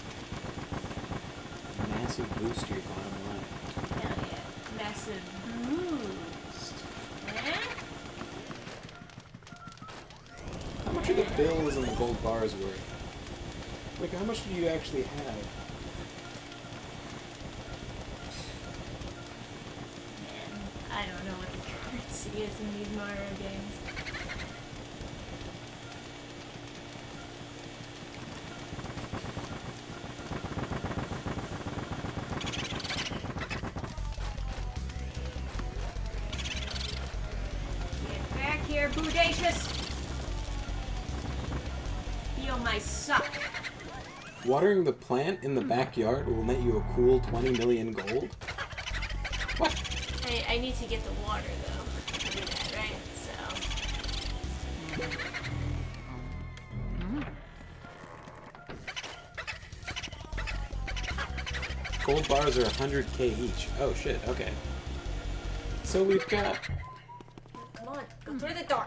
Massive boost to your bottom line. Hell yeah. Massive boost. Eh? How much are the bills and the gold bars worth? Like, how much do you actually have? Man, I don't know what the currency is in these Mario games. Get back here, Bodacious! Feel my suck. Watering the plant in the backyard will net you a cool 20 million gold? What? I need to get the water though to do that, right? So Gold bars are 100k each. Oh shit, okay. So we've got... come on, go through the door.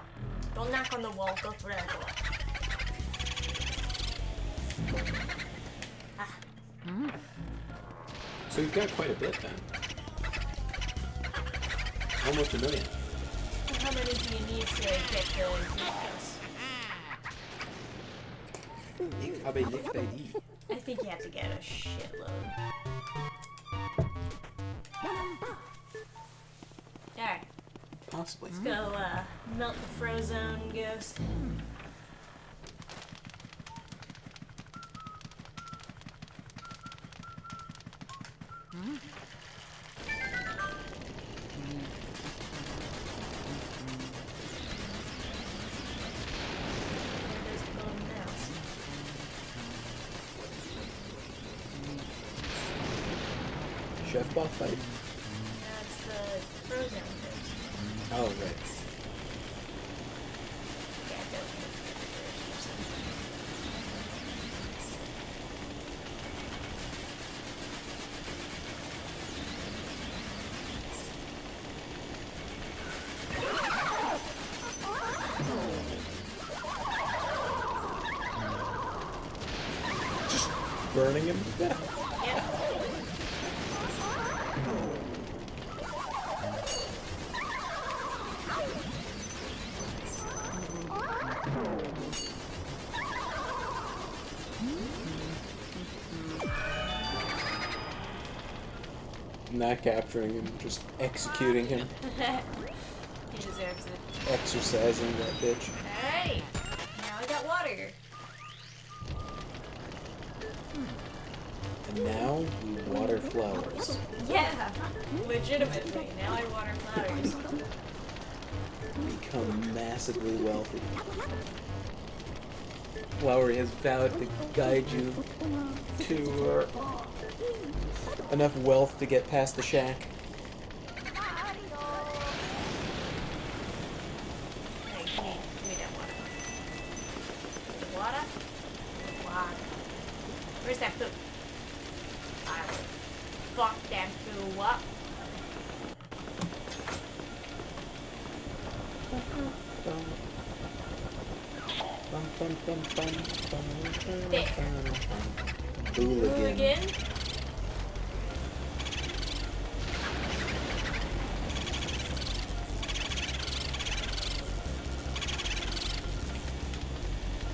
Don't knock on the wall. Go through the door. Ah, So we've got quite a bit then. Almost a million. how many do you need to get the glucose? I think you have to get a shitload. Alright. Possibly. Let's go melt the Frozone ghost. There's the golden mouse. Chef boss fight? That's the Frozone ghost. Oh, right. Yeah, go first. Just burning him to death. Yep. Not capturing him, just executing him, He deserves it. exercising that bitch. Alright. Now I got water. And now we water flowers. Yeah. Legitimately. Now I water flowers. Become massively wealthy. Flowery has vowed to guide you to enough wealth to get past the shack. Hey, give me that water. The water? Water. Where's that poo? I will fuck that poo up. Hooligan. Hooligan.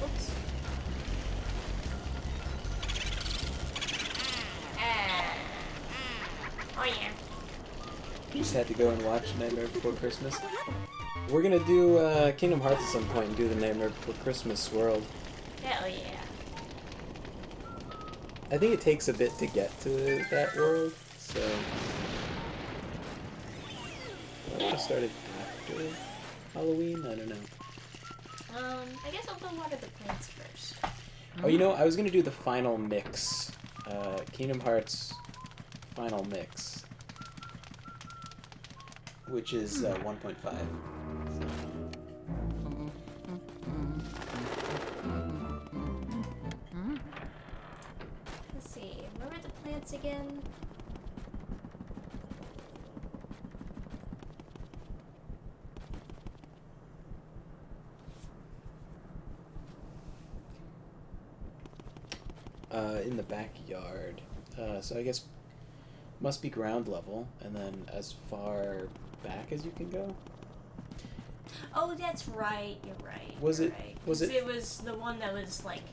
Oops. Oh yeah. You just had to go and watch Nightmare Before Christmas. We're gonna do Kingdom Hearts at some point and do the Nightmare Before Christmas world. Hell yeah. I think it takes a bit to get to that world, so I just started after Halloween. I don't know. I guess I'll go water the plants first. Oh, you know, I was gonna do the final mix, Kingdom Hearts final mix, which is 1.5. Let's see. Where were the plants again? In the backyard. So I guess must be ground level, and then as far back as you can go. Oh, that's right. You're right. Was you're it- Right. was 'Cause it- It was the one that was like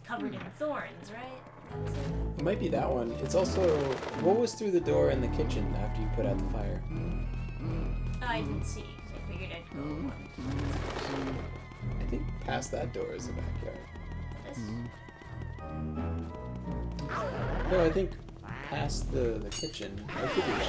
covered in thorns, right? That was it. It might be that one. It's also what was through the door in the kitchen after you put out the fire. Oh, I didn't see because I figured I'd go one. I think past that door is the backyard. This. No, I think past the kitchen. I could be wrong.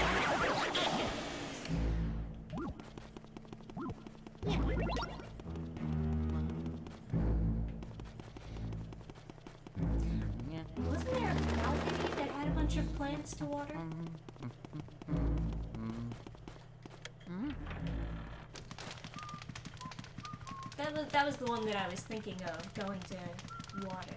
Wasn't there a balcony that had a bunch of plants to water? That was the one that I was thinking of going to water.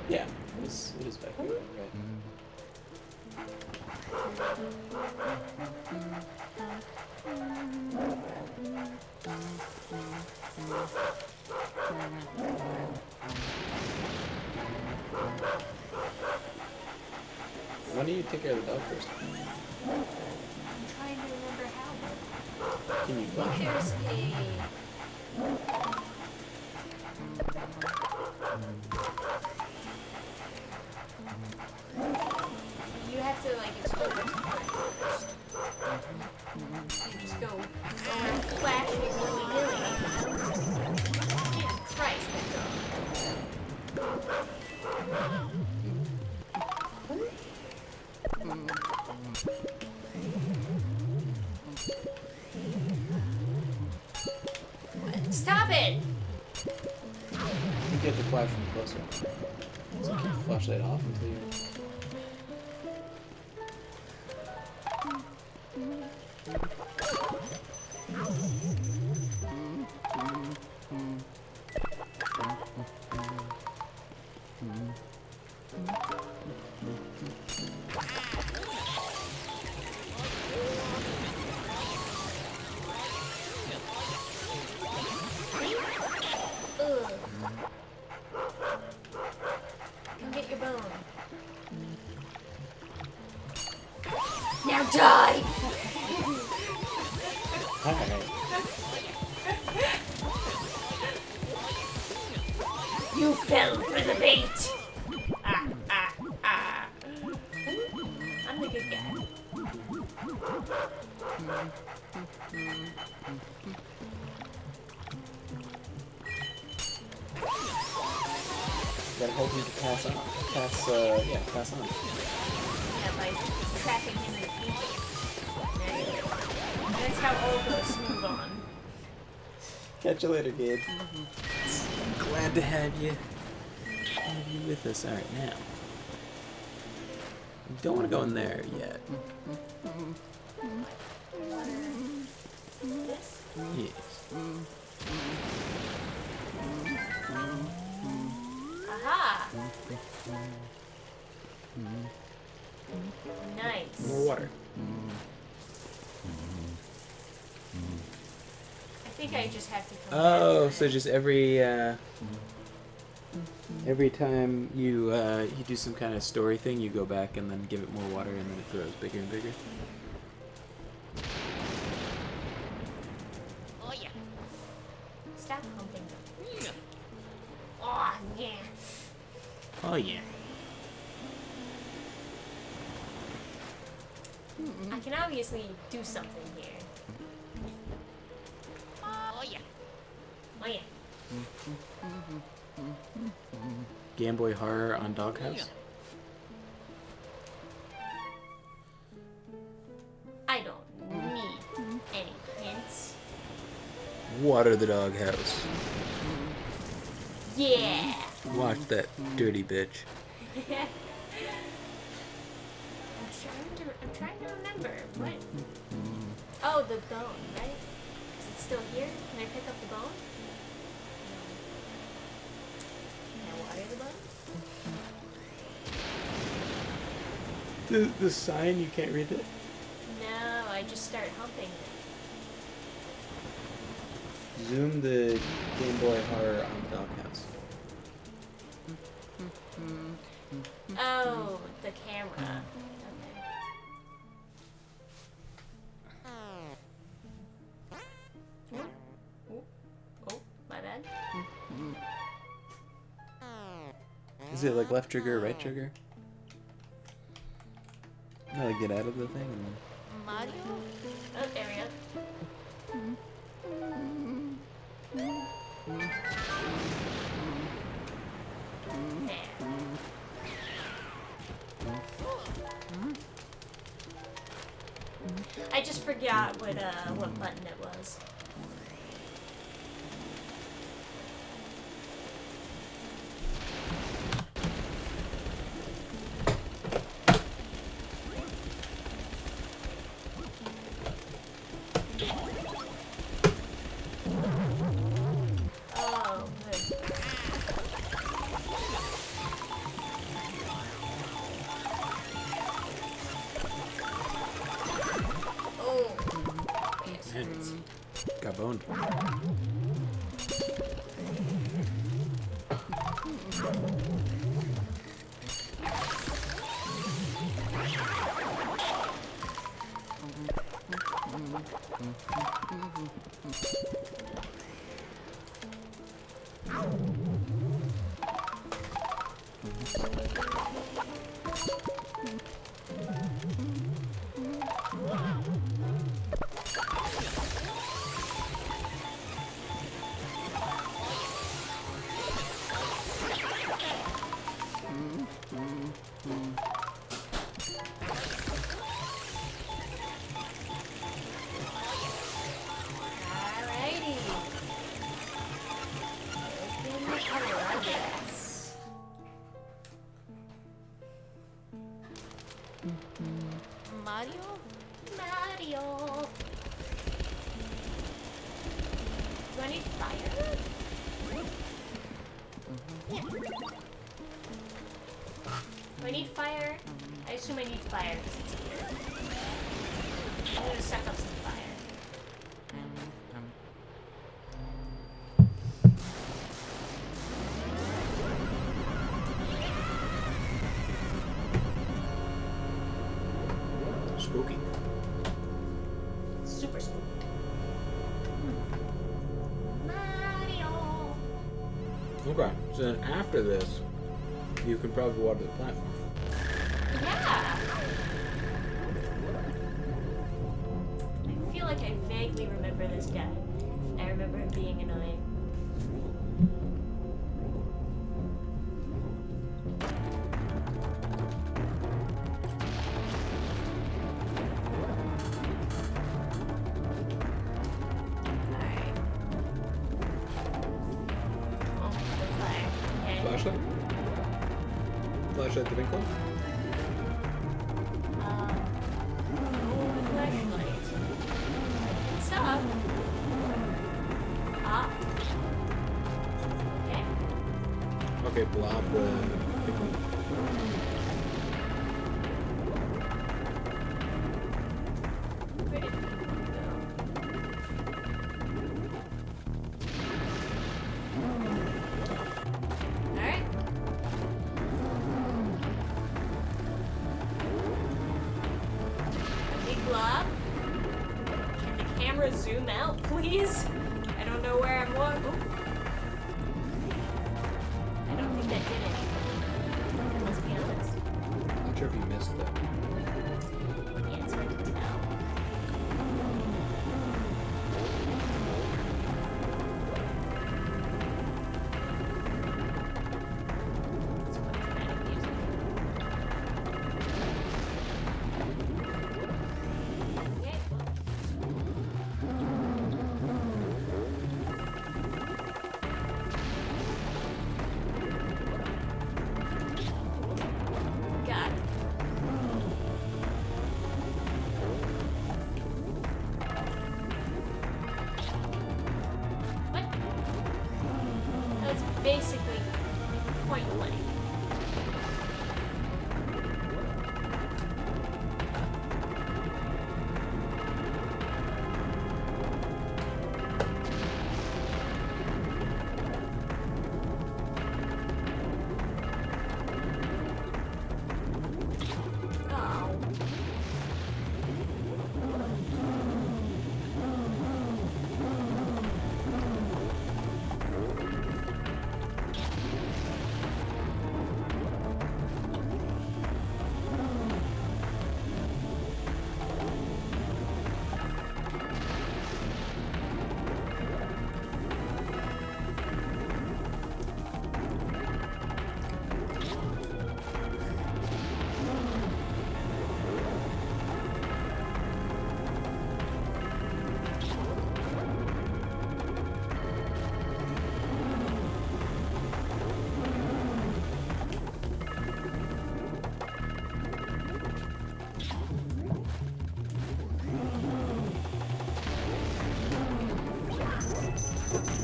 Yeah, it is backyard, right? Why don't you take care of the dog first? I'm trying to remember how. Can you flush? There's a flash from closer. So keep the flashlight off until you. Ugh. Come get your bone. Now die! Alright. You fell for the bait! Ah, ah, ah. I'm the good guy. Gotta hold him to pass on. Pass on. Yeah, by trapping him in the paper. There you go. That's how all ghosts move on. Catch you later, Gabe. Glad to have you with us. Alright, now. We don't want to go in there yet. This? Yes. Aha! Nice. More water. I think I just have to come Oh, back to so it. just every time you you do some kind of story thing, you go back and then give it more water, and then it grows bigger and bigger. Oh yeah. Stop humping them. Oh yeah. Oh yeah. I can obviously do something here. Oh yeah. Oh yeah. Game Boy Horror on Doghouse. I don't need any hints. Water the Doghouse. Yeah. Watch that dirty bitch. I'm trying to remember. What? Oh, the bone, right? Is it still here? Can I pick up the bone? No. Can I water the bone? The sign, you can't read it? No, I just start humping it. Zoom the Game Boy Horror on the Doghouse. Oh, the camera. Okay. Oh, my bad. Is it like left trigger or right trigger? No, like get out of the thing and then... Mario? Oh, there we go. There. I just forgot what button it was. Oh, good. Oh. Man, got boned. Alrighty. Open Mario? Mario. Do I need fire? Yeah. Do I need fire? I assume I need fire because it's here. I'm gonna suck up some fire. Spooky. Super spooky. Mario. Okay, so then after this, you can probably water the platform. Yeah. I feel like I vaguely remember this guy. I remember him being annoying. Alright. Oh, the fire. Okay. Flashlight? Flashlight the Winkle? Oh, flashlight. What's up? Ah. Okay. Okay, Blob the Winkle. Where did he go? Alright. Big blob. Can the camera zoom out, please? I don't know where I'm walking. I don't think that did anything. Let's be honest. I'm not sure if you missed that. Yeah, it's hard to tell. It's what kind of music. Okay. Got it. What? That's basically point blank. Oh.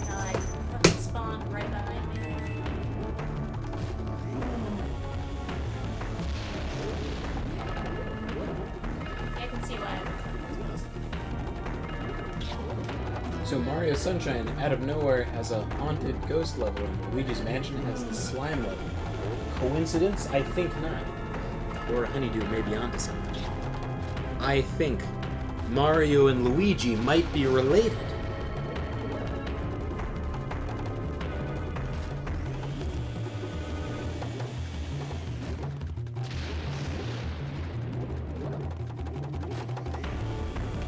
God, fucking spawned right behind me. I can see why. So Mario Sunshine, out of nowhere, has a haunted ghost level, and Luigi's Mansion has the slime level. Coincidence? I think not. Or Honeydew may be onto something. I think Mario and Luigi might be related.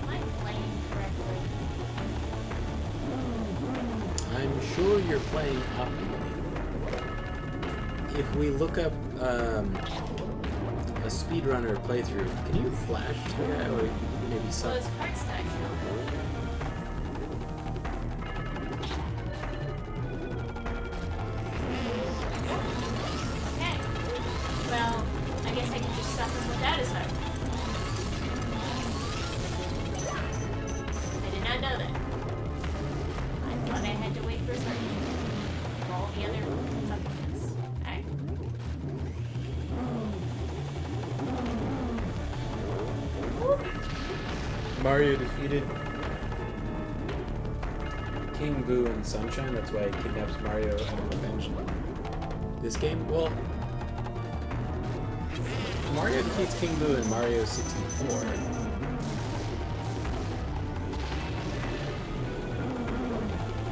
Am I playing correctly? I'm sure you're playing optimally. If we look up a speedrunner playthrough, can you flash to that, or maybe Well, some? it's card stack. Okay. Well, I guess I can just stop him with that aside. I did not know that. I thought I had to wait for a certain all the other buttons. Alright. Mario defeated King Boo and Sunshine, that's why he kidnaps Mario out of revenge. This game? Well, Mario defeats King Boo in Mario 64. I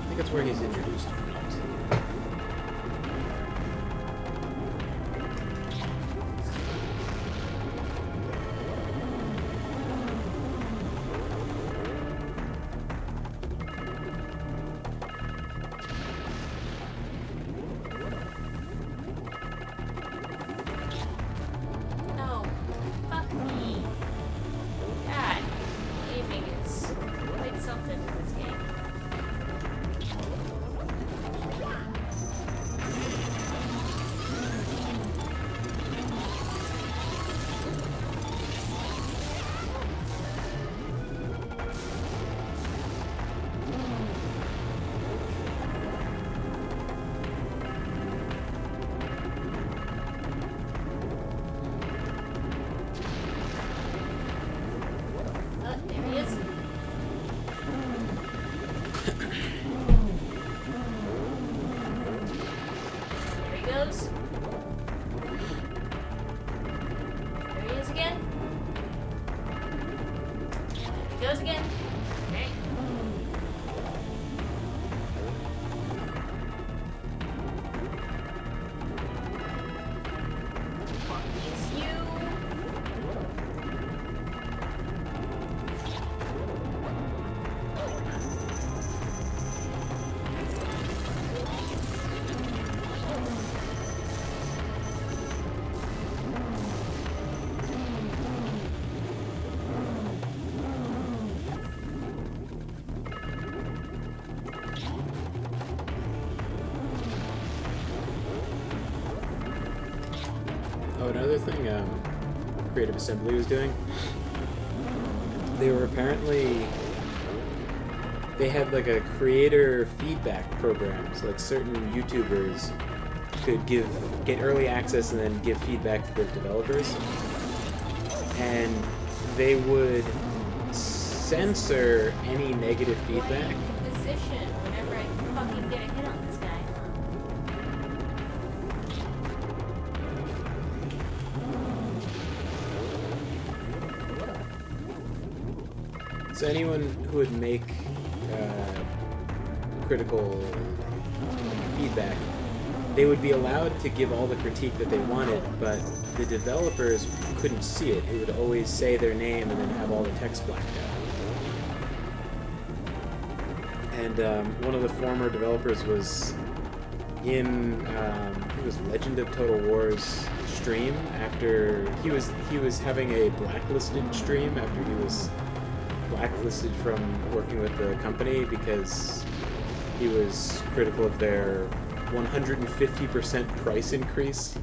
think that's where he's introduced. No. Fuck me. God. Gaming is quite something in this game. Oh, there he is. There he goes. There he is again. There he goes again. Okay. It's you. Oh, another thing Creative Assembly was doing, they were apparently, they had like a creator feedback program, so like certain YouTubers could get early access and then give feedback to the developers, and they would censor any negative feedback. Position whenever I fucking get a hit on this guy. So anyone who would make critical feedback, they would be allowed to give all the critique that they wanted, but the developers couldn't see it. It would always say their name and then have all the text blacked out. And one of the former developers was in it was Legend of Total War's stream after he was having a blacklisted stream after he was blacklisted from working with the company because he was critical of their 150% price increase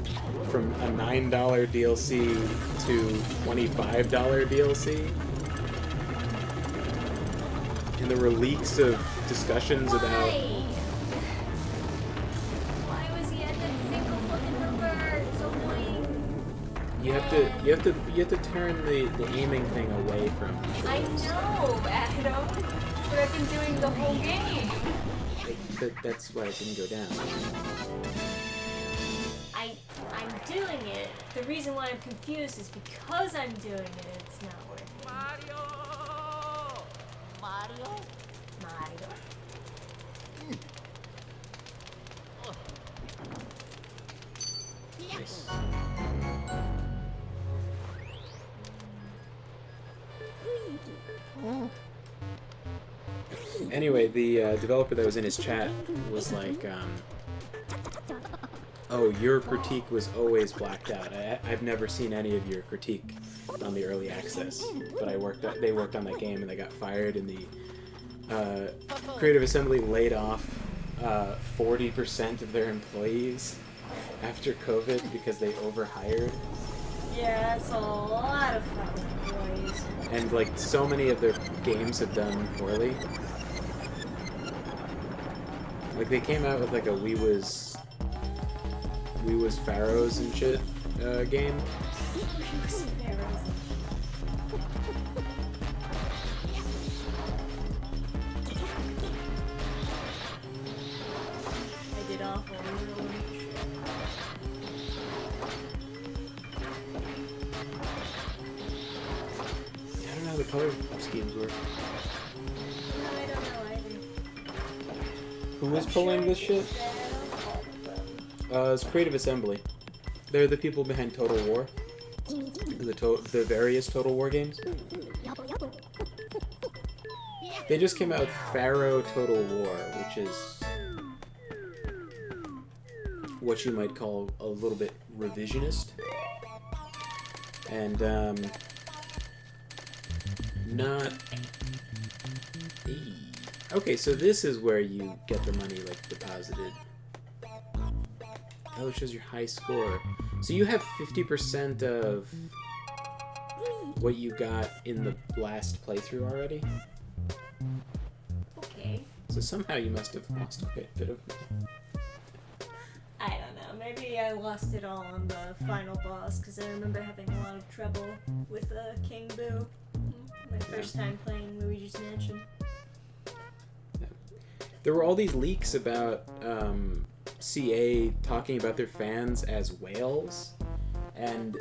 from a $9 DLC to $25 DLC. And there were leaks of discussions about Why was he at that single fucking number? It's so annoying. you have to turn the aiming thing away from it. I know, Adam. But I've been doing the whole game. That's why it didn't go down. I'm doing it. The reason why I'm confused is because I'm doing it. It's not working. Mario! Mario? Mario. Nice. Anyway, the developer that was in his chat was like, oh, your critique was always blacked out. I've never seen any of your critique on the early access, but they worked on that game and they got fired, and the Creative Assembly laid off 40% of their employees after COVID because they overhired. Yeah, that's a lot of fucking employees. And like so many of their games have done poorly. Like they came out with like a We Was Pharaohs and shit game. I did awful. I don't know how the color schemes work. No, I don't know either. Who was pulling this shit? It's Creative Assembly. They're the people behind Total War. The various Total War games. They just came out with Pharaoh Total War, which is what you might call a little bit revisionist. And, not... Okay, so this is where you get the money, like, deposited. Oh, it shows your high score. So you have 50% of what you got in the last playthrough already? Okay. So somehow you must have lost a bit of money. I don't know. Maybe I lost it all on the final boss because I remember having a lot of trouble with King Boo. My first time playing Luigi's Mansion. There were all these leaks about CA talking about their fans as whales, and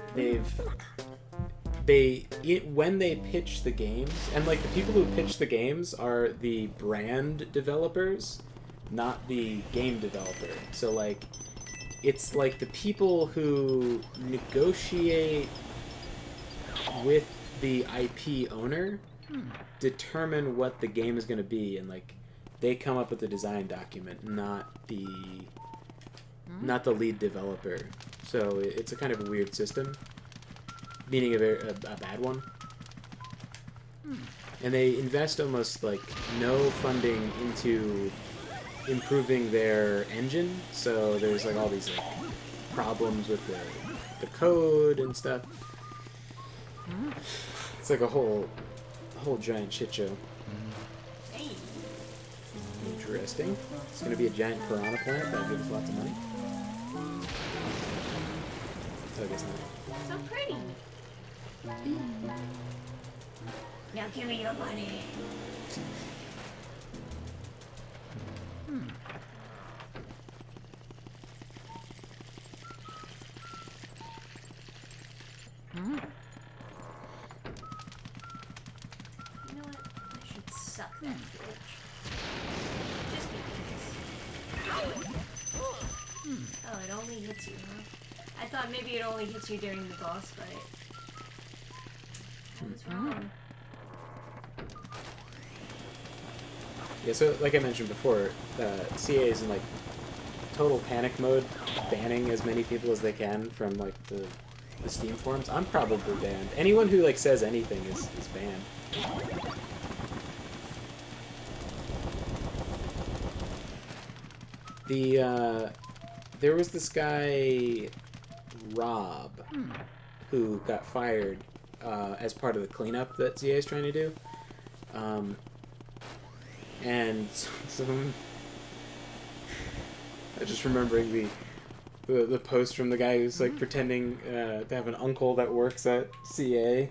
when they pitch the games, and like the people who pitch the games are the brand developers, not the game developer. So like, it's like the people who negotiate with the IP owner determine what the game is going to be, and like they come up with the design document, not the lead developer. So it's a kind of a weird system, meaning a bad one. And they invest almost like no funding into improving their engine. So there's like all these like problems with the code and stuff. It's like a whole giant shit show. Interesting. It's going to be a giant piranha plant that'll give us lots of money. Oh, I guess not. So pretty. Now give me your money. You know what? I should suck that forge. Just because. Oh, it only hits you, huh? I thought maybe it only hits you during the boss fight. I was wrong. Yeah, so like I mentioned before, CA is in like total panic mode, banning as many people as they can from like the Steam forums. I'm probably banned. Anyone who like says anything is banned. There was this guy, Rob, who got fired as part of the cleanup that CA is trying to do. And some I just remembering the post from the guy who's like pretending to have an uncle that works at CA.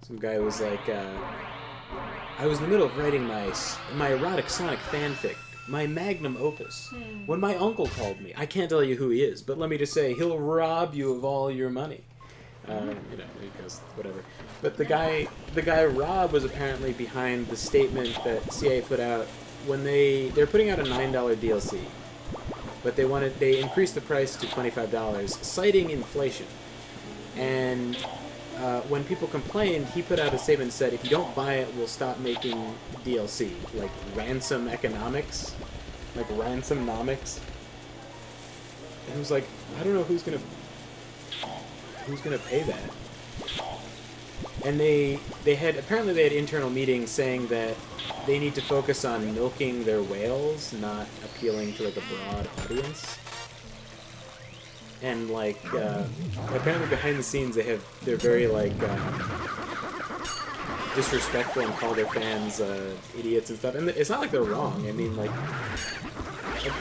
Some guy was like, I was in the middle of writing my erotic Sonic fanfic, my magnum opus, when my uncle called me. I can't tell you who he is, but let me just say, he'll rob you of all your money. Because whatever. But the guy Rob was apparently behind the statement that CA put out when they're putting out a $9 DLC, but they increased the price to $25, citing inflation. And when people complained, he put out a statement that said, if you don't buy it, we'll stop making DLC. Like ransom economics. Like ransom-nomics. And he was like, I don't know who's gonna pay that. And they had internal meetings saying that they need to focus on milking their whales, not appealing to like a broad audience. And like apparently behind the scenes they're very like disrespectful and call their fans idiots and stuff. And it's not like they're wrong. I mean, like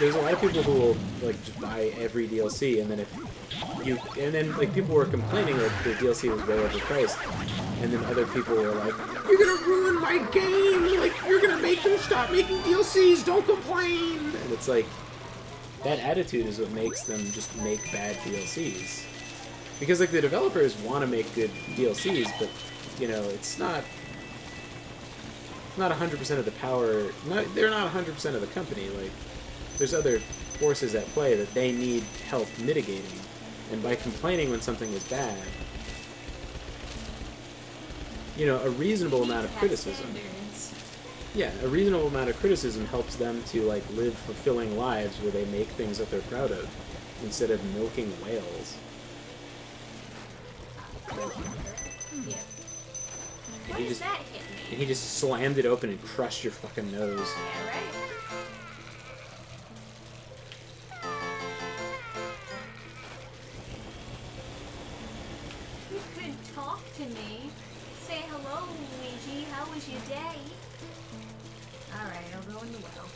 there's a lot of people who will like just buy every DLC, and then like people were complaining that the DLC was way overpriced, and then other people were like, "You're gonna ruin my game! Like you're gonna make them stop making DLCs! Don't complain!" And it's like that attitude is what makes them just make bad DLCs, because like the developers want to make good DLCs, but you know it's not 100% of the power. They're not 100% of the company. Like there's other forces at play that they need help mitigating, and by complaining when something is bad, you know, a reasonable amount of criticism. Yeah, a reasonable amount of criticism helps them to like live fulfilling lives where they make things that they're proud of, instead of milking whales. Yeah. Why does that hit me? And he just slammed it open and crushed your fucking nose. Yeah, right? You could talk to me. Say hello, Luigi. How was your day? Alright, I'll go in the well.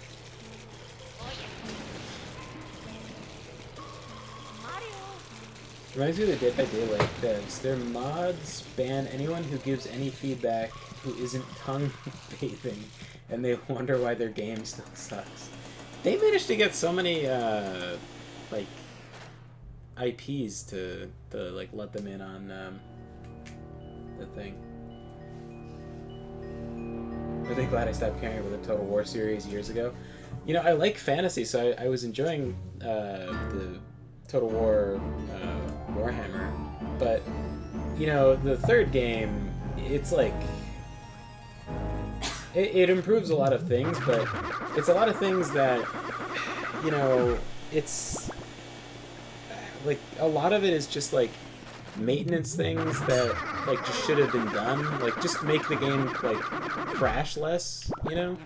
Reminds me of the Dead by Daylight devs. Their mods ban anyone who gives any feedback who isn't tongue bathing, and they wonder why their game still sucks. They managed to get so many like IPs to like let them in on the thing. I'm really glad I stopped caring about the Total War series years ago. You know, I like fantasy, so I was enjoying the Total War Warhammer, but you know, the third game, it's like it improves a lot of things, but it's a lot of things that, you know, it's like a lot of it is just like maintenance things that like just should have been done. Like just make the game like crash less, you know?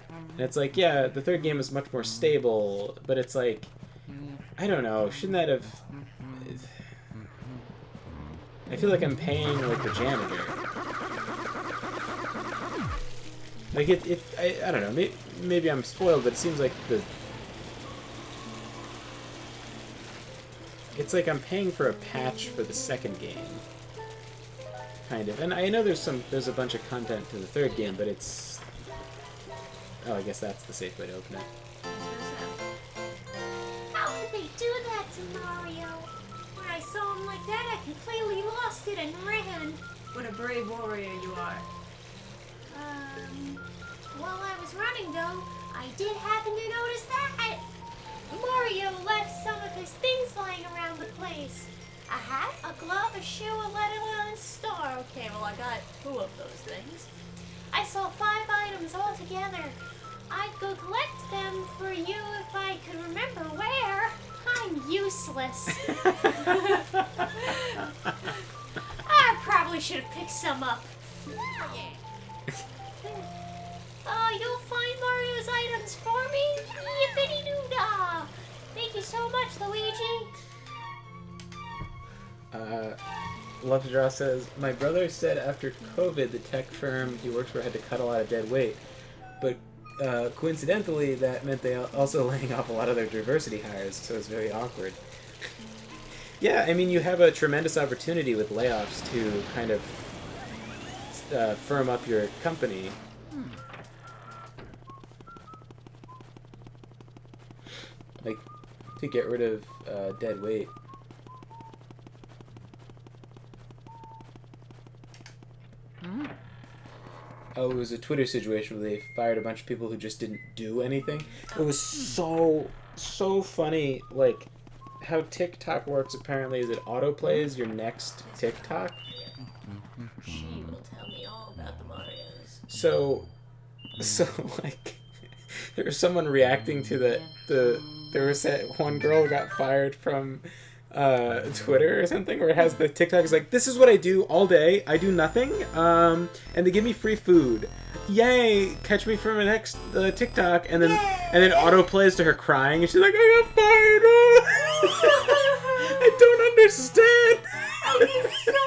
And it's like, yeah, the third game is much more stable, but it's like, I don't know, shouldn't that have... I feel like I'm paying like the janitor. Like I don't know, maybe I'm spoiled, but it seems like it's like I'm paying for a patch for the second game, kind of. And I know there's a bunch of content to the third game, but it's... Oh, I guess that's the safe way to open it. How could they do that to Mario? When I saw him like that, I completely lost it and ran. What a brave warrior you are. While I was running though, I did happen to notice that Mario left some of his things lying around the place. A hat, a glove, a shoe, a letter, and a star. Okay, well I got 2 of those things. I saw 5 items all together. I'd go collect them for you if I could remember where. I'm useless. I probably should have picked some up. You'll find Mario's items for me? Yippity-doo-dah! Thank you so much, Luigi. Love to Draw says, my brother said after COVID, the tech firm he works for had to cut a lot of dead weight. But coincidentally, that meant they also laying off a lot of their diversity hires, so it's very awkward. Yeah, I mean, you have a tremendous opportunity with layoffs to kind of firm up your company. Like, to get rid of dead weight. Oh, it was a Twitter situation where they fired a bunch of people who just didn't do anything. It was so funny, like, how TikTok works apparently is it autoplays your next TikTok. She will tell me all about the Marios. So like, there was someone reacting to there was that one girl got fired from Twitter or something, where it has the TikTok is like, this is what I do all day. I do nothing, and they give me free food. Yay! Catch me for my next TikTok, and then auto plays to her crying, and she's like, I got fired. I don't understand. I need so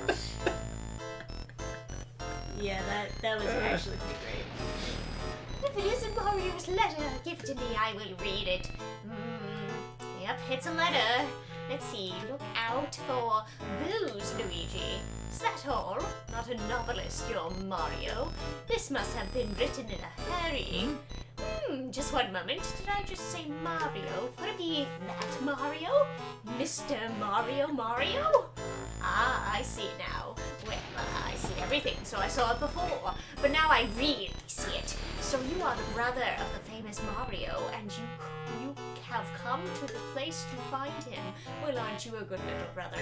much. Yeah, that was actually pretty great. If it isn't Mario's letter, give it to me. I will read it. Yep, it's a letter. Let's see. Look out for booze, Luigi. Is that all? Not a novelist, you're Mario. This must have been written in a hurry. Just one moment. Did I just say Mario? Could it be that Mario? Mr. Mario? Ah, I see it now. Well, I see everything, so I saw it before. But now I really see it. So you are the brother of the famous Mario, and you have come to the place to find him. Well, aren't you a good little brother?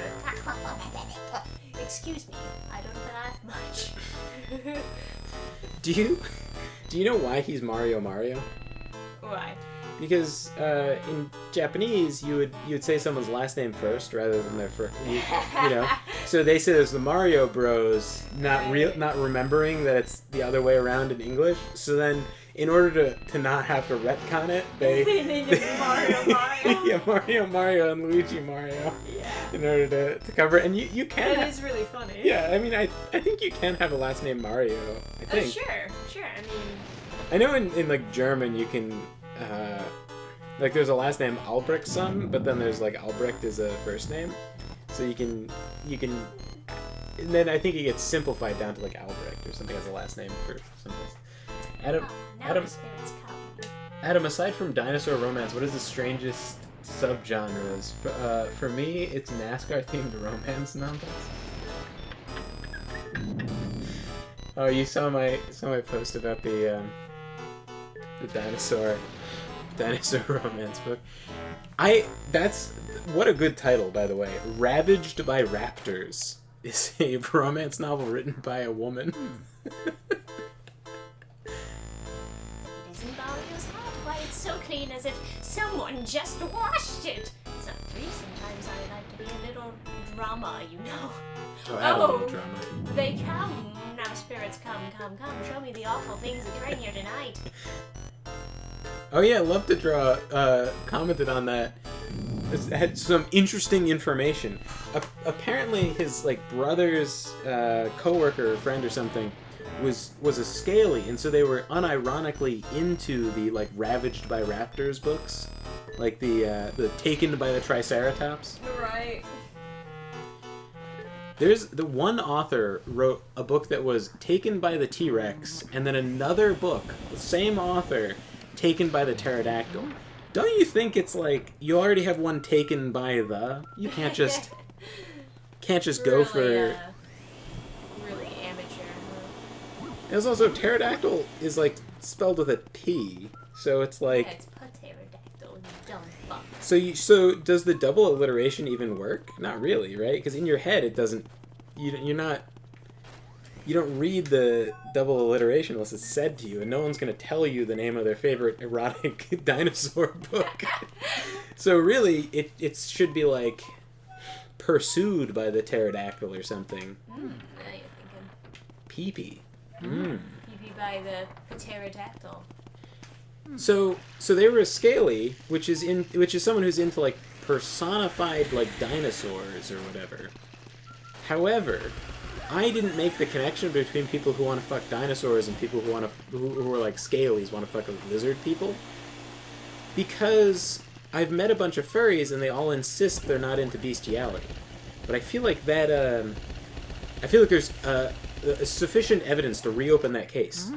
Excuse me, I don't laugh much. Do you know why he's Mario? Why? Because in Japanese, you would say someone's last name first rather than their first. You know, so they say there's the Mario Bros. Not remembering that it's the other way around in English. So then, in order to not have to retcon it, they named him Mario. Yeah, Mario and Luigi Mario. Yeah. In order to cover it, and you can. That is really funny. Yeah, I mean, I think you can have a last name Mario. I think. Sure. I mean, I know in like German you can. Like there's a last name Albrechtsson, but then there's like Albrecht is a first name, so you can, and then I think it gets simplified down to like Albrecht or something as a last name for something. Adam, aside from dinosaur romance, what is the strangest subgenres? For me, it's NASCAR themed romance novels. Oh, you saw my post about the dinosaur romance book. That's what a good title, by the way. Ravaged by Raptors is a romance novel written by a woman. it isn't Mario's hat. Why, it's so clean as if someone just washed it. Sometimes I like to be a little drama, you know. Oh, drama. They come. Now spirits come. Show me the awful things that you're in here tonight. Oh yeah, Love to Draw commented on that. It had some interesting information. Apparently his like brother's coworker or friend or something was a scaly, and so they were unironically into the like Ravaged by Raptors books. Like the Taken by the Triceratops. Right. There's the one author wrote a book that was Taken by the T-Rex, and then another book, the same author, Taken by the Pterodactyl. Don't you think it's like you already have one taken by the? You can't just go for. Really amateur. There's also pterodactyl is like spelled with a T, so it's like. Yeah, it's pterodactyl, you dumb fuck. So does the double alliteration even work? Not really, right? Because in your head it doesn't. You don't read the double alliteration unless it's said to you, and no one's going to tell you the name of their favorite erotic dinosaur book. So really, it should be like pursued by the pterodactyl or something. Now you're thinking. Pee-pee. Pee-pee by the pterodactyl. So they were a scaly, which is someone who's into like personified like dinosaurs or whatever. However, I didn't make the connection between people who want to fuck dinosaurs and people who are like scalies, want to fuck like lizard people, because I've met a bunch of furries and they all insist they're not into bestiality. But I feel like that there's sufficient evidence to reopen that case.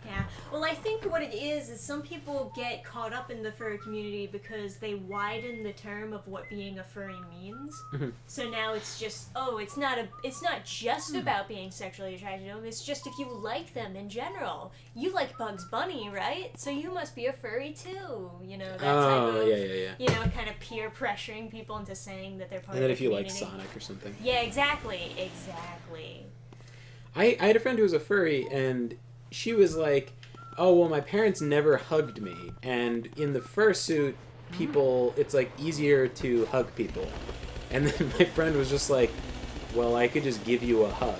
Yeah. Well, I think what it is some people get caught up in the furry community because they widen the term of what being a furry means. Mm-hmm. So now it's just, it's not just about being sexually attracted to them. It's just if you like them in general. You like Bugs Bunny, right? So you must be a furry too. You know, that type of, yeah. you know, kind of peer pressuring people into saying that they're part And then of the if you community. like Sonic or something. Yeah, exactly. I had a friend who was a furry, and she was like, oh, well, my parents never hugged me. And in the fursuit, people, it's like easier to hug people. And then my friend was just like, well, I could just give you a hug.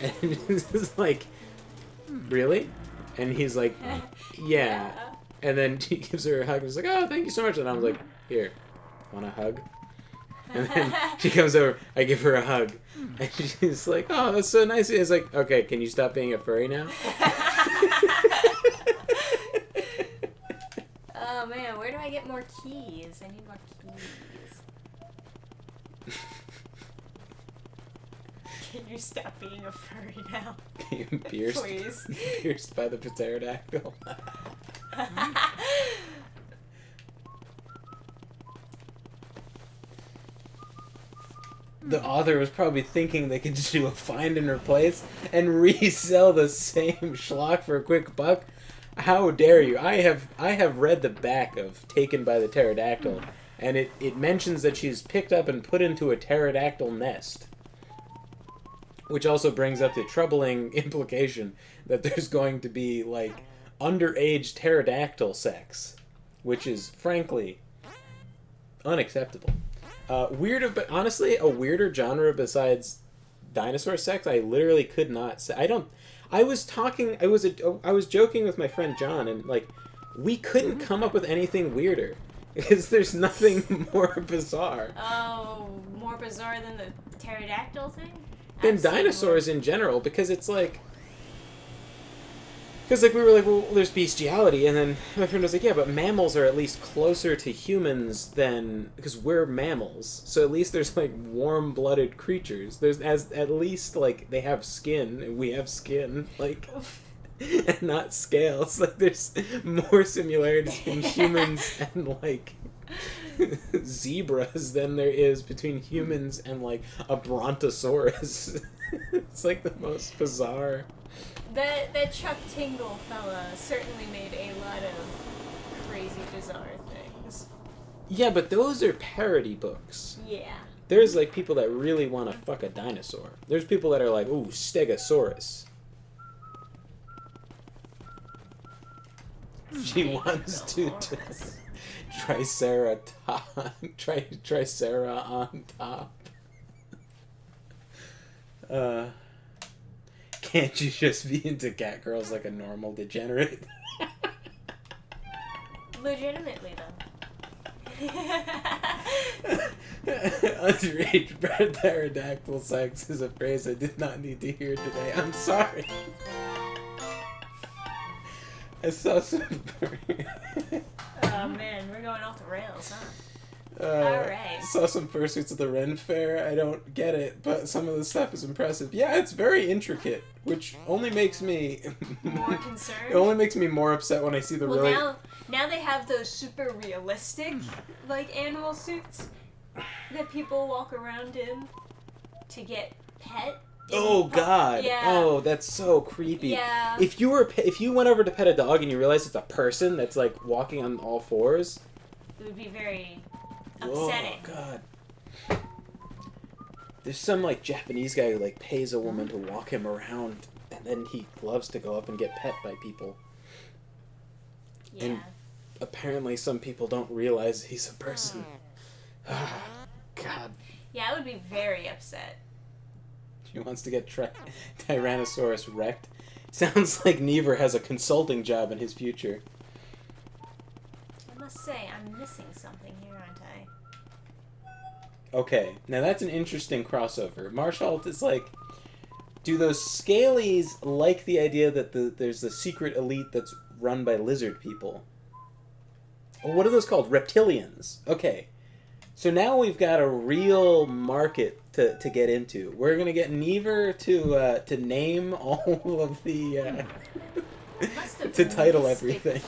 And it's just like, really? And he's like, yeah. And then he gives her a hug and he's like, oh, thank you so much. And I was like, here, want a hug? And then she comes over, I give her a hug. And she's like, oh, that's so nice. It's like, okay, can you stop being a furry now? Oh man, where do I get more keys? I need more keys. Can you stop being a furry now? Being pierced, Please. pierced by the pterodactyl. The author was probably thinking they could just do a find and replace and resell the same schlock for a quick buck. How dare you? I have read the back of Taken by the Pterodactyl, and it mentions that she's picked up and put into a pterodactyl nest. Which also brings up the troubling implication that there's going to be, like, underage pterodactyl sex. Which is, frankly, unacceptable. Weirder, but honestly, a weirder genre besides dinosaur sex, I literally could not say. I was joking with my friend John, and, like, we couldn't come up with anything weirder. Because there's nothing more bizarre. Oh, more bizarre than the pterodactyl thing? Than dinosaurs in general, because it's like... Because, like, we were like, well, there's bestiality, and then my friend was like, yeah, but mammals are at least closer to humans than... Because we're mammals, so at least there's, like, warm-blooded creatures. There's, at least, like, they have skin, and we have skin, like... and not scales. Like, there's more similarities between humans and, like, zebras than there is between humans and, like, a brontosaurus. It's, like, the most bizarre... That Chuck Tingle fella certainly made a lot of crazy, bizarre things. Yeah, but those are parody books. Yeah. There's, like, people that really want to fuck a dinosaur. There's people that are like, ooh, Stegosaurus. She wants to Tricera on top. Can't you just be into cat girls like a normal degenerate? Legitimately, though. Underage pterodactyl sex is a phrase I did not need to hear today. I'm sorry. I saw some... Oh man, we're going off the rails, huh? Alright. Saw some fursuits at the Ren Fair. I don't get it, but some of the stuff is impressive. Yeah, it's very intricate, which only makes me... More concerned? It only makes me more upset when I see the really... Now they have those super realistic, like, animal suits that people walk around in to get pet. Oh God! Yeah. Oh, that's so creepy. Yeah. If you went over to pet a dog and you realized it's a person that's like walking on all fours, it would be very upsetting. Oh God! There's some like Japanese guy who like pays a woman to walk him around, and then he loves to go up and get pet by people. Yeah. And apparently, some people don't realize he's a person. God. Yeah, I would be very upset. She wants to get Tyrannosaurus wrecked. Sounds like Never has a consulting job in his future. I must say, I'm missing something here, aren't I? Okay, now that's an interesting crossover. Marshall is like, do those scalies like the idea that there's a secret elite that's run by lizard people? Or what are those called? Reptilians. Okay. So now we've got a real market to get into. We're gonna get Never to name all of the to title everything.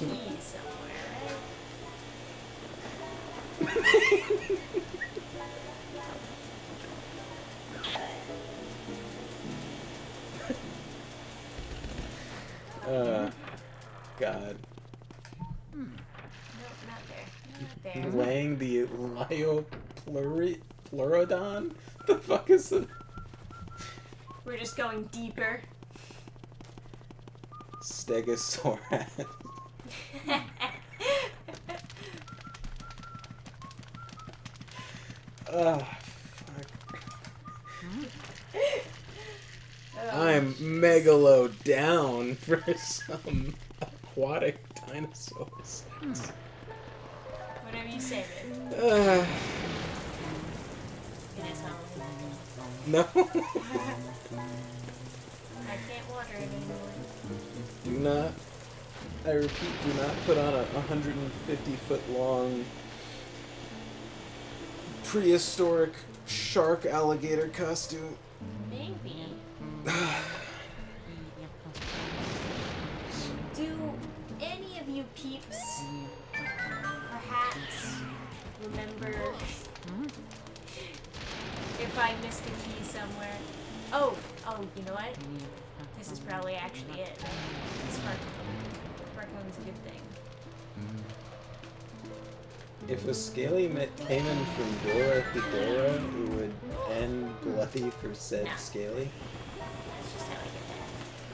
God. Nope, not there. Not there. Laying the Pleurodon? The fuck is it? We're just going deeper. Stegosaurus. Fuck. I'm megalo down for some aquatic dinosaurs. Whatever you say, man. It is home. No. I can't water it anymore. Do not, I repeat, do not put on a 150-foot long prehistoric shark alligator costume. Maybe. Do any of you peeps perhaps remember if I missed a key somewhere? Oh, you know what? This is probably actually it. Sparkle's a good thing. If a scaly came in from Dora Hedora, it would end bloody for said No. scaly. That's just how I get that.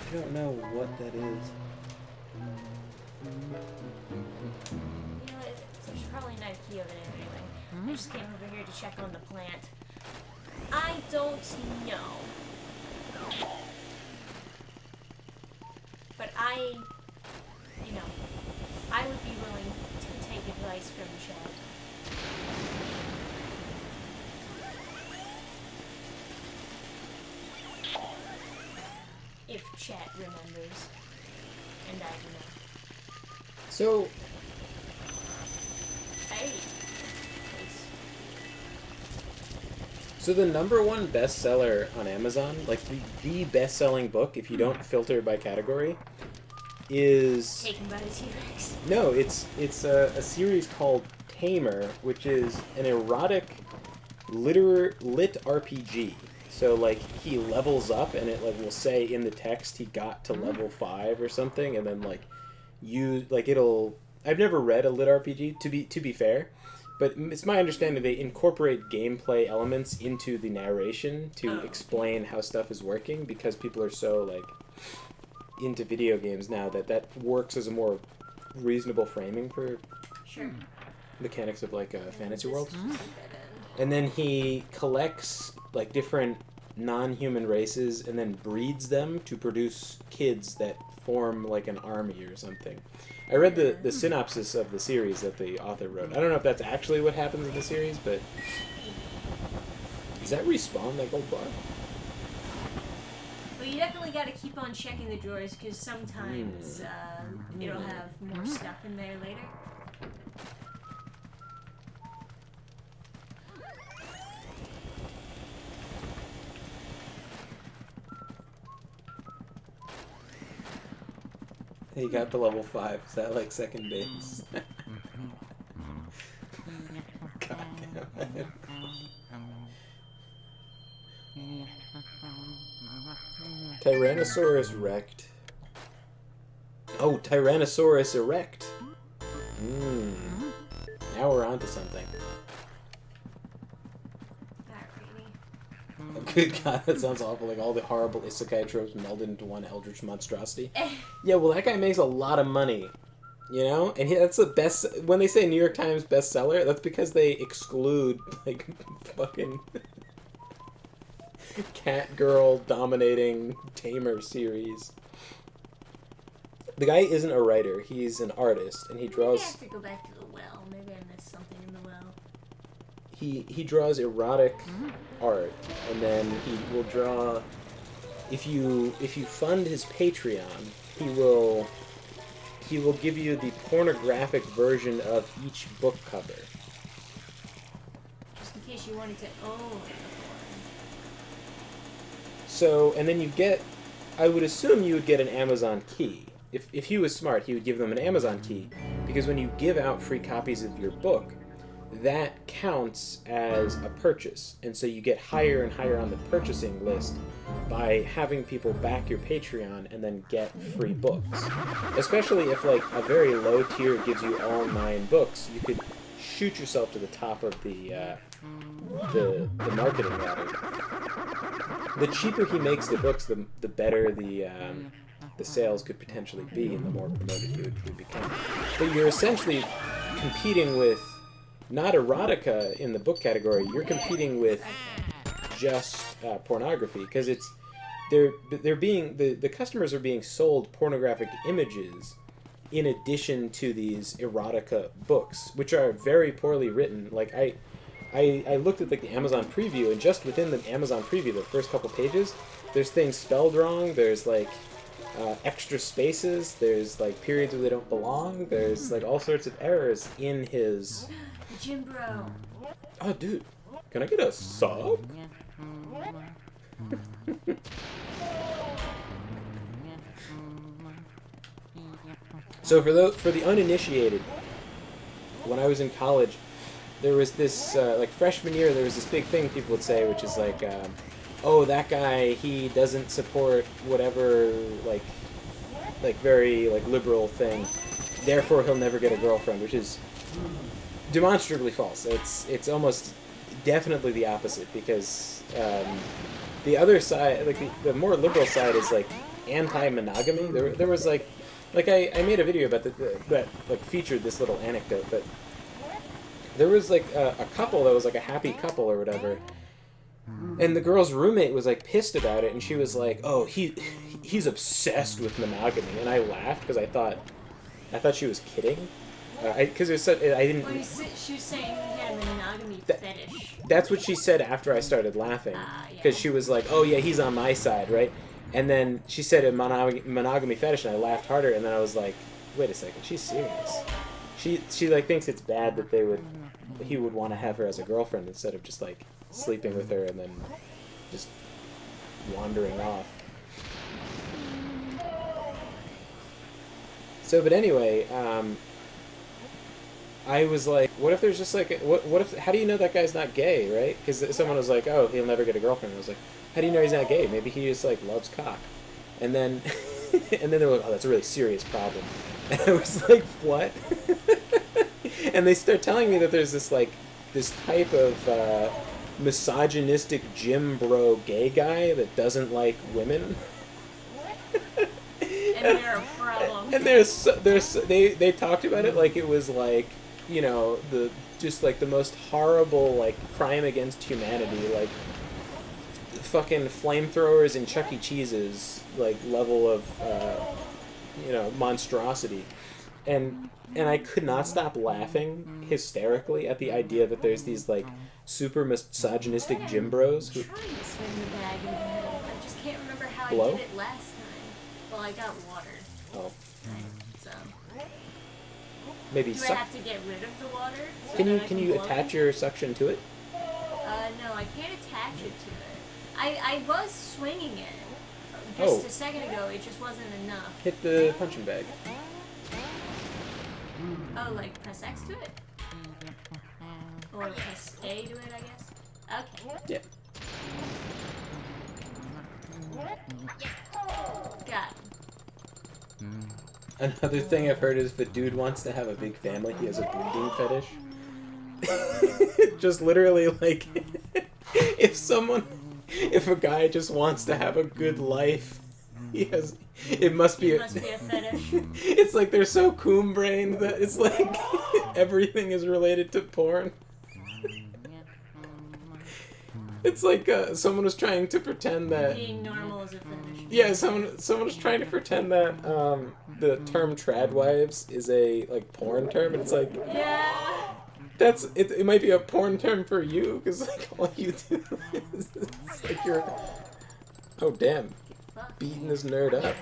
I don't know what that is. You know what? There's probably not a key over there anyway. I just came over here to check on the plant. I don't know. But I would be willing to take advice from Chad. If Chat remembers. And I do not. So, Hey. so the #1 bestseller on Amazon, like the best-selling book, if you don't filter by category, is Taken by the T-Rex. no, it's a series called Tamer, which is an erotic lit RPG. So like he levels up, and it like will say in the text he got to level 5 or something, and then like it'll. I've never read a lit RPG to be fair, but it's my understanding they incorporate gameplay elements into the narration to explain how stuff is working, because people are so like into video games now that works as a more reasonable framing for Sure. mechanics of like a fantasy This world. is just like that, And then he collects like different non-human races and then breeds them to produce kids that form like an army or something. I read the synopsis of the series that the author wrote. I don't know if that's actually what happens in the series, but does that respawn that gold bar? But you definitely got to keep on checking the drawers, because sometimes it'll have more stuff in there later. He got to level 5. Is that like second base? God damn it. Tyrannosaurus wrecked. Oh, Tyrannosaurus erect. Now we're on to something. Alrighty. Oh, good God, that sounds awful. Like all the horrible isekai tropes melded into one eldritch monstrosity. Yeah, well, that guy makes a lot of money. You know? And that's the best. When they say New York Times bestseller, that's because they exclude, like, fucking cat girl dominating Tamer series. The guy isn't a writer, he's an artist, and he Maybe I draws. have to go back to the well. Maybe I missed something in the well. He draws erotic art, and then he will draw. If you fund his Patreon, he will give you the pornographic version of each book cover. Just in case you wanted to own it. So, and then you get, I would assume you would get an Amazon key. If he was smart, he would give them an Amazon key, because when you give out free copies of your book, that counts as a purchase, and so you get higher and higher on the purchasing list by having people back your Patreon and then get free books. Especially if like a very low tier gives you all 9 books, you could shoot yourself to the top of the marketing ladder. The cheaper he makes the books, the better the sales could potentially be, and the more promoted he would become. But you're essentially competing with not erotica in the book category. You're competing with just pornography because they're being the customers are being sold pornographic images in addition to these erotica books, which are very poorly written. Like I looked at like the Amazon preview, and just within the Amazon preview, the first couple pages, there's things spelled wrong. There's like extra spaces. There's like periods where they don't belong. There's like all sorts of errors in his. Jim Bro. Oh, dude, can I get a sub? So for the uninitiated, when I was in college, there was this like freshman year. There was this big thing people would say, which is like, "Oh, that guy, he doesn't support whatever like very like liberal thing. Therefore, he'll never get a girlfriend," which is demonstrably false. It's almost definitely the opposite because the other side, like the more liberal side, is like anti-monogamy. There was like I made a video about that like featured this little anecdote, but there was like a couple that was like a happy couple or whatever, and the girl's roommate was like pissed about it, and she was like, "Oh, he's obsessed with monogamy," and I laughed because I thought she was kidding, because it was such, I didn't. Well, she was saying he had a monogamy fetish. That's what she said after I started laughing, because she was like, "Oh yeah, he's on my side, right?" And then she said a monogamy fetish, and I laughed harder. And then I was like, "Wait a second, she's serious. She like thinks it's bad that he would want to have her as a girlfriend instead of just like sleeping with her and then just wandering off." So, but anyway, I was like, what if there's just like, what if, how do you know that guy's not gay, right? Because someone was like, "Oh, he'll never get a girlfriend." I was like, how do you know he's not gay? Maybe he just like loves cock. And then, and then they were like, "Oh, that's a really serious problem." And I was like, what? And they start telling me that there's this type of misogynistic gym bro gay guy that doesn't like women. And they're a problem. And they talked about it like it was like, you know, the most horrible like crime against humanity, like fucking flamethrowers in Chuck E. Cheese's like level of monstrosity. And I could not stop laughing hysterically at the idea that there's these like super misogynistic gym bros who I'm trying to swing the bag into him. I just can't remember how Blow? I did it last time. Well, I got watered. oh So maybe do I have to get rid of the water? So can that I you blow attach it? your suction to it? No, I can't attach it to it. I was swinging it Oh. just a second ago. It just wasn't enough. Hit the punching bag. Oh, like press X to it? Or press A to it, I guess? Okay. Yeah. Got it. Another thing I've heard is if a dude wants to have a big family, he has a breeding fetish. Just literally like if a guy just wants to have a good life, it must be a fetish. It's like they're so coon-brained that it's like everything is related to porn. It's like someone was trying to pretend that Being normal is a fetish. yeah, someone was trying to pretend that the term tradwives is a like porn term, and it's like Yeah. it might be a porn term for you because like all you do is like you're oh damn beating this nerd up.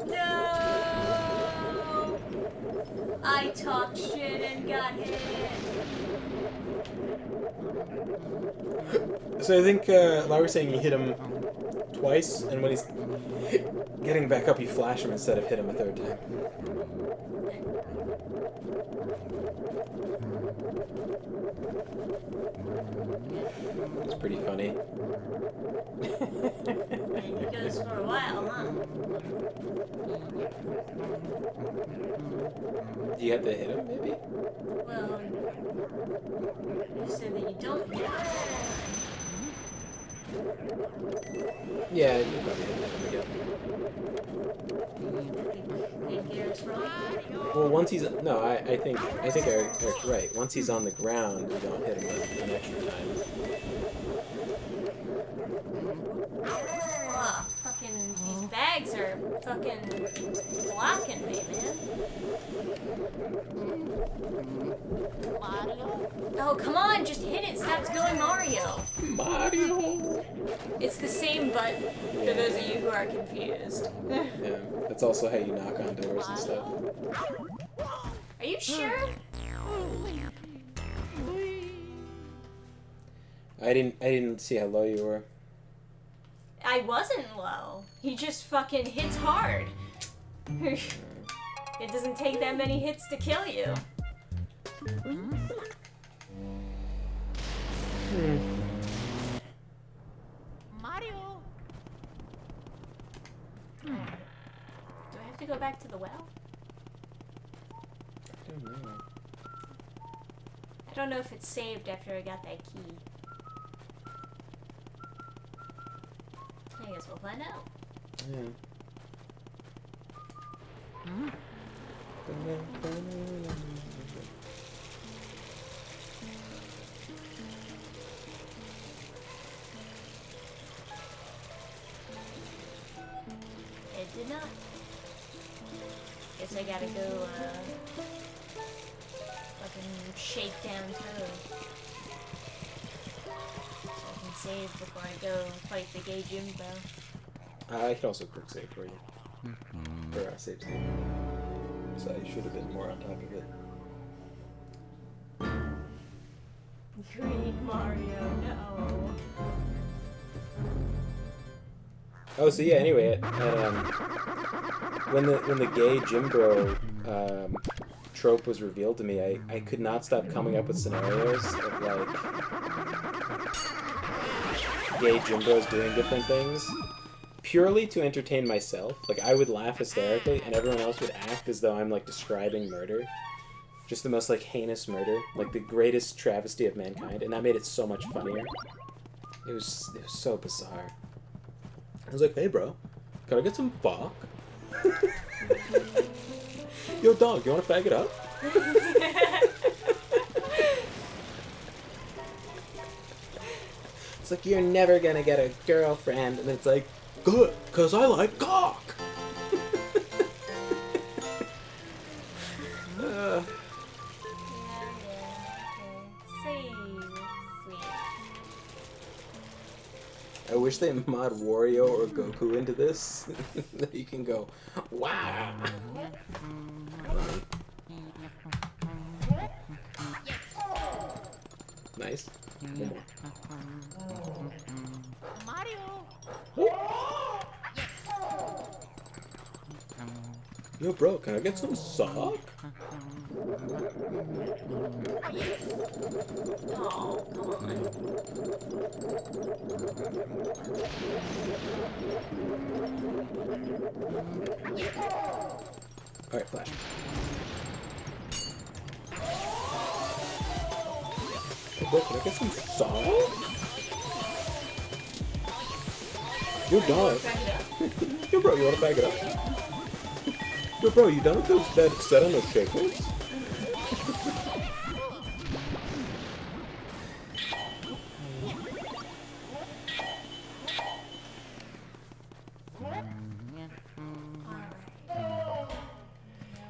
No! I talked shit and got hit. So I think Laura's saying you hit him twice, and when he's getting back up, you flash him instead of hit him a third time. It's pretty funny. And he goes for a while, huh? Do you have to hit him, maybe? Well, you said that you don't hit him. Yeah, you probably hit him again. Didn't get us wrong. Well, once he's no, I think Eric's right. Once he's on the ground, you don't hit him an extra time. Oh, fucking these bags are fucking blocking me, man. Mario? Oh, come on, just hit it. Stop going Mario. Mario. It's the same button, for those of you who are confused. Yeah, that's also how you knock on doors and stuff. Are you sure? I didn't see how low you were. I wasn't low. He just fucking hits hard. It doesn't take that many hits to kill you. Mario? Do I have to go back to the well? I don't know. I don't know if it's saved after I got that key. I guess we'll find out. Yeah. It did not. Guess I gotta go, fucking shake down Toad. So I can save before I go fight the gay Jimbo. I can also quick save for you. Or save state. So I should have been more on top of it. Green Mario, no. Oh, so yeah. Anyway, when the gay Jim Bro trope was revealed to me, I could not stop coming up with scenarios of like gay Jim Bros doing different things, purely to entertain myself. Like I would laugh hysterically, and everyone else would act as though I'm like describing murder, just the most like heinous murder, like the greatest travesty of mankind, and that made it so much funnier. It was so bizarre. I was like, hey bro, can I get some fuck? Yo dog, you wanna fag it up? It's like, you're never gonna get a girlfriend, and it's like, good, cause I like cock! I wish they mod Wario or Goku into this. That you can go, wow! Nice. One more. Mario? Yo bro, can I get some sock? Oh, come on. Alright, flash. Hey bro, can I get some sock? Yo dog. Yo bro, you wanna bag it up? Yo bro, you done with those that set on those shakers? Now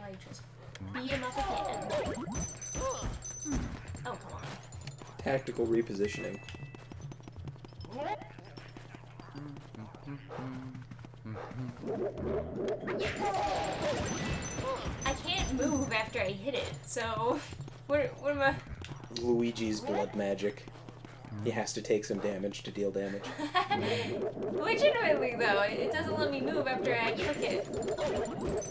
I just beat him up again. Oh, come on. Tactical repositioning. I can't move after I hit it, so what am I? Luigi's blood magic. He has to take some damage to deal damage. Legitimately though, it doesn't let me move after I took it.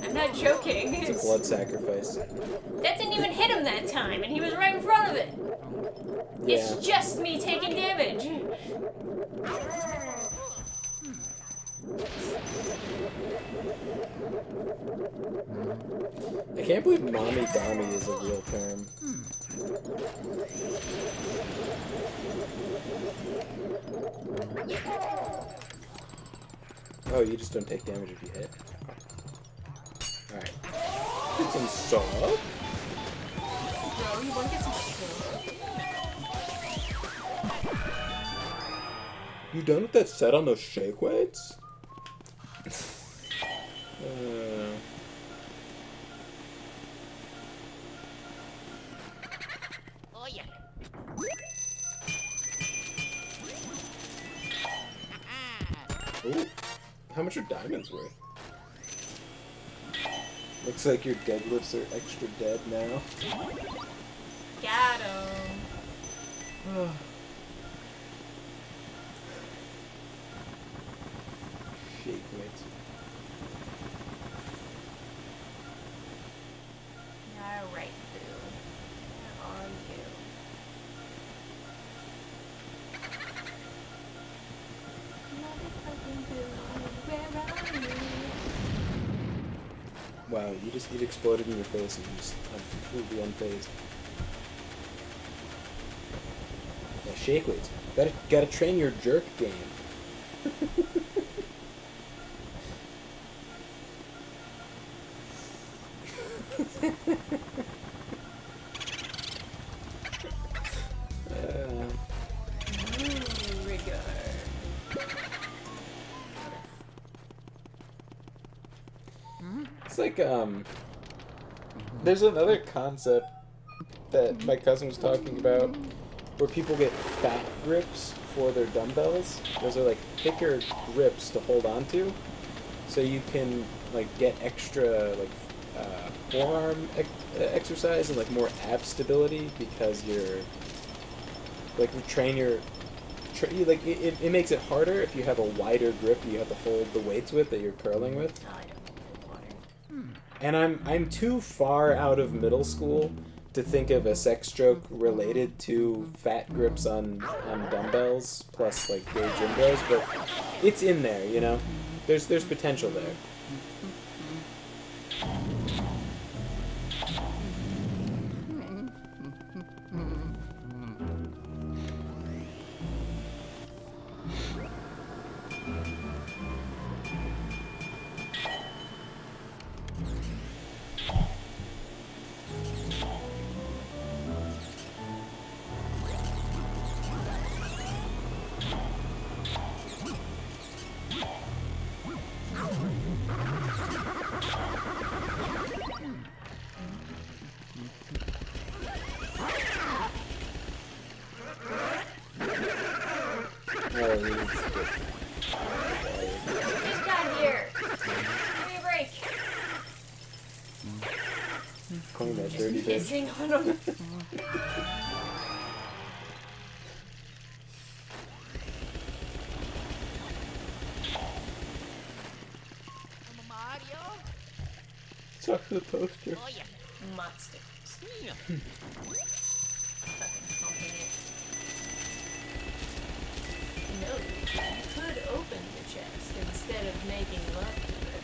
I'm not joking. It's a blood sacrifice. That didn't even hit him that time, and he was right in front of it. Yeah. It's just me taking damage. I can't believe mommy dommy is a real term. Oh, you just don't take damage if you hit. Alright. Get some sub. Bro, you want to get some sub? You done with that set on those shake weights? Oh yeah. Ooh. How much are diamonds worth? Looks like your deadlifts are extra dead now. Got him. Shake weights. Alright, boo. Where are you? Motherfucking boo, where are you? Wow, it exploded in your face and you just completely unfazed. Yeah, shake weights. Gotta train your jerk game. Rigor. It's like, there's another concept that my cousin was talking about where people get fat grips for their dumbbells. Those are like thicker grips to hold on to, so you can like get extra like forearm exercise and like more ab stability because you're like you train your it makes it harder if you have a wider grip you have to hold the weights with that you're curling with. Oh, I don't need water. And I'm too far out of middle school to think of a sex joke related to fat grips on dumbbells plus like gay gym bros, but it's in there, you know. There's potential there. Just got here. Give me a break. Calling that dirty bitch. Pissing on him. Mario. Suck the poster. Oh yeah. Monsters. Yeah. Fucking pumping it. No, you could open the chest instead of making love to it.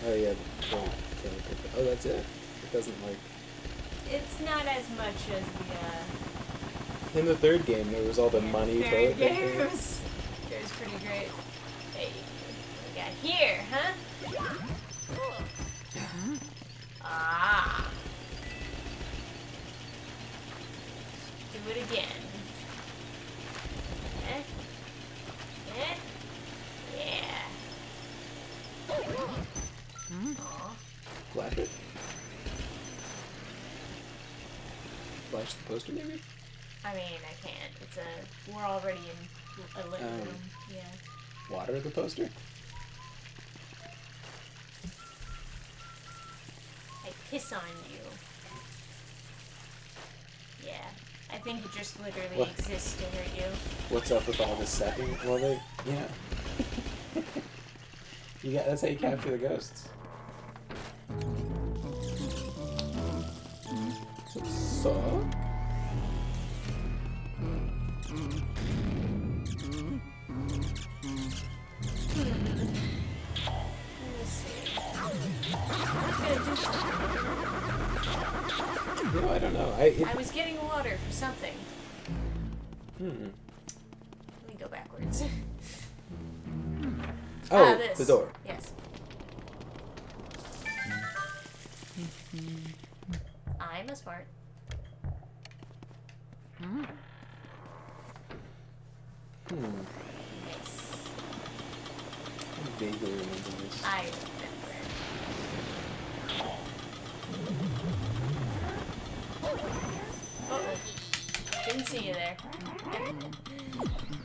Oh yeah. Oh, that's it. It doesn't like. It's not as much as the In the third game, there was all the money very toilet paper. games. It was pretty great. Hey, what we got here, huh? Ah. Do it again. Eh? Eh? Yeah. Aw. Flash it. Flash the poster, maybe. I mean, I can't. We're already in a living room. Yeah. Water the poster. I piss on you. Yeah. I think it just literally What? exists to hurt you. What's up with all this second? Well, yeah. That's how you capture the ghosts. So. Let me see. I'm gonna do something. I don't know. I was getting water for something. Hmm. Let me go backwards. Oh, this. the door. Yes. I'm a smart. Hmm. Yes. I vaguely remember this. I remember. Uh-oh. Didn't see you there.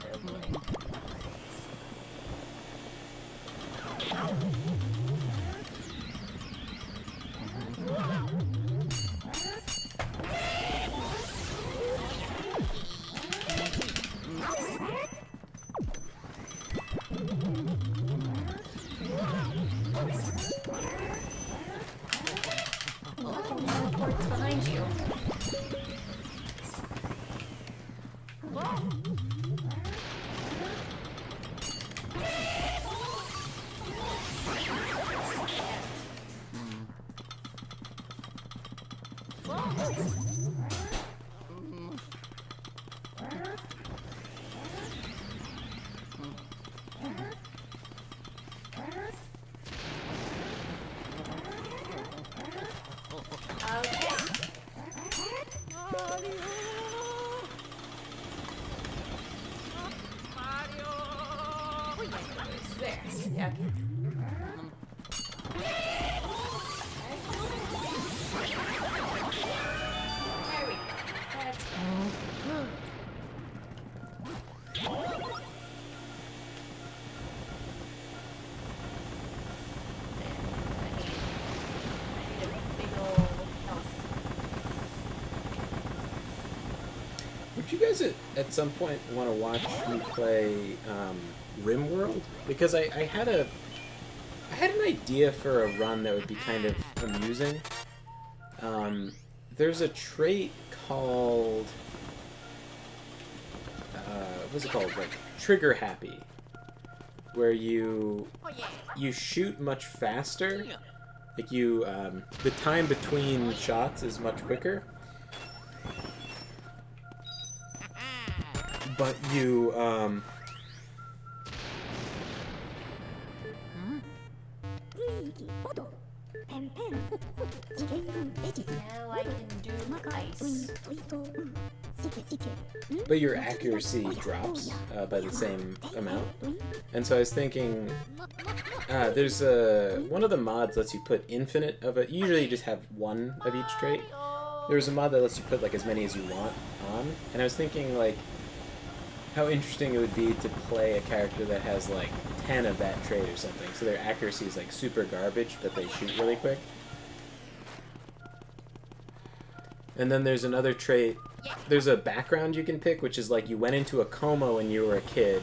Oh boy. Teleport's behind you. Okay. There. Yeah. There we go. That's good. I need a big ol' health. Would you guys at some point want to watch me play RimWorld? Because I had an idea for a run that would be kind of amusing. There's a trait called what's it called? Like trigger happy, where you shoot much faster. Like you the time between shots is much quicker. But you Luigi, Odo, Pen Pen, Chicken, Veggie, Now I can do ice. but your accuracy drops by the same amount. And so I was thinking, there's one of the mods lets you put infinite of it. Usually you just have one of each trait. There's a mod that lets you put like as many as you want on. And I was thinking like how interesting it would be to play a character that has like 10 of that trait or something. So their accuracy is like super garbage, but they shoot really quick. And then there's another trait. There's a background you can pick, which is like you went into a coma when you were a kid,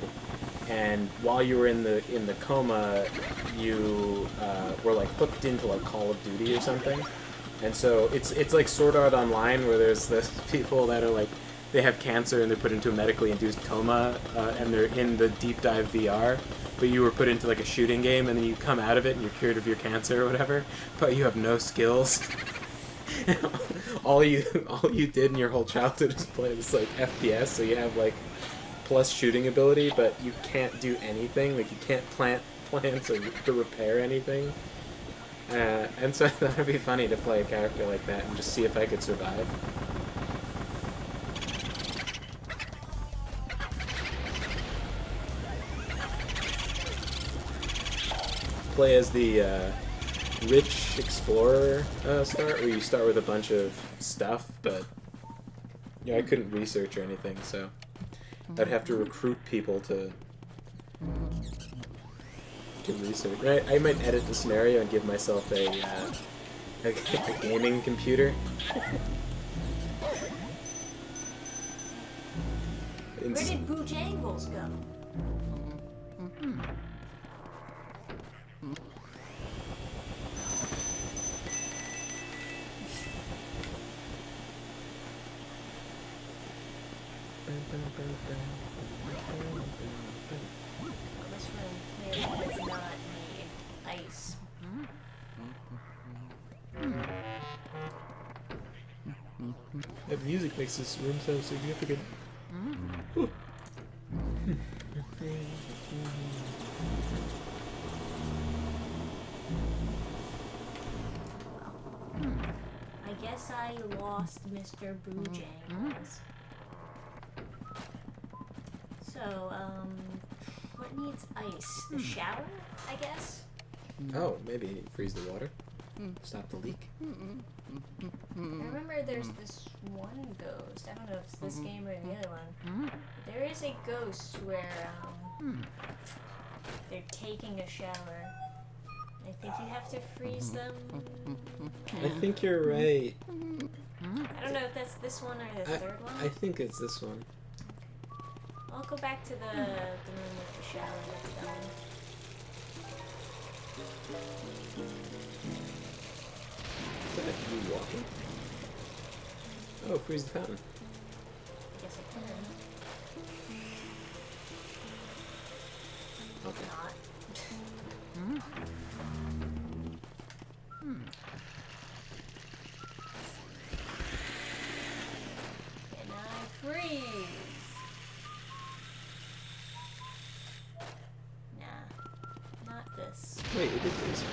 and while you were in the coma, you were like hooked into like Call of Duty or something. And so it's like Sword Art Online, where there's this people that are like they have cancer and they're put into a medically induced coma, and they're in the deep dive VR. But you were put into like a shooting game, and then you come out of it and you're cured of your cancer or whatever. But you have no skills. all you did in your whole childhood is play this like FPS, so you have like plus shooting ability, but you can't do anything. Like you can't plant plants or to repair anything. And so I thought it'd be funny to play a character like that and just see if I could survive. Play as the rich explorer start, where you start with a bunch of stuff, but yeah, I couldn't research or anything, so I'd have to recruit people to research. Right? I might edit the scenario and give myself a gaming computer. Where did Bojangles go? This room clearly does not need ice. That music makes this room so significant. Ooh. I guess I lost Mr. Bojangles. So, what needs ice? The shower, I guess? Oh, maybe freeze the water. Stop the leak. I remember there's this one ghost. I don't know if it's this game or the other one. There is a ghost where they're taking a shower. I think you have to freeze them. I think you're right. I don't know if that's this one or the third one. I think it's this one. I'll go back to the room with the shower that's done. Is that you walking? Oh, freeze the fountain. I guess I can. Okay. Not. And I freeze. Nah, not this. Wait, it did freeze.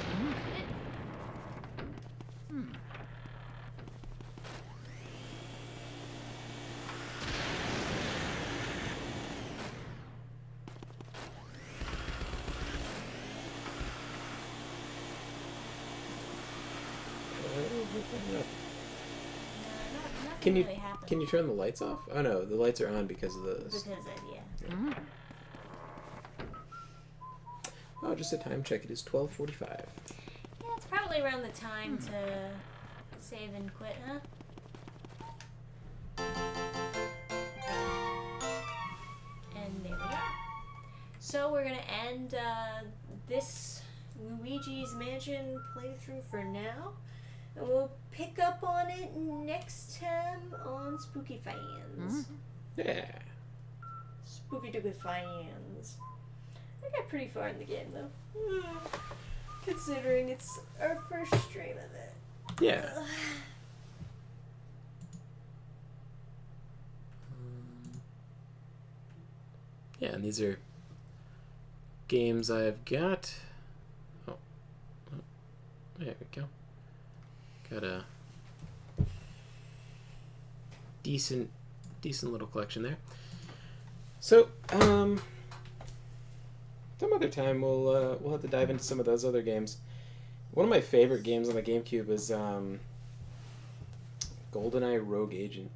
Nothing really happened. Can you turn the lights off? Oh no, the lights are on because of the. Because of, yeah. Oh, just a time check. It is 12:45. Yeah, it's probably around the time to save and quit, huh? And there we go. So we're gonna end this Luigi's Mansion playthrough for now. And we'll pick up on it next time on SpookyPhans. Yeah. SpookyPhans. I got pretty far in the game though. Considering it's our first stream of it. Yeah. Yeah, and these are games I've got. Oh, there we go. Got a decent little collection there. So, some other time we'll have to dive into some of those other games. One of my favorite games on the GameCube was GoldenEye Rogue Agent.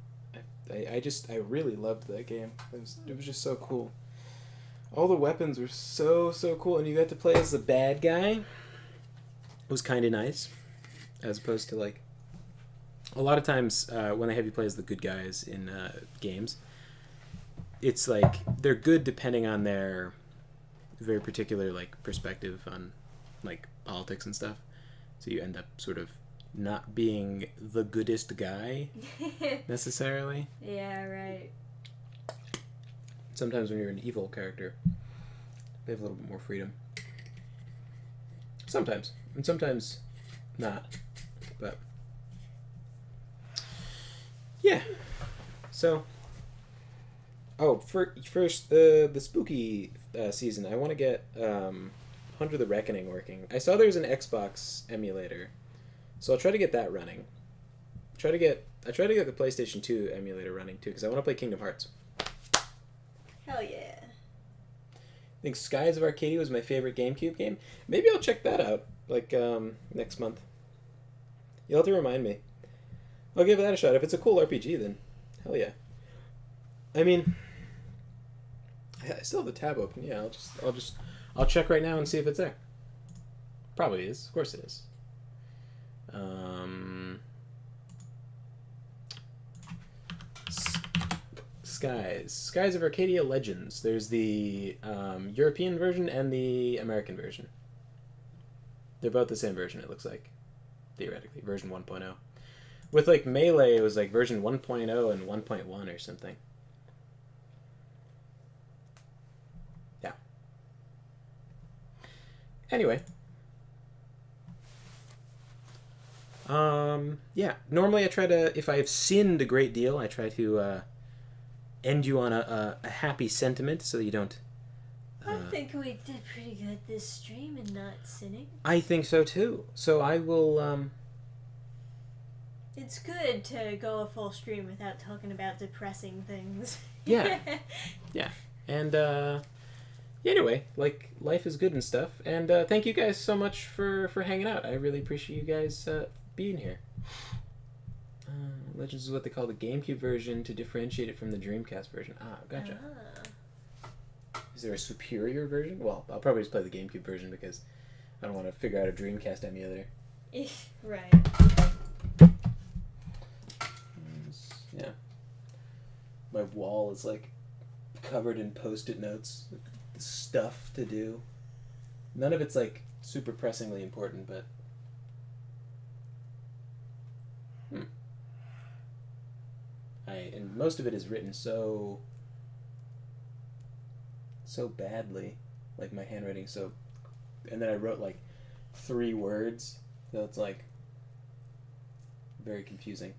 I really loved that game. It was just so cool. All the weapons were so cool, and you got to play as the bad guy. It was kind of nice, as opposed to like a lot of times when they have you play as the good guys in games, it's like they're good depending on their very particular like perspective on like politics and stuff. So you end up sort of not being the goodest guy necessarily. Yeah, right. Sometimes when you're an evil character, they have a little bit more freedom. Sometimes. And sometimes not. But yeah. So first the spooky season. I want to get Under the Reckoning working. I saw there's an Xbox emulator, so I'll try to get that running. I try to get the PlayStation 2 emulator running too, because I want to play Kingdom Hearts. Hell yeah. I think Skies of Arcadia was my favorite GameCube game. Maybe I'll check that out like next month. You'll have to remind me. I'll give that a shot. If it's a cool RPG, then hell yeah. I mean, I still have the tab open. Yeah, I'll check right now and see if it's there. Probably is. Of course it is. Skies of Arcadia Legends. There's the European version and the American version. They're both the same version, it looks like. Theoretically. Version 1.0. With like Melee, it was like version 1.0 and 1.1 or something. Yeah. Yeah. Normally I try to, if I have sinned a great deal, I try to end you on a happy sentiment so you don't... I think we did pretty good this stream and not sinning. I think so too. So I will, It's good to go a full stream without talking about depressing things. Yeah. Yeah. And, anyway, like, life is good and stuff. And thank you guys so much for hanging out. I really appreciate you guys being here. Legends is what they call the GameCube version to differentiate it from the Dreamcast version. Ah, gotcha. Is there a superior version? Well, I'll probably just play the GameCube version because I don't want to figure out a Dreamcast emulator. Right. Yeah. My wall is like covered in post-it notes, stuff to do. None of it's like super pressingly important, but and most of it is written so badly, like my handwriting and then I wrote like 3 words, so it's like very confusing.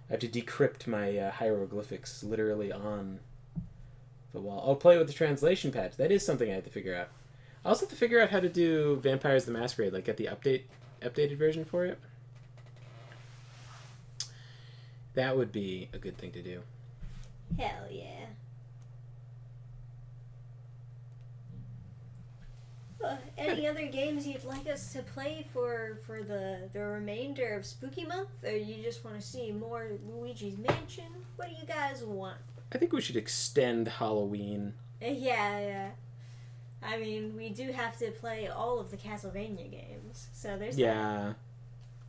I have to decrypt my hieroglyphics literally on the wall. I'll play with the translation patch. That is something I have to figure out. I also have to figure out how to do Vampires the Masquerade, like get the updated version for it. That would be a good thing to do. Hell yeah. Any other games you'd like us to play for the remainder of Spooky Month? Or you just want to see more Luigi's Mansion? What do you guys want? I think we should extend Halloween. Yeah. I mean, we do have to play all of the Castlevania games, so there's Yeah.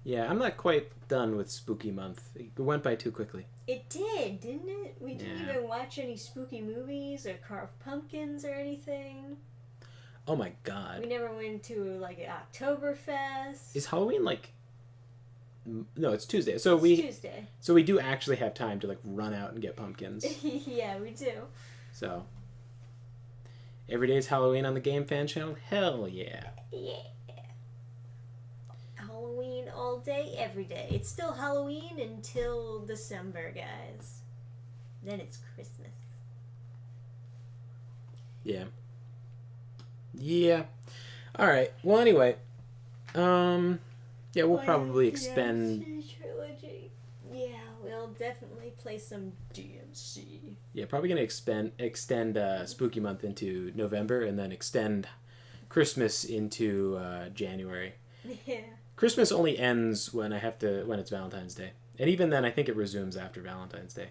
Yeah, I'm not quite done with Spooky Month. It went by too quickly. It did, didn't it? We didn't Yeah. even watch any spooky movies or carve pumpkins or anything. Oh my god. We never went to, like, an Oktoberfest. Is Halloween like... No, it's Tuesday. It's Tuesday. So we do actually have time to like run out and get pumpkins. Yeah, we do. So every day is Halloween on the Game Fan channel? Hell yeah. Yeah. Halloween all day, every day. It's still Halloween until December, guys. Then it's Christmas. Yeah. Yeah. Alright. Well, anyway. Yeah, we'll probably expend... Trilogy. Yeah, we'll definitely play some DMC. Yeah, probably going to extend Spooky Month into November and then extend Christmas into January. Yeah. Christmas only ends when it's Valentine's Day. And even then, I think it resumes after Valentine's Day.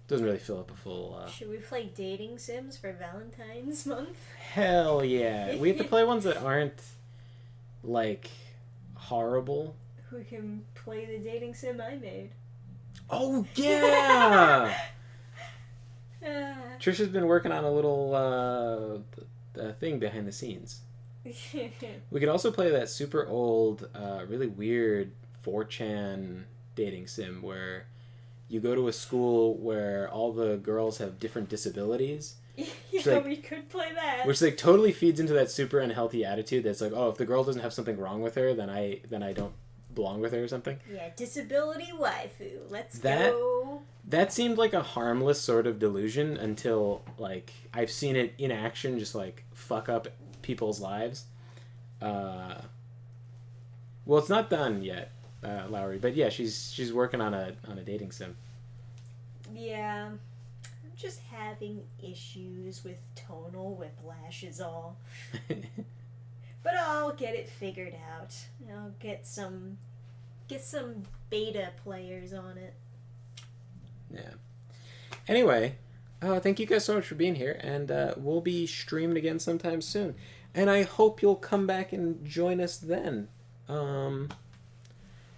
Doesn't really fill up a full... Should we play dating sims for Valentine's month? Hell yeah. We have to play ones that aren't, like, horrible. We can play the dating sim I made. Oh, yeah! Ah. Trisha's been working on a little thing behind the scenes. We could also play that super old, really weird 4chan dating sim where you go to a school where all the girls have different disabilities. Yeah, we could play that. Which like totally feeds into that super unhealthy attitude that's like, oh, if the girl doesn't have something wrong with her, then I don't belong with her or something. Yeah, disability waifu. Let's go. That seemed like a harmless sort of delusion until like I've seen it in action just like fuck up people's lives. Well, it's not done yet, Lowry, but yeah, she's working on a dating sim. Yeah. I'm just having issues with tonal whiplash is all. But I'll get it figured out. I'll get some beta players on it. Yeah. Anyway, thank you guys so much for being here, and we'll be streaming again sometime soon. And I hope you'll come back and join us then. And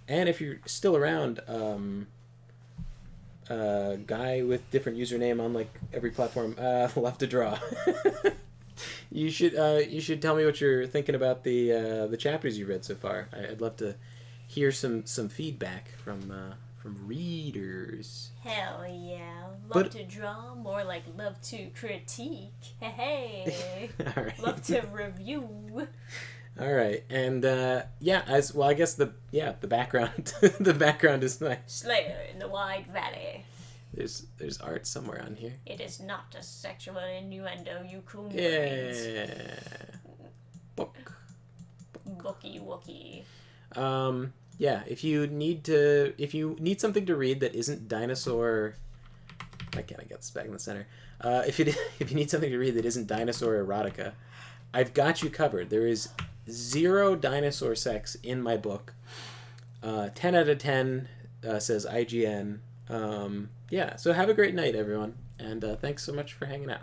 if you're still around, guy with different username on like every platform, love to draw. You should tell me what you're thinking about the chapters you read so far. I'd love to hear some feedback from readers. Hell yeah. Love to draw, more like love to critique. Hey. All right. Love to review. All right, and yeah, as well, I guess the background the background is nice. Slayer in the Wide Valley. There's art somewhere on here. It is not a sexual innuendo, you coon brains. Yeah. Book. Bookie Wookie. Yeah, if you need something to read that isn't dinosaur, why can't I get this back in the center? If you need something to read that isn't dinosaur erotica, I've got you covered. There is 0 dinosaur sex in my book. 10 out of 10 says IGN. Yeah, so have a great night, everyone, and thanks so much for hanging out.